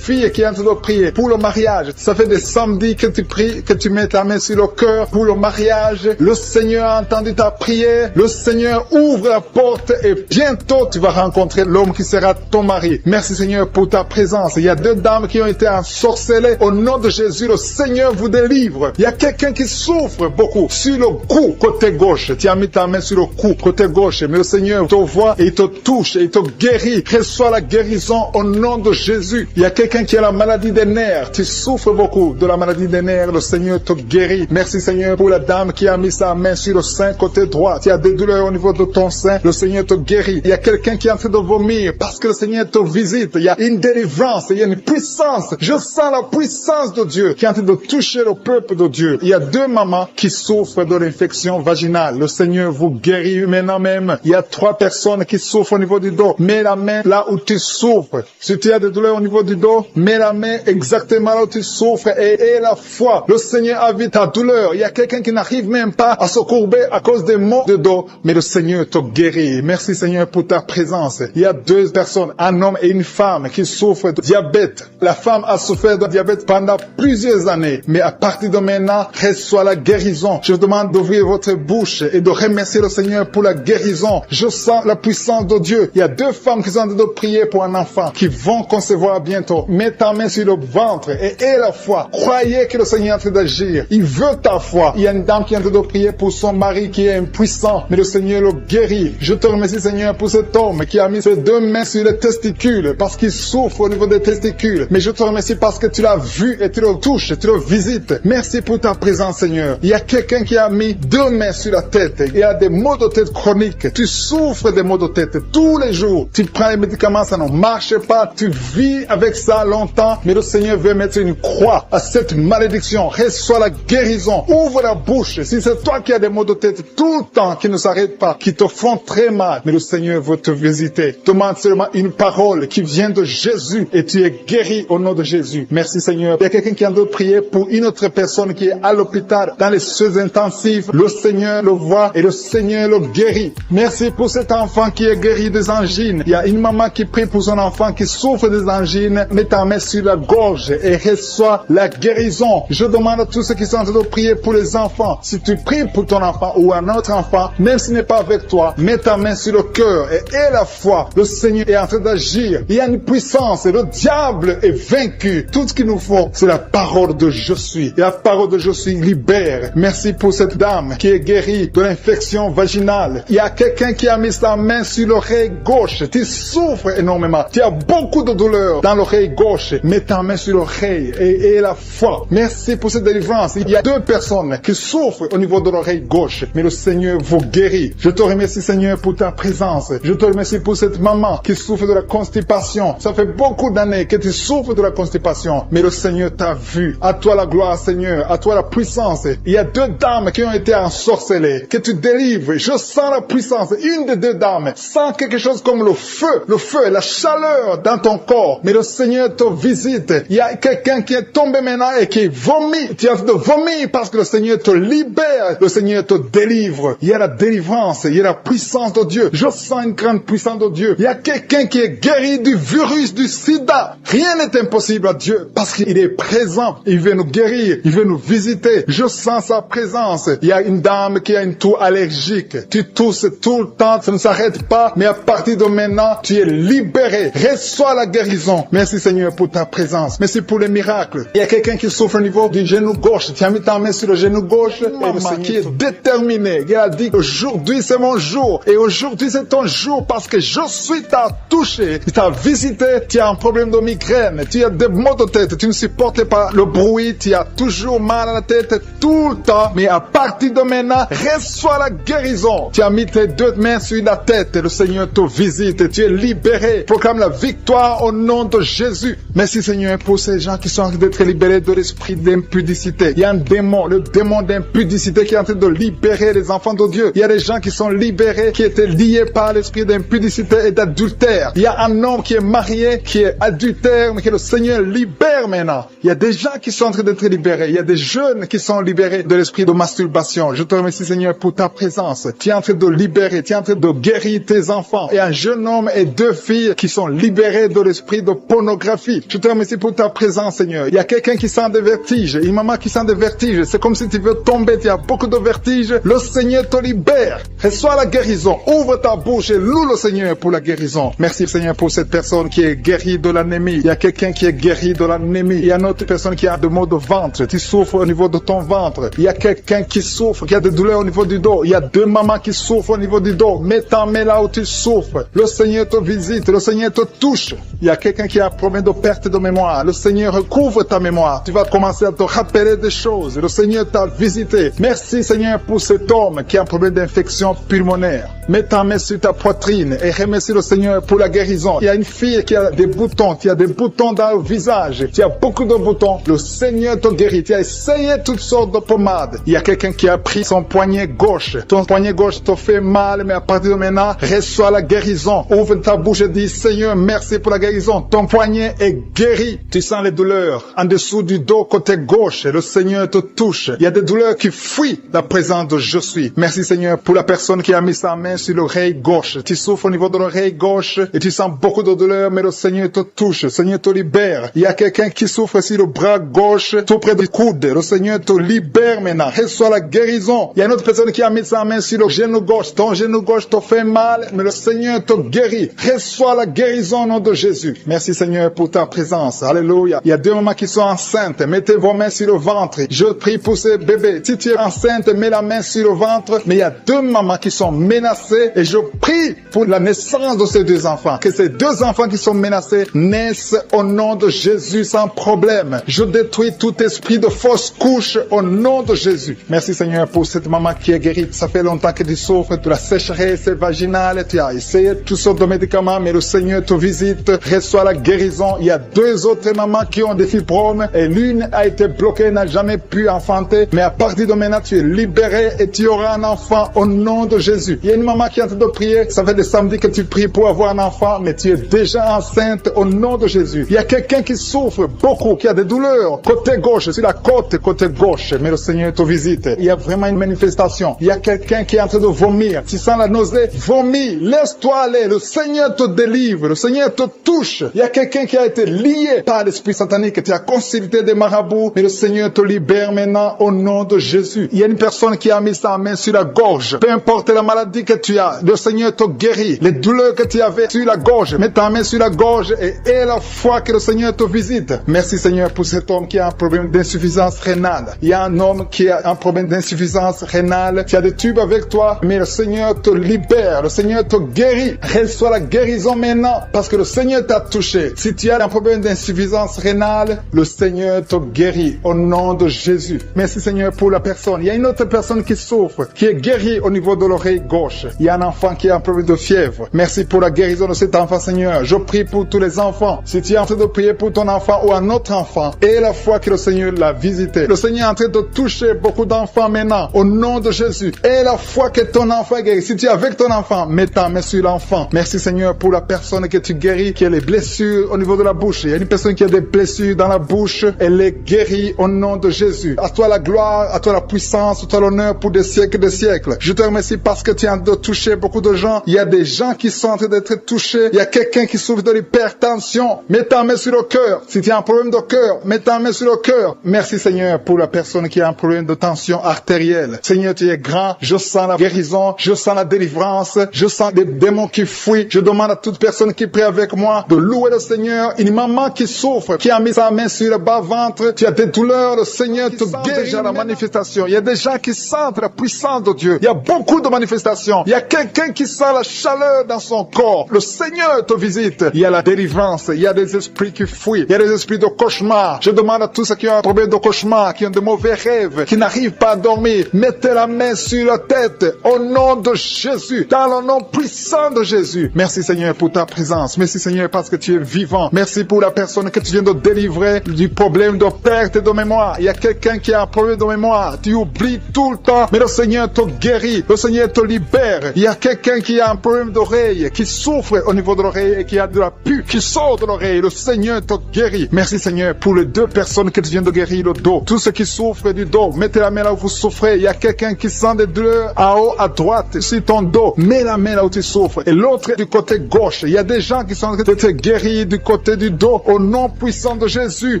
Speaker 2: qui est en train de prier pour le mariage. Ça fait des samedis que tu pries, que tu mets ta main sur le cœur pour le mariage. Le Seigneur a entendu ta prière. Le Seigneur ouvre la porte et bientôt tu vas rencontrer l'homme qui sera ton mari. Merci Seigneur pour ta présence. Il y a 2 dames qui ont été ensorcelées. Au nom de Jésus, le Seigneur vous délivre. Il y a quelqu'un qui souffre beaucoup sur le cou, côté gauche. Tu as mis ta main sur le cou, côté gauche. Mais le Seigneur te voit et il te touche et il te guérit. Reçois la guérison au nom de Jésus. Il y a quelqu'un qui a la maladie des nerfs. Tu souffres beaucoup de la maladie des nerfs. Le Seigneur te guérit. Merci Seigneur pour la dame qui a mis sa main sur le sein côté droit. Tu as des douleurs au niveau de ton sein. Le Seigneur te guérit. Il y a quelqu'un qui est en train de vomir parce que le Seigneur te visite. Il y a une délivrance. Il y a une puissance. Je sens la puissance de Dieu qui est en train de toucher le peuple de Dieu. Il y a 2 2 mamans qui souffrent de l'infection vaginale. Le Seigneur vous guérit maintenant même. Il y a 3 personnes qui souffrent au niveau du dos. Mets la main là où tu souffres. Si tu as des douleurs au niveau du dos, mets la main exactement là où tu souffres et aie la foi. Le Seigneur a vu ta douleur. Il y a quelqu'un qui n'arrive même pas à se courber à cause des maux de dos, mais le Seigneur te guérit. Merci Seigneur pour ta présence. Il y a 2 personnes, un homme et une femme qui souffrent de diabète. La femme a souffert de diabète pendant plusieurs années, mais à partir de maintenant, reçoit la guérison. Je vous demande d'ouvrir votre bouche et de remercier le Seigneur pour la guérison. Je sens la puissance de Dieu. Il y a 2 femmes qui sont en train de prier pour un enfant qui vont concevoir bientôt. Mets ta main sur le ventre et aie la foi. Croyez que le Seigneur est en train d'agir. Il veut ta foi. Il y a une dame qui est en train de prier pour son mari qui est impuissant, mais le Seigneur le guérit. Je te remercie Seigneur pour cet homme qui a mis ses 2 mains sur les testicules parce qu'il souffre au niveau des testicules. Mais je te remercie parce que tu l'as vu et tu le touches, tu le visites. Merci pour ta présence Seigneur. Il y a quelqu'un qui a mis 2 mains sur la tête. Il y a des maux de tête chroniques. Tu souffres des maux de tête tous les jours. Tu prends les médicaments, ça ne marche pas. Tu vis avec ça longtemps, mais le Seigneur veut mettre une croix à cette malédiction. Reçois la guérison. Ouvre la bouche. Si c'est toi qui as des maux de tête tout le temps, qui ne s'arrêtent pas, qui te font très mal, mais le Seigneur veut te visiter. Demande seulement une parole qui vient de Jésus et tu es guéri au nom de Jésus. Merci Seigneur. Il y a quelqu'un qui a de prier pour une autre personne qui est à l'hôpital dans les soins intensifs. Le Seigneur le voit et le Seigneur le guérit. Merci pour cet enfant qui est guéri des angines. Il y a une maman qui prie pour son enfant qui souffre des angines. Mets ta main sur la gorge et reçois la guérison. Je demande à tous ceux qui sont en train de prier pour les enfants. Si tu pries pour ton enfant ou un autre enfant, même s'il n'est pas avec toi, mets ta main sur le cœur et aie la foi. Le Seigneur est en train d'agir. Il y a une puissance et le diable est vaincu. Tout ce qu'il nous faut, c'est la parole de je suis. Et la parole de je suis libère. Merci pour cette dame qui est guérie de l'infection vaginale. Il y a quelqu'un qui a mis sa main sur l'oreille gauche. Tu souffres énormément. Tu as beaucoup de douleur dans l'oreille gauche. Mets ta main sur l'oreille et aie la foi. Merci pour cette délivrance. Il y a 2 personnes qui souffrent au niveau de l'oreille gauche, mais le Seigneur vous guérit. Je te remercie Seigneur pour ta présence. Je te remercie pour cette maman qui souffre de la constipation. Ça fait beaucoup d'années que tu souffres de la constipation, mais le Seigneur t'a vu. À toi la gloire Seigneur, à toi la puissance. Il y a 2 dames qui ont été ensorcelées, que tu délivres. Je sens la puissance. Une des 2 dames sent quelque chose comme le feu, la chaleur dans ton corps, mais le Seigneur te visite. Il y a quelqu'un qui est tombé maintenant et qui vomit. Tu as de vomir parce que le Seigneur te libère, le Seigneur te délivre. Il y a la délivrance, il y a la puissance de Dieu. Je sens une grande puissance de Dieu. Il y a quelqu'un qui est guéri du virus du sida. Rien n'est impossible à Dieu parce qu'il est présent. Il veut nous guérir, il veut nous visiter. Je sens sa présence. Il y a une dame qui a une toux allergique. Tu tousses tout le temps, ça ne s'arrête pas, mais à partir de maintenant, tu es libéré. Reçois la guérison. Merci Seigneur pour ta présence. Merci pour les miracles. Il y a quelqu'un qui souffre au niveau du genou gauche. Tu as mis ta main sur le genou gauche et ce qui est déterminé. Il a dit aujourd'hui c'est mon jour et aujourd'hui c'est ton jour parce que je suis t'a touché, il t'a visité. Tu as un problème de migraine, tu as des maux de tête, tu ne supportes pas le bruit, tu as toujours mal à la tête tout le temps, mais à partir de maintenant, reçois la guérison. Tu as mis tes 2 mains sur la tête et le Seigneur te visite et tu es libéré. Proclame la victoire au nom de Jésus. Merci Seigneur pour ces gens qui sont en train d'être libérés de l'esprit d'impudicité. Il y a un démon, le démon d'impudicité qui est en train de libérer les enfants de Dieu. Il y a des gens qui sont libérés, qui étaient liés par l'esprit d'impudicité et d'adultère. Il y a un homme qui est marié, qui est adultère, mais que le Seigneur libère maintenant. Il y a des gens qui sont en train d'être libérés. Il y a des jeunes qui sont libérés de l'esprit de masturbation. Je te remercie Seigneur pour ta présence. Tu es en train de libérer, tu es en train de guérir tes enfants. Et un jeune homme et 2 filles qui sont libérés de l'esprit de pornographie. Je te remercie pour ta présence Seigneur. Il y a quelqu'un qui sent des vertiges, une maman qui sent des vertiges. C'est comme si tu veux tomber, tu as beaucoup de vertiges. Le Seigneur te libère. Reçois la guérison. Ouvre ta bouche et loue le Seigneur pour la guérison. Merci Seigneur pour cette personne qui est guérie de l'anémie. Il y a quelqu'un qui est guéri de l'anémie. Il y a une autre personne qui a des maux de ventre. Tu souffres au niveau de ton ventre. Il y a quelqu'un qui souffre, qui a des douleurs au niveau du dos. Il y a 2 mamans qui souffrent au niveau du dos. Mets ta main là où tu souffres. Le Seigneur te visite. Le Seigneur te touche. Il y a quelqu'un qui a un problème de perte de mémoire. Le Seigneur recouvre ta mémoire. Tu vas commencer à te rappeler des choses. Le Seigneur t'a visité. Merci Seigneur pour cet homme qui a un problème d'infection pulmonaire. Mets ta main sur ta poitrine et remercie le Seigneur pour la guérison. Il y a une fille qui a des boutons. Tu as des boutons dans le visage. Tu as beaucoup de boutons. Le Seigneur te guérit. Tu as essayé toutes sortes de pommades. Il y a quelqu'un qui a pris son poignet gauche. Ton poignet gauche te fait mal, mais à partir de maintenant, reçois la guérison. Ouvre ta bouche et dis, Seigneur, merci pour la guérison. Ton poignet est guéri. Tu sens les douleurs en dessous du dos côté gauche. Le Seigneur te touche. Il y a des douleurs qui fuient la présence de je suis. Merci Seigneur pour la personne qui a mis sa main sur l'oreille gauche. Tu souffres au niveau de l'oreille gauche et tu sens beaucoup de douleur, mais le Seigneur te touche. Le Seigneur te libère. Il y a quelqu'un qui souffre sur le bras gauche, tout près du coude. Le Seigneur te libère maintenant. Reçois la guérison. Il y a une autre personne qui a mis sa main sur le genou gauche. Ton genou gauche te fait mal, mais le Seigneur te guérit. Reçois la guérison au nom de Jésus. Merci Seigneur pour ta présence. Alléluia. Il y a 2 mamans qui sont enceintes. Mettez vos mains sur le ventre. Je prie pour ces bébés. Si tu es enceinte, mets la main sur le ventre. Mais il y a 2 mamans qui sont menacées et je prie pour la naissance de ces 2 enfants. Que ces 2 enfants qui sont menacés naissent au nom de Jésus sans problème. Je détruis tout esprit de fausse couche au nom de Jésus. Merci Seigneur pour cette maman qui est guérie. Ça fait longtemps que tu souffres de la sécheresse vaginale. Tu as essayé toutes sortes de médicaments, mais le Seigneur te visite. Reçois la guérison. Il y a 2 autres mamans qui ont des fibromes et l'une a été bloquée, n'a jamais pu enfanter. Mais à partir de maintenant, tu es libéré et tu auras un enfant au nom de Jésus. Il y a une maman qui est en train de prier. Ça fait des samedis que tu pries pour avoir un enfant, mais tu es déjà enceinte au nom de Jésus. Il y a quelqu'un qui souffre beaucoup, qui a des douleurs côté gauche, sur la côte côté gauche, mais le Seigneur te visite. Il y a vraiment une manifestation. Il y a quelqu'un qui est en train de vomir. Tu sens la nausée, vomis, laisse-toi aller. Le Seigneur te délivre, le Seigneur te touche. Il y a quelqu'un qui a été lié par l'esprit satanique. Tu as consulté des marabouts, mais le Seigneur te libère maintenant au nom de Jésus. Il y a une personne qui a mis sa main sur la gorge. Peu importe la maladie que tu as, le Seigneur te guérit. Les douleurs que tu avais sur la gorge, mets ta main sur la gorge et aie la foi que le Seigneur te visite. Merci Seigneur pour cet homme qui a un problème d'insuffisance rénale. Il y a un homme qui a un problème d'insuffisance rénale. Tu as des tubes avec toi, mais le Seigneur te libère. Le Seigneur te guérit. Reçois la guérison maintenant parce que le Seigneur t'a touché. Si tu as un problème d'insuffisance rénale, le Seigneur te guérit au nom de Jésus. Merci Seigneur pour la personne. Il y a une autre personne qui souffre, qui est guérie au niveau de l'oreille gauche. Il y a un enfant qui a un problème de fièvre. Merci pour la guérison de cet enfant Seigneur. Je prie pour tous les enfants. Si tu es en train de prier pour ton enfant ou un autre enfant, et la foi que le Seigneur l'a visité. Le Seigneur est en train de toucher beaucoup d'enfants maintenant au nom de Jésus. Et la foi que ton enfant est guéri. Si tu es avec ton enfant, mets ta main sur l'enfant. Merci Seigneur pour la personne que tu guéris, qui a les blessures au niveau de la bouche. Il y a une personne qui a des blessures dans la bouche. Elle est guérie au nom de Jésus. À toi la gloire, à toi la puissance, à toi l'honneur pour des siècles et des siècles. Je te remercie parce que tu es en train de toucher beaucoup de gens. Il y a des gens qui sont en train d'être touchés. Il y a quelqu'un qui souffre de l'hypertension. Mets ta main sur le cœur. Si tu as un problème de cœur, mets ta main sur le cœur. Merci Seigneur pour la personne qui a un problème de tension artérielle. Seigneur, tu es grand. Je sens la guérison. Je sens la délivrance. Je sens des démons qui fuient. Je demande à toute personne qui prie avec moi de louer le Seigneur. Une maman qui souffre, qui a mis sa main sur le bas-ventre. Tu as des douleurs. Le Seigneur te guérit. Déjà la manifestation. Il y a des gens qui sentent la puissance de Dieu. Il y a beaucoup de manifestations. Il y a quelqu'un qui sent la chaleur dans son corps. Le Seigneur te visite. Il y a la délivrance. Il y a des esprits qui fuient. Il y a des esprits de cauchemar. Je demande à tous ceux qui ont un problème de cauchemar, qui ont de mauvais rêves, qui n'arrivent pas à dormir, mettez la main sur la tête au nom de Jésus, dans le nom puissant de Jésus. Merci Seigneur pour ta présence. Merci Seigneur parce que tu es vivant. Merci pour la personne que tu viens de délivrer du problème de perte de mémoire. Il y a quelqu'un qui a un problème de mémoire. Tu oublies tout le temps, mais le Seigneur te guérit. Le Seigneur te libère. Il y a quelqu'un qui a un problème d'oreille, qui souffre au niveau de l'oreille et qui a de la pus qui sort de l'oreille. Le Seigneur te guérit. Merci Seigneur pour les 2 personnes que tu viens de guérir le dos. Tous ceux qui souffrent du dos, mettez la main là où vous souffrez. Il y a quelqu'un qui sent des douleurs en haut, à droite, sur ton dos. Mets la main là où tu souffres. Et l'autre du côté gauche. Il y a des gens qui sont en train de te guérir du côté du dos au nom puissant de Jésus.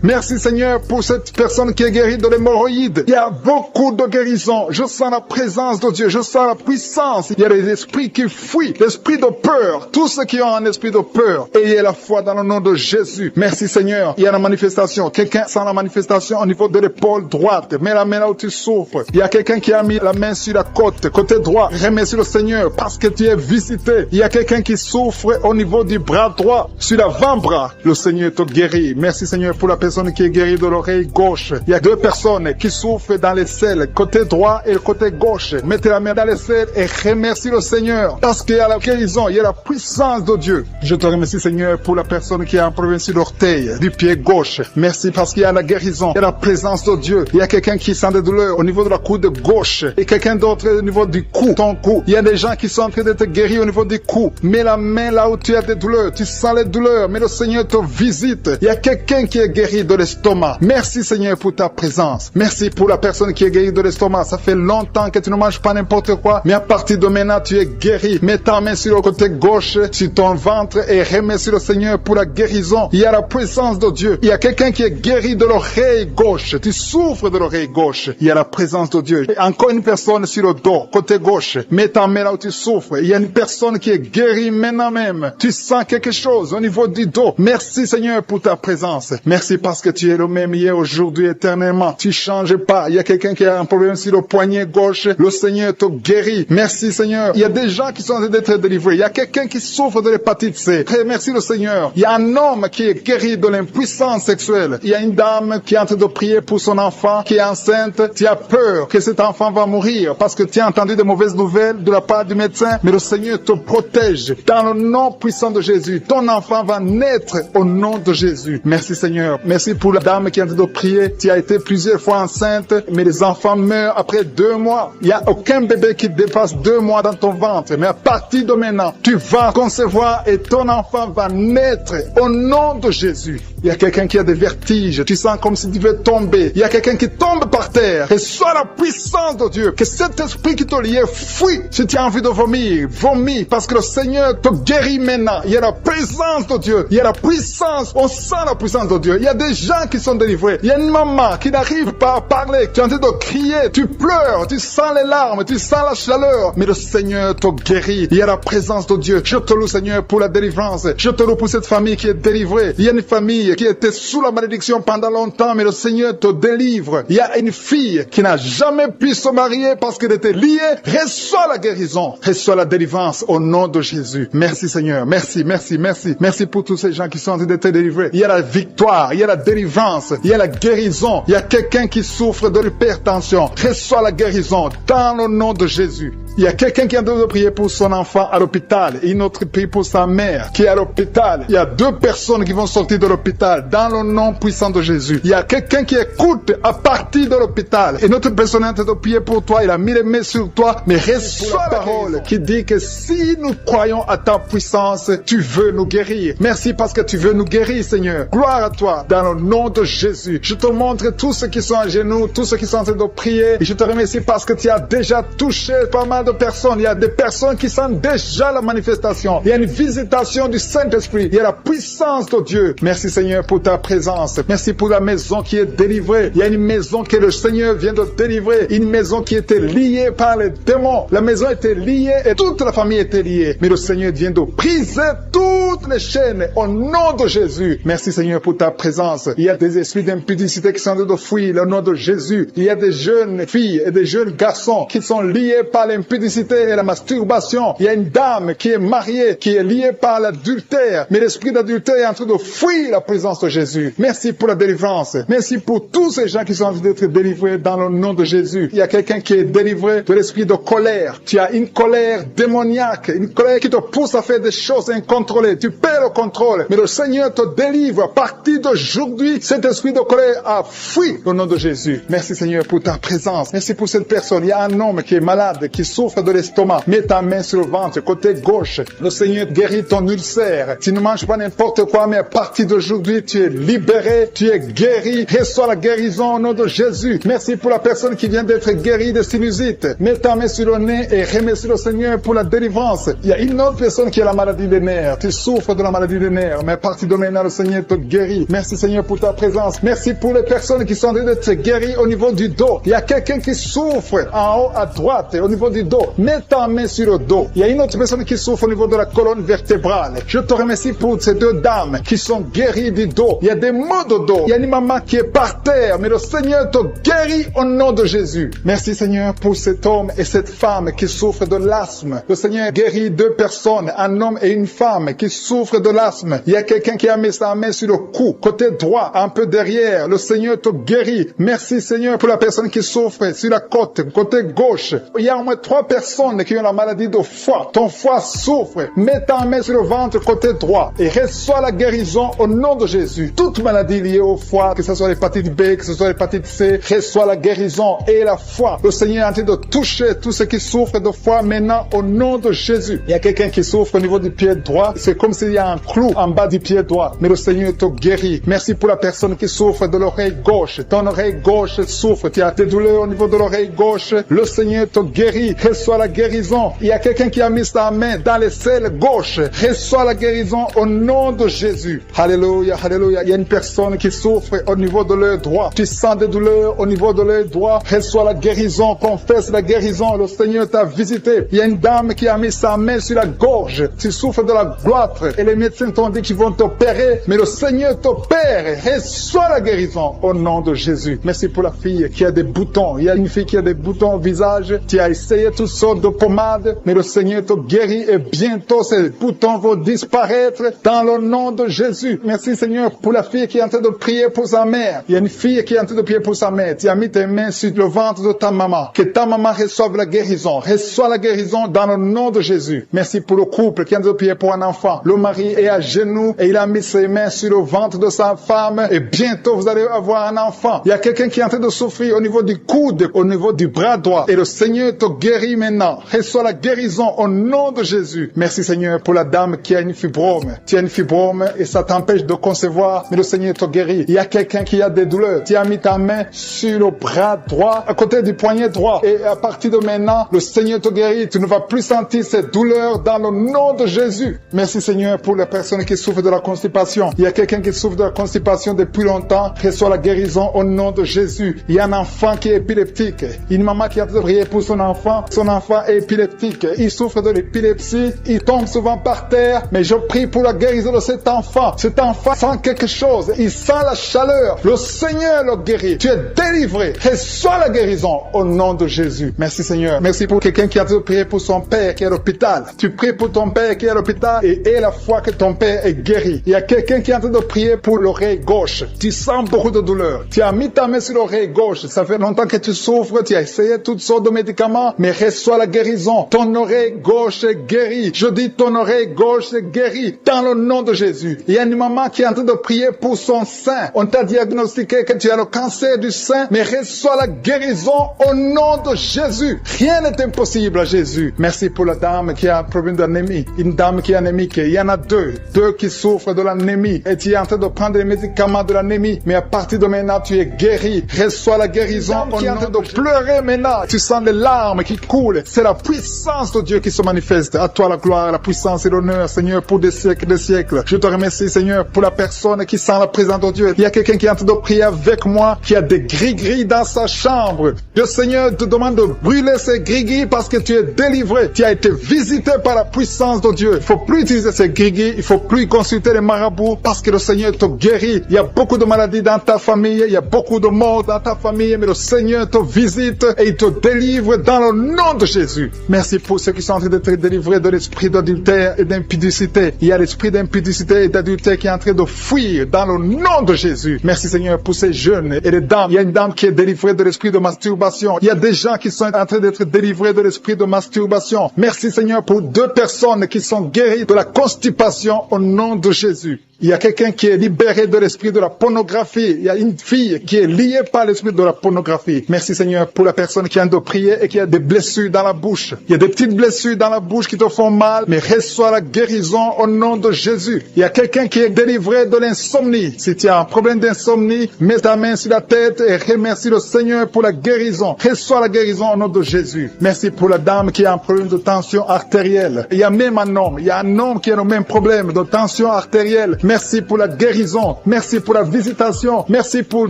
Speaker 2: Merci Seigneur pour cette personne qui est guérie de l'hémorroïde. Il y a beaucoup de guérisons. Je sens la présence de Dieu. Je sens la puissance. Il y a des esprits qui fuient. L'esprit de peur. Tous ceux qui ont un esprit de peur, ayez la foi dans le nom de Jésus. Merci Seigneur. Il y a la manifestation. Quelqu'un sent la manifestation au niveau de l'épaule droite. Mets la main là où tu souffres. Il y a quelqu'un qui a mis la main sur la côte, côté droit. Remercie le Seigneur parce que tu es visité. Il y a quelqu'un qui souffre au niveau du bras droit, sur l'avant-bras. Le Seigneur te guérit. Merci Seigneur pour la personne qui est guérie de l'oreille gauche. Il y a 2 personnes qui souffrent dans les selles, côté droit et le côté gauche. Mettez la main dans les selles et remercie le Seigneur parce qu'il y a la guérison, il y a la puissance de Dieu. Je te remercie Seigneur pour la personne qui a un problème sur l'orteil du pied gauche. Merci parce qu'il y a la guérison, il y a la présence de Dieu. Il y a quelqu'un qui sent des douleurs au niveau de la coude gauche et quelqu'un d'autre au niveau du cou, ton cou. Il y a des gens qui sont en train d'être guéris au niveau du cou. Mets la main là où tu as des douleurs. Tu sens les douleurs, mais le Seigneur te visite. Il y a quelqu'un qui est guéri de l'estomac. Merci Seigneur pour ta présence. Merci pour la personne qui est guérie de l'estomac. Ça fait longtemps que tu ne manges pas n'importe quoi, mais à partir de maintenant, tu es guéri. Mets ta main sur le côté gauche, sur ton ventre et remercie le Seigneur pour la guérison. Il y a la présence de Dieu. Il y a quelqu'un qui est guéri de l'oreille gauche. Tu souffres de l'oreille gauche. Il y a la présence de Dieu. Et encore une personne sur le dos, côté gauche. Mets ta main là où tu souffres. Il y a une personne qui est guérie maintenant même. Tu sens quelque chose au niveau du dos. Merci Seigneur pour ta présence. Merci parce que tu es le même hier, aujourd'hui, éternellement. Tu changes pas. Il y a quelqu'un qui a un problème sur le poignet gauche. Le Seigneur te guérit. Merci Seigneur. Il y a des gens qui sont en train d'être délivrés. Il y a quelqu'un qui souffre de l'hépatite C. Merci le Seigneur. Il y a un homme qui est guéri de l'impuissance sexuelle. Il y a une dame qui est en train de prier pour son enfant qui est enceinte. Tu as peur que cet enfant va mourir parce que tu as entendu de mauvaises nouvelles de la part du médecin. Mais le Seigneur te protège. Dans le nom puissant de Jésus, ton enfant va naître au nom de Jésus. Merci Seigneur. Merci pour la dame qui est en train de prier. Tu as été plusieurs fois enceinte, mais les enfants meurent après 2 mois. Il n'y a aucun bébé qui dépasse 2 mois dans ton ventre. Mais à partir de maintenant, tu vas concevoir et ton enfant va naître au nom de Jésus. Il y a quelqu'un qui a des vertiges. Tu sens comme si tu veux tomber. Il y a quelqu'un qui tombe par terre. Reçois la puissance de Dieu. Que cet esprit qui te liait fuit. Si tu as envie de vomir, vomis. Parce que le Seigneur te guérit maintenant. Il y a la présence de Dieu. Il y a la puissance. On sent la puissance de Dieu. Il y a des gens qui sont délivrés. Il y a une maman qui n'arrive pas à parler. Tu es en train de crier. Tu pleures. Tu sens les larmes. Tu sens la chaleur. Mais le Seigneur te guérit. Il y a la présence de Dieu. Je te loue Seigneur pour la délivrance. Je te loue pour cette famille qui est délivrée. Il y a une famille qui était sous la malédiction pendant longtemps, mais le Seigneur te délivre. Il y a une fille qui n'a jamais pu se marier parce qu'elle était liée. Reçois la guérison. Reçois la délivrance au nom de Jésus. Merci Seigneur. Merci, merci, merci. Merci pour tous ces gens qui sont en train d'être délivrés. Il y a la victoire. Il y a la délivrance. Il y a la guérison. Il y a quelqu'un qui souffre de l'hypertension. Reçois la guérison dans le nom de Jésus. Il y a quelqu'un qui est en train de prier pour son enfant à l'hôpital et une autre prie pour sa mère qui est à l'hôpital. Il y a 2 personnes qui vont sortir de l'hôpital dans le nom puissant de Jésus. Il y a quelqu'un qui écoute à partir de l'hôpital et notre personne est en train de prier pour toi. Il a mis les mains sur toi, mais reçois la parole qui dit que si nous croyons à ta puissance, tu veux nous guérir. Merci parce que tu veux nous guérir, Seigneur. Gloire à toi dans le nom de Jésus. Je te montre tous ceux qui sont à genoux, tous ceux qui sont en train de prier. Et je te remercie parce que tu as déjà touché pas mal de personnes. Il y a des personnes qui sentent déjà la manifestation. Il y a une visitation du Saint-Esprit. Il y a la puissance de Dieu. Merci Seigneur pour ta présence. Merci pour la maison qui est délivrée. Il y a une maison que le Seigneur vient de délivrer. Une maison qui était liée par les démons. La maison était liée et toute la famille était liée. Mais le Seigneur vient de briser toutes les chaînes au nom de Jésus. Merci Seigneur pour ta présence. Il y a des esprits d'impudicité qui sont en train de fuir le nom de Jésus. Il y a des jeunes filles et des jeunes garçons qui sont liés par l'impudicité et la masturbation. Il y a une dame qui est mariée, qui est liée par l'adultère. Mais l'esprit d'adultère est en train de fuir la présence de Jésus. Merci pour la délivrance. Merci pour tous ces gens qui sont en train d'être délivrés dans le nom de Jésus. Il y a quelqu'un qui est délivré de l'esprit de colère. Tu as une colère démoniaque, une colère qui te pousse à faire des choses incontrôlées. Tu perds le contrôle. Mais le Seigneur te délivre. À partir d'aujourd'hui, cet esprit de colère a fui au nom de Jésus. Merci Seigneur pour ta présence. Merci pour cette personne. Il y a un homme qui est malade, qui souffre de l'estomac. Mets ta main sur le ventre, côté gauche. Le Seigneur guérit ton ulcère. Tu ne manges pas n'importe quoi, mais à partir d'aujourd'hui, tu es libéré, tu es guéri. Reçois la guérison au nom de Jésus. Merci pour la personne qui vient d'être guérie de sinusite. Mets ta main sur le nez et remercie le Seigneur pour la délivrance. Il y a une autre personne qui a la maladie des nerfs. Tu souffres de la maladie des nerfs, mais à partir de maintenant, le Seigneur te guérit. Merci Seigneur pour ta présence. Merci pour les personnes qui sont en train d'être guéries au niveau du dos. Il y a quelqu'un qui souffre en haut à droite, au niveau du dos. Mets ta main sur le dos. Il y a une autre personne qui souffre au niveau de la colonne vertébrale. Je te remercie pour ces 2 dames qui sont guéries du dos. Il y a des maux de dos. Il y a une maman qui est par terre, mais le Seigneur te guérit au nom de Jésus. Merci Seigneur pour cet homme et cette femme qui souffrent de l'asthme. Le Seigneur guérit 2 personnes, un homme et une femme qui souffrent de l'asthme. Il y a quelqu'un qui a mis sa main sur le cou, côté droit, un peu derrière. Le Seigneur te guérit. Merci Seigneur pour la personne qui souffre sur la côte, côté gauche. Il y a au moins 3 personnes qui ont la maladie de foie. Ton foie souffre. Mets ta main sur le ventre côté droit et reçois la guérison au nom de Jésus. Toute maladie liée au foie, que ce soit l'hépatite B, que ce soit l'hépatite C, reçois la guérison et la foi. Le Seigneur est en train de toucher tous ceux qui souffrent de foie maintenant au nom de Jésus. Il y a quelqu'un qui souffre au niveau du pied droit. C'est comme s'il y a un clou en bas du pied droit. Mais le Seigneur te guérit. Merci pour la personne qui souffre de l'oreille gauche. Ton oreille gauche souffre. Tu as des douleurs au niveau de l'oreille gauche. Le Seigneur te guérit. Reçois la guérison. Il y a quelqu'un qui a mis sa main dans les selles gauche. Reçois la guérison au nom de Jésus. Alléluia, alléluia. Il y a une personne qui souffre au niveau de l'œil droit. Tu sens des douleurs au niveau de l'œil droit. Reçois la guérison. Confesse la guérison. Le Seigneur t'a visité. Il y a une dame qui a mis sa main sur la gorge. Tu souffres de la gloître et les médecins t'ont dit qu'ils vont t'opérer, mais le Seigneur t'opère. Reçois la guérison au nom de Jésus. Merci pour la fille qui a des boutons. Il y a une fille qui a des boutons au visage. Tu as essayé toutes sortes de pommades, mais le Seigneur te guérit et bientôt ces boutons vont disparaître dans le nom de Jésus. Merci Seigneur pour la fille qui est en train de prier pour sa mère. Il y a une fille qui est en train de prier pour sa mère. Tu as mis tes mains sur le ventre de ta maman. Que ta maman reçoive la guérison. Reçois la guérison dans le nom de Jésus. Merci pour le couple qui est en train de prier pour un enfant. Le mari est à genoux et il a mis ses mains sur le ventre de sa femme et bientôt vous allez avoir un enfant. Il y a quelqu'un qui est en train de souffrir au niveau du coude, au niveau du bras droit et le Seigneur te guérit maintenant. Reçois la guérison au nom de Jésus. Merci Seigneur pour la dame qui a une fibrome. Tu as une fibrome et ça t'empêche de concevoir, mais le Seigneur te guérit. Il y a quelqu'un qui a des douleurs. Tu as mis ta main sur le bras droit, à côté du poignet droit et à partir de maintenant, le Seigneur te guérit. Tu ne vas plus sentir cette douleur dans le nom de Jésus. Merci Seigneur pour les personnes qui souffrent de la constipation. Il y a quelqu'un qui souffre de la constipation depuis longtemps. Reçois la guérison au nom de Jésus. Il y a un enfant qui est épileptique. Une maman qui a prié pour son enfant. Son enfant est épileptique. Il souffre de l'épilepsie. Il tombe souvent par terre. Mais je prie pour la guérison de cet enfant. Cet enfant sent quelque chose. Il sent la chaleur. Le Seigneur le guérit. Tu es délivré. Reçois la guérison au nom de Jésus. Merci Seigneur. Merci pour quelqu'un qui a prié pour son père qui est à l'hôpital. Tu pries pour ton père qui est à l'hôpital et aie la foi que ton père est guéri. Il y a quelqu'un qui est en train de prier pour l'oreille gauche. Tu sens beaucoup de douleur. Tu as mis ta main sur l'oreille gauche. Ça fait longtemps que tu souffres. Tu as essayé toutes sortes de médicaments, mais reçois la guérison. Ton oreille gauche est guérie. Je dis ton oreille gauche est guérie dans le nom de Jésus. Il y a une maman qui est en train de prier pour son sein. On t'a diagnostiqué que tu as le cancer du sein, mais reçois la guérison au nom de Jésus. Rien n'est impossible à Jésus. Merci pour la dame qui a un problème d'anémie. Une dame qui est anémique. Il y en a deux qui souffrent de l'anémie. Et tu es en train de prendre les médicaments de l'anémie. Mais à partir de maintenant, tu es guéri. Reçois la guérison. On est en train de pleurer maintenant. Tu sens les larmes qui coulent. C'est la puissance de Dieu qui se manifeste. À toi la gloire, la puissance et l'honneur, Seigneur, pour des siècles et des siècles. Je te remercie, Seigneur, pour la personne qui sent la présence de Dieu. Il y a quelqu'un qui est en train de prier avec moi, qui a des gris-gris dans sa chambre. Le Seigneur te demande de brûler ces gris-gris parce que tu es délivré. Tu as été visité par la puissance de Dieu. Il faut plus utiliser ces gris-gris. Il faut plus consulter les marabouts parce que le Seigneur te guérit. Il y a beaucoup de maladies dans ta famille. Il y a beaucoup de morts dans ta famille. Mais le Seigneur te visite et il te délivre dans le nom de Jésus. Merci pour ceux qui sont en train d'être délivrés de l'esprit d'adultère et d'impudicité. Il y a l'esprit d'impudicité et d'adultère qui est en train de fuir dans le nom de Jésus. Merci Seigneur pour ces jeunes et les dames. Il y a une dame qui est délivrée de l'esprit de masturbation. Il y a des gens qui sont en train d'être délivrés de l'esprit de masturbation. Merci Seigneur pour 2 personnes qui sont guéries de la constipation au nom de Jésus. Il y a quelqu'un qui est libéré de l'esprit de la pornographie. Il y a une fille qui est liée par l'esprit de la pornographie. Merci Seigneur pour la personne qui a de prier et qui a des blessures dans la bouche. Il y a des petites blessures dans la bouche qui te font mal, mais reçois la guérison au nom de Jésus. Il y a quelqu'un qui est délivré de l'insomnie. Si tu as un problème d'insomnie, mets ta main sur la tête et remercie le Seigneur pour la guérison. Reçois la guérison au nom de Jésus. Merci pour la dame qui a un problème de tension artérielle. Il y a même un homme. Il y a un homme qui a le même problème de tension artérielle. Merci pour la guérison. Merci pour la visitation. Merci pour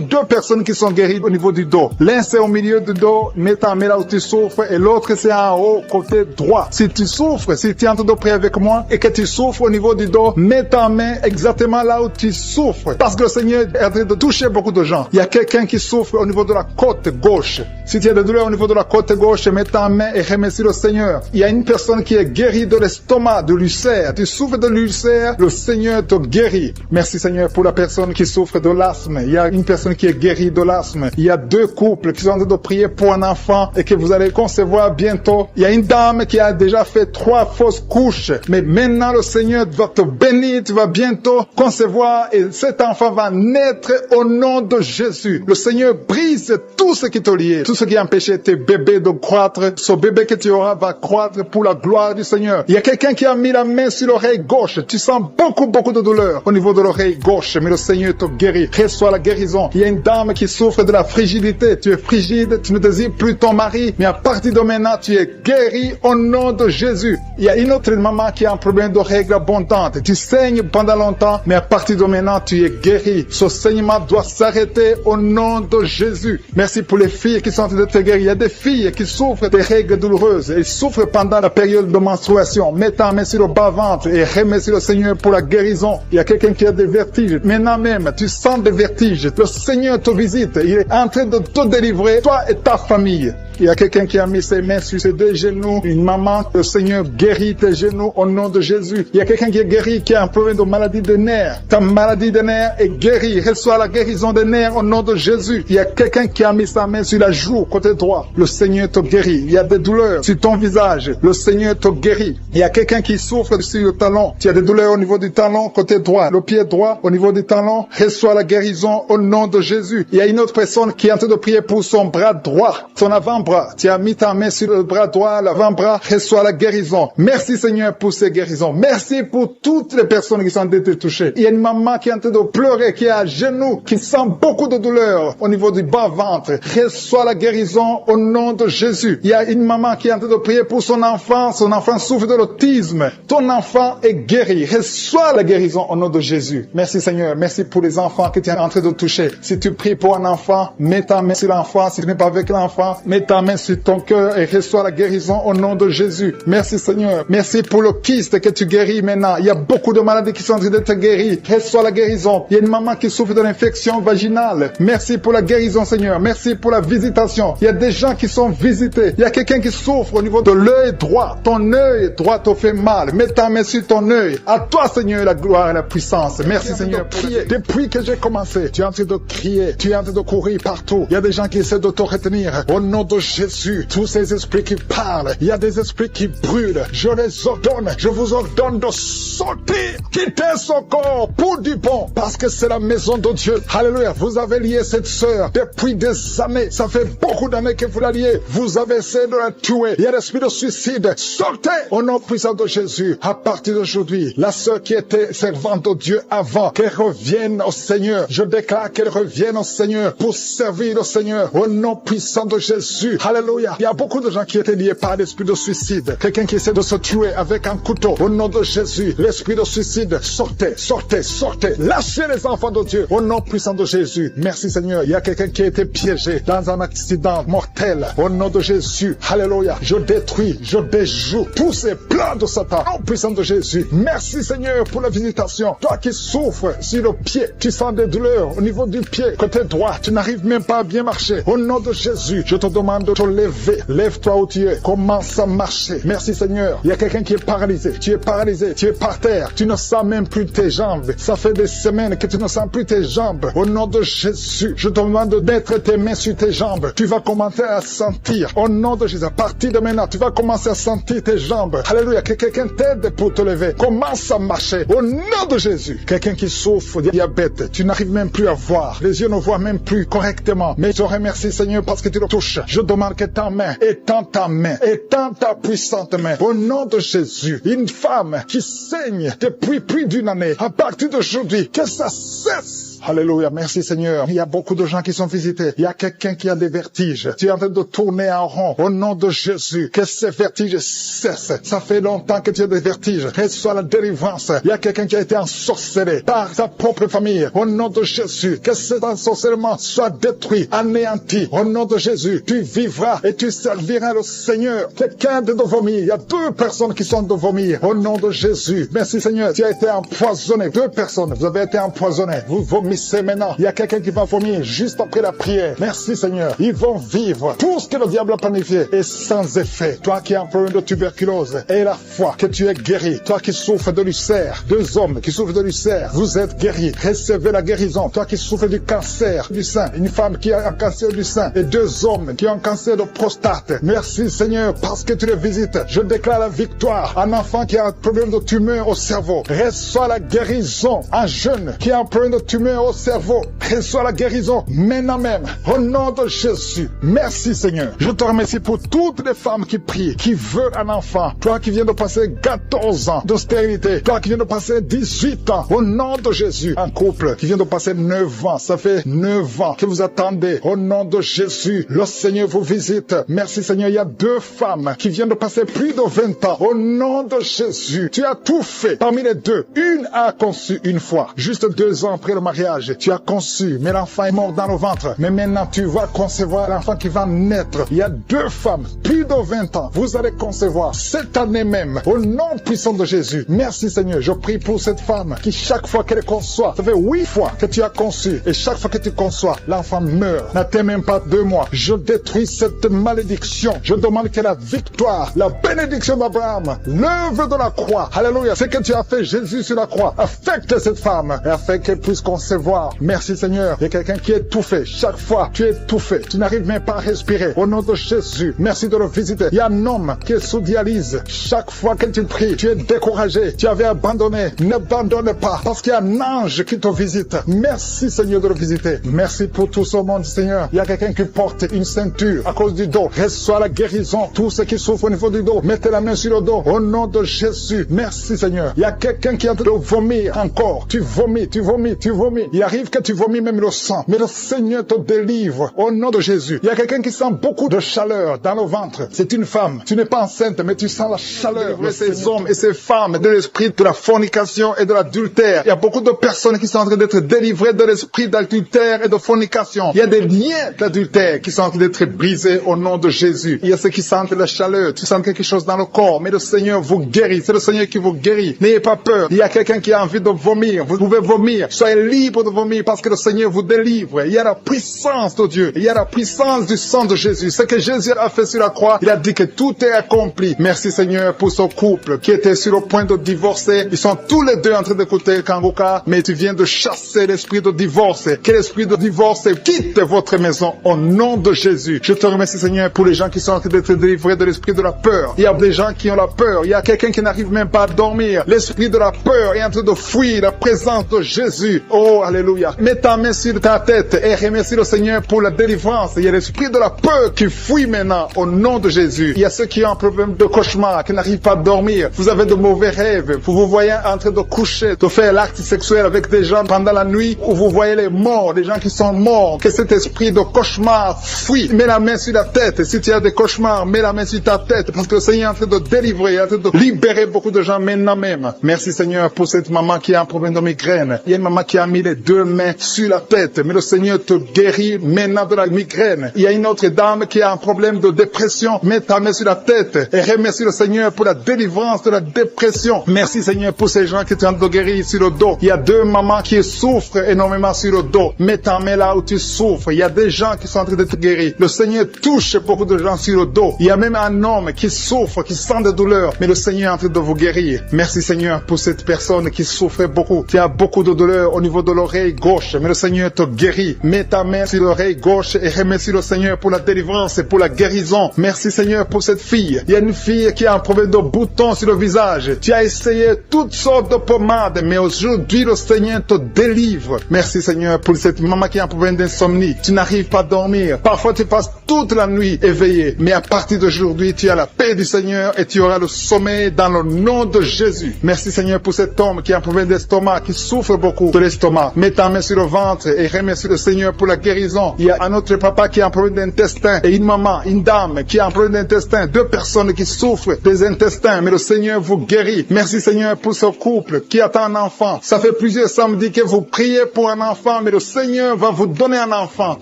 Speaker 2: 2 personnes qui sont guéries au niveau du dos. L'un c'est au milieu du dos, mets ta main là où tu souffres, et l'autre c'est en haut, côté droit. Si tu souffres, si tu es en train de prier avec moi et que tu souffres au niveau du dos, mets ta main exactement là où tu souffres. Parce que le Seigneur est en train de toucher beaucoup de gens. Il y a quelqu'un qui souffre au niveau de la côte gauche. Si tu as des douleurs au niveau de la côte gauche, mets ta main et remercie le Seigneur. Il y a une personne qui est guérie de l'estomac, de l'ulcère. Tu souffres de l'ulcère, le Seigneur te guérit. Merci Seigneur pour la personne qui souffre de l'asthme. Il y a une personne qui est guérie de l'asthme. Il y a 2 couples qui sont en train de prier pour un enfant et que vous allez concevoir bientôt. Il y a une dame qui a déjà fait 3 fausses couches. Mais maintenant le Seigneur va te bénir. Tu vas bientôt concevoir concevoir et cet enfant va naître au nom de Jésus. Le Seigneur brise tout ce qui te lié, tout ce qui empêchait tes bébés de croître. Ce bébé que tu auras va croître pour la gloire du Seigneur. Il y a quelqu'un qui a mis la main sur l'oreille gauche. Tu sens beaucoup de douleur au niveau de l'oreille gauche, mais le Seigneur te guérit. Reçois la guérison. Il y a une dame qui souffre de la frigidité. Tu es frigide, tu ne désires plus ton mari, mais à partir de maintenant, tu es guéri au nom de Jésus. Il y a une autre maman qui a un problème de règles abondantes. Tu saignes pendant longtemps, mais à partir de maintenant, tu es guéri. Ce saignement doit s'arrêter au nom de Jésus. Merci pour les filles qui sont en train de te guérir. Il y a des filles qui souffrent des règles douloureuses. Elles souffrent pendant la période de menstruation. Mets ta main sur le bas-ventre et remercie le Seigneur pour la guérison. Il y a quelqu'un qui a des vertiges. Maintenant même, tu sens des vertiges. Le Seigneur te visite. Il est en train de te délivrer, toi et ta famille. Il y a quelqu'un qui a mis ses mains sur ses deux genoux. Une maman, le Seigneur guérit tes genoux au nom de Jésus. Il y a quelqu'un qui est guéri, qui a un problème de maladie de nerfs. Ta maladie de nerfs est guérie. Reçois la guérison des nerfs au nom de Jésus. Il y a quelqu'un qui a mis sa main sur la joue, côté droit. Le Seigneur te guérit. Il y a des douleurs sur ton visage. Le Seigneur te guérit. Il y a quelqu'un qui souffre sur le talon. Tu as des douleurs au niveau du talon, côté droit. Le pied droit, au niveau du talon. Reçois la guérison au nom de Jésus. Il y a une autre personne qui est en train de prier pour son bras droit, son avant-bras. Tu as mis ta main sur le bras droit, l'avant-bras, reçois la guérison. Merci Seigneur pour ces guérisons. Merci pour toutes les personnes qui sont en train de toucher. Il y a une maman qui est en train de pleurer, qui est à genoux, qui sent beaucoup de douleur au niveau du bas-ventre. Reçois la guérison au nom de Jésus. Il y a une maman qui est en train de prier pour son enfant souffre de l'autisme. Ton enfant est guéri. Reçois la guérison au nom de Jésus. Merci Seigneur. Merci pour les enfants que tu es en train de toucher. Si tu pries pour un enfant, mets ta main sur l'enfant. Si tu n'es pas avec l'enfant, mets ta main sur ton cœur et reçois la guérison au nom de Jésus. Merci Seigneur. Merci pour le kyste que tu guéris maintenant. Il y a beaucoup de maladies qui sont en train de te guérir. Reçois la guérison. Il y a une maman qui souffre de l'infection vaginale. Merci pour la guérison Seigneur. Merci pour la visitation. Il y a des gens qui sont visités. Il y a quelqu'un qui souffre au niveau de l'œil droit. Ton œil droit te fait mal. Mets ta main sur ton œil. À toi Seigneur la gloire et la puissance. Merci Seigneur. Prier. Depuis que j'ai commencé, tu es en train de crier. Tu es en train de courir partout. Il y a des gens qui essaient de te retenir. Au nom de Jésus, tous ces esprits qui parlent, il y a des esprits qui brûlent. Je les ordonne. Je vous ordonne de sortir. Quittez ce corps pour du bon. Parce que c'est la maison de Dieu. Alléluia. Vous avez lié cette sœur depuis des années. Ça fait beaucoup d'années que vous la liez. Vous avez essayé de la tuer. Il y a l'esprit de suicide. Sortez au nom puissant de Jésus. À partir d'aujourd'hui, la sœur qui était servante de Dieu avant, qu'elle revienne au Seigneur. Je déclare qu'elle revienne au Seigneur pour servir le Seigneur. Au nom puissant de Jésus. Alléluia. Il y a beaucoup de gens qui étaient liés par l'esprit de suicide. Quelqu'un qui essaie de se tuer avec un couteau. Au nom de Jésus, l'esprit de suicide, sortez, sortez, sortez. Lâchez les enfants de Dieu. Au nom puissant de Jésus. Merci Seigneur. Il y a quelqu'un qui a été piégé dans un accident mortel. Au nom de Jésus. Alléluia. Je détruis, je déjoue tous ces plans de Satan. Au nom puissant de Jésus. Merci Seigneur pour la visitation. Toi qui souffres sur le pied, tu sens des douleurs au niveau du pied, côté droit. Tu n'arrives même pas à bien marcher. Au nom de Jésus, je te demande de te lever. Lève-toi où tu es. Commence à marcher. Merci Seigneur. Il y a quelqu'un qui est paralysé. Tu es paralysé. Tu es par terre. Tu ne sens même plus tes jambes. Ça fait des semaines que tu ne sens plus tes jambes. Au nom de Jésus, je te demande de mettre tes mains sur tes jambes. Tu vas commencer à sentir. Au nom de Jésus, à partir de maintenant, tu vas commencer à sentir tes jambes. Alléluia. Que quelqu'un t'aide pour te lever. Commence à marcher. Au nom de Jésus. Quelqu'un qui souffre de diabète. Tu n'arrives même plus à voir. Les yeux ne voient même plus correctement. Mais je remercie Seigneur parce que tu le touches. Je demande que ta main étends ta main. Étends ta puissante main. Au nom de Jésus. Une femme qui saigne depuis plus d'une année. À partir d'aujourd'hui, que ça cesse. Alléluia, merci Seigneur. Il y a beaucoup de gens qui sont visités. Il y a quelqu'un qui a des vertiges. Tu es en train de tourner en rond. Au nom de Jésus, que ces vertiges cessent. Ça fait longtemps que tu as des vertiges. Reçois la délivrance. Il y a quelqu'un qui a été ensorcelé par sa propre famille. Au nom de Jésus, que cet ensorcellement soit détruit, anéanti. Au nom de Jésus, tu vivras et tu serviras le Seigneur. Quelqu'un de vomir. Il y a 2 personnes qui sont de vomir. Au nom de Jésus. Merci Seigneur. Tu as été empoisonné. 2 personnes, vous avez été empoisonnés. Vous vomissez vomissez maintenant. Il y a quelqu'un qui va vomir juste après la prière. Merci Seigneur. Ils vont vivre tout ce que le diable a planifié et sans effet. Toi qui as un problème de tuberculose, et la foi que tu es guéri. Toi qui souffres de l'ulcère, 2 hommes qui souffrent de l'ulcère, vous êtes guéris. Recevez la guérison. Toi qui souffres du cancer du sein, une femme qui a un cancer du sein et 2 hommes qui ont un cancer de prostate. Merci Seigneur parce que tu les visites. Je déclare la victoire. Un enfant qui a un problème de tumeur au cerveau, reçoit la guérison. Un jeune qui a un problème de tumeur au cerveau, reçoit la guérison maintenant même. Au nom de Jésus. Merci Seigneur. Je te remercie pour toutes les femmes qui prient, qui veulent un enfant. Toi qui viens de passer 14 ans de stérilité. Toi qui viens de passer 18 ans. Au nom de Jésus. Un couple qui vient de passer 9 ans. Ça fait 9 ans que vous attendez. Au nom de Jésus. Le Seigneur vous visite. Merci Seigneur. Il y a 2 femmes qui viennent de passer plus de 20 ans. Au nom de Jésus. Tu as tout fait. Parmi les 2, une a conçu une fois. Juste 2 ans après le mariage. Tu as conçu. Mais l'enfant est mort dans le ventre. Mais maintenant tu vas concevoir l'enfant qui va naître. Il y a 2 femmes. Plus de 20 ans. Vous allez concevoir cette année même. Au nom puissant de Jésus. Merci Seigneur. Je prie pour cette femme qui chaque fois qu'elle conçoit, ça fait 8 fois que tu as conçu. Et chaque fois que tu conçois, l'enfant meurt. N'attends même pas 2 mois. Je détruis cette malédiction. Je demande que la victoire, la bénédiction d'Abraham, l'œuvre de la croix, alléluia, ce que tu as fait Jésus sur la croix, affecte cette femme et afin qu'elle puisse concevoir. Merci Seigneur. Il y a quelqu'un qui est étouffé. Chaque fois, tu es étouffé. Tu n'arrives même pas à respirer. Au nom de Jésus, merci de le visiter. Il y a un homme qui est sous dialyse. Chaque fois que tu pries, tu es découragé. Tu avais abandonné. N'abandonne pas parce qu'il y a un ange qui te visite. Merci Seigneur de le visiter. Merci pour tout ce monde Seigneur. Il y a quelqu'un qui porte une ceinture à cause du dos. Reçois la guérison. Tous ceux qui souffrent au niveau du dos, mettez la main sur le dos. Au nom de Jésus. Merci Seigneur. Il y a quelqu'un qui est en train de vomir encore. Tu vomis, tu vomis, tu vomis. Il arrive que tu vomis même le sang. Mais le Seigneur te délivre. Au nom de Jésus. Il y a quelqu'un qui sent beaucoup de chaleur dans le ventre. C'est une femme. Tu n'es pas enceinte, mais tu sens la chaleur de ces hommes et ces femmes de l'esprit de la fornication et de l'adultère. Il y a beaucoup de personnes qui sont en train d'être délivrées de l'esprit d'adultère et de fornication. Il y a des liens d'adultère qui sont en train d'être brisés au nom de Jésus. Il y a ceux qui sentent la chaleur. Tu sens quelque chose dans le corps, mais le Seigneur vous guérit. C'est le Seigneur qui vous guérit. N'ayez pas peur. Il y a quelqu'un qui a envie de vomir. Vous pouvez vomir. Soyez libre de vomir parce que le Seigneur vous délivre. Il y a la puissance de Dieu. Il y a la puissance du sang de Jésus. Ce que Jésus a fait sur la croix, il a dit que tout est accompli. Merci Seigneur pour ce couple qui était sur le point de divorcer. Ils sont tous les 2 en train d'écouter Kanguka, mais tu viens de chasser l'esprit de divorce. Que l'esprit de divorce quitte votre maison au nom de Jésus. Je te remercie Seigneur pour les gens qui sont en train d'être délivrés de l'esprit de la peur. Il y a des gens qui ont la peur. Il y a quelqu'un qui n'arrive même pas à dormir. L'esprit de la peur est en train de fuir la présence de Jésus. Oh, alléluia. Mets ta main sur ta tête et remercie le Seigneur pour la délivrance. Il y a l'esprit de la peur qui fuit maintenant au nom de Jésus. Il y a ceux qui ont un problème de cauchemar, qui n'arrivent pas à dormir. Vous avez de mauvais rêves. Vous vous voyez en train de coucher, de faire l'acte sexuel avec des gens pendant la nuit, où vous voyez les morts, des gens qui sont morts. Que cet esprit de cauchemar fuit. Mets la main sur la tête. Si tu as des cauchemars, mets la main sur ta tête. Parce que le Seigneur est en train de délivrer, en train de libérer beaucoup de gens maintenant même. Merci Seigneur pour cette maman qui a un problème de migraine. Il y a une maman qui a mis les 2 mains sur la tête. Mais le Seigneur te guérit maintenant de la migraine. Il y a une autre dame qui a un problème de dépression. Mets ta main sur la tête et remercie le Seigneur pour la délivrance de la dépression. Merci Seigneur pour ces gens qui sont en train de guérir sur le dos. Il y a 2 mamans qui souffrent énormément sur le dos. Mets ta main là où tu souffres. Il y a des gens qui sont en train d'être guéris. Le Seigneur touche beaucoup de gens sur le dos. Il y a même un homme qui souffre, qui sent des douleurs. Mais le Seigneur est en train de vous guérir. Merci Seigneur pour cette personne qui souffre beaucoup. Qui a beaucoup de douleurs au niveau de l'oreille gauche. Mais le Seigneur te guérit. Mets ta main sur l'oreille gauche et remercie le Seigneur pour la délivrance et pour la guérison. Merci Seigneur pour cette fille. Il y a une fille qui a un problème de boutons sur le visage. Tu as essayé toutes sortes de pommades, mais aujourd'hui le Seigneur te délivre. Merci Seigneur pour cette maman qui a un problème d'insomnie. Tu n'arrives pas à dormir. Parfois tu passes toute la nuit éveillé, mais à partir d'aujourd'hui tu as la paix du Seigneur et tu auras le sommeil dans le nom de Jésus. Merci Seigneur pour cet homme qui a un problème d'estomac, qui souffre beaucoup de l'estomac. Mets ta main sur le ventre et remercie le Seigneur pour la guérison. Il y a un autre papa qui a un problème d'intestin et une maman, une dame qui a un problème d'intestin. 2 personnes qui souffrent des intestins, mais le Seigneur vous guérit. Merci Seigneur pour ce couple qui attend un enfant. Ça fait plusieurs samedis que vous priez pour un enfant, mais le Seigneur va vous donner un enfant.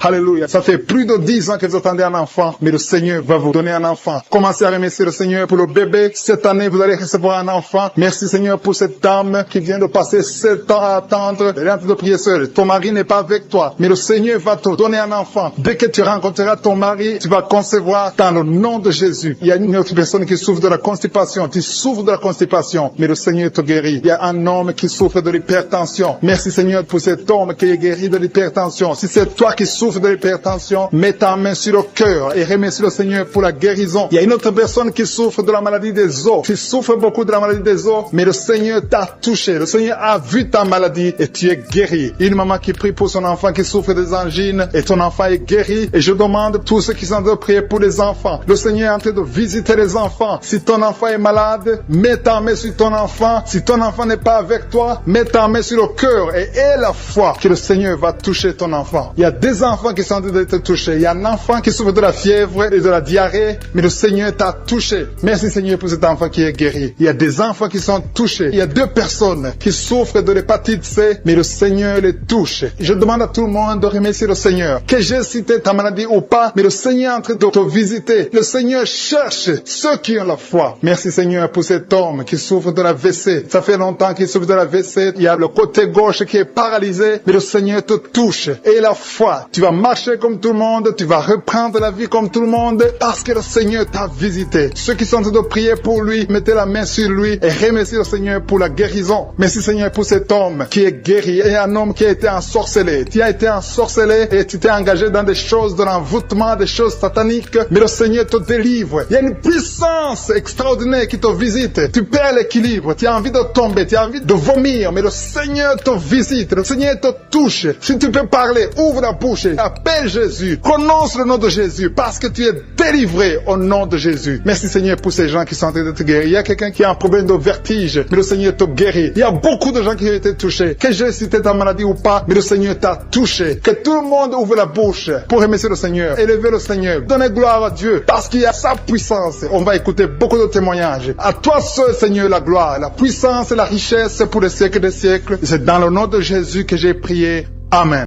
Speaker 2: Alléluia. Ça fait plus de 10 ans que vous attendez un enfant, mais le Seigneur va vous donner un enfant. Commencez à remercier le Seigneur pour le bébé. Cette année, vous allez recevoir un enfant. Merci Seigneur pour cette dame qui vient de passer 7 ans à attendre. Elle est en train de prier seul. Ton mari n'est pas avec toi, mais le Seigneur va te donner un enfant. Dès que tu rencontreras ton mari, tu vas concevoir dans le nom de Jésus. Il y a une autre personne qui souffre de la constipation. Tu souffres de la constipation, mais le Seigneur te guérit. Il y a un homme qui souffre de l'hypertension. Merci Seigneur pour cet homme qui est guéri de l'hypertension. Si c'est toi qui souffres de l'hypertension, mets ta main sur le cœur et remercie le Seigneur pour la guérison. Il y a une autre personne qui souffre de la maladie des os. Tu souffres beaucoup de la maladie des os, mais le Seigneur t'a touché. Le Seigneur a vu ta maladie et tu es guéri. Une maman qui prie pour son enfant qui souffre des angines et ton enfant est guéri. Et je demande à tous ceux qui sont en train de prier pour les enfants. Le Seigneur est en train de visiter les enfants. Si ton enfant est malade, mets ta main sur ton enfant. Si ton enfant n'est pas avec toi, mets ta main sur le cœur et aie la foi que le Seigneur va toucher ton enfant. Il y a des enfants qui sont en train d'être touchés. Il y a un enfant qui souffre de la fièvre et de la diarrhée, mais le Seigneur t'a touché. Merci Seigneur pour cet enfant qui est guéri. Il y a des enfants qui sont touchés. Il y a 2 personnes qui souffrent de l'hépatite C, mais le Seigneur les touche. Je demande à tout le monde de remercier le Seigneur. Que j'ai cité ta maladie ou pas, mais le Seigneur est en train de te visiter. Le Seigneur cherche ceux qui ont la foi. Merci Seigneur pour cet homme qui souffre de la WC. Ça fait longtemps qu'il souffre de la WC. Il y a le côté gauche qui est paralysé, mais le Seigneur te touche. Et la foi, tu vas marcher comme tout le monde, tu vas reprendre la vie comme tout le monde, parce que le Seigneur t'a visité. Ceux qui sont en train de prier pour lui, mettez la main sur lui et remerciez le Seigneur pour la guérison. Merci Seigneur pour cet homme qui est guéri et un homme qui a été ensorcelé. Tu as été ensorcelé et tu t'es engagé dans des choses de l'envoûtement, des choses sataniques, mais le Seigneur te délivre. Il y a une puissance extraordinaire qui te visite. Tu perds l'équilibre, tu as envie de tomber, tu as envie de vomir, mais le Seigneur te visite, le Seigneur te touche. Si tu peux parler, ouvre la bouche, appelle Jésus, prononce le nom de Jésus, parce que tu es délivré au nom de Jésus. Merci Seigneur pour ces gens qui sont en train de te guérir. Il y a quelqu'un qui a un problème de vertige, mais le Seigneur te guérit. Il y a beaucoup de gens qui ont été touchés. Que j'ai cité ta maladie ou pas, mais le Seigneur t'a touché. Que tout le monde ouvre la bouche pour remercier le Seigneur, élever le Seigneur, donner gloire à Dieu, parce qu'il y a sa puissance. On va écouter beaucoup de témoignages. À toi seul, Seigneur, la gloire, la puissance et la richesse pour les siècles des siècles. C'est dans le nom de Jésus que j'ai prié. Amen.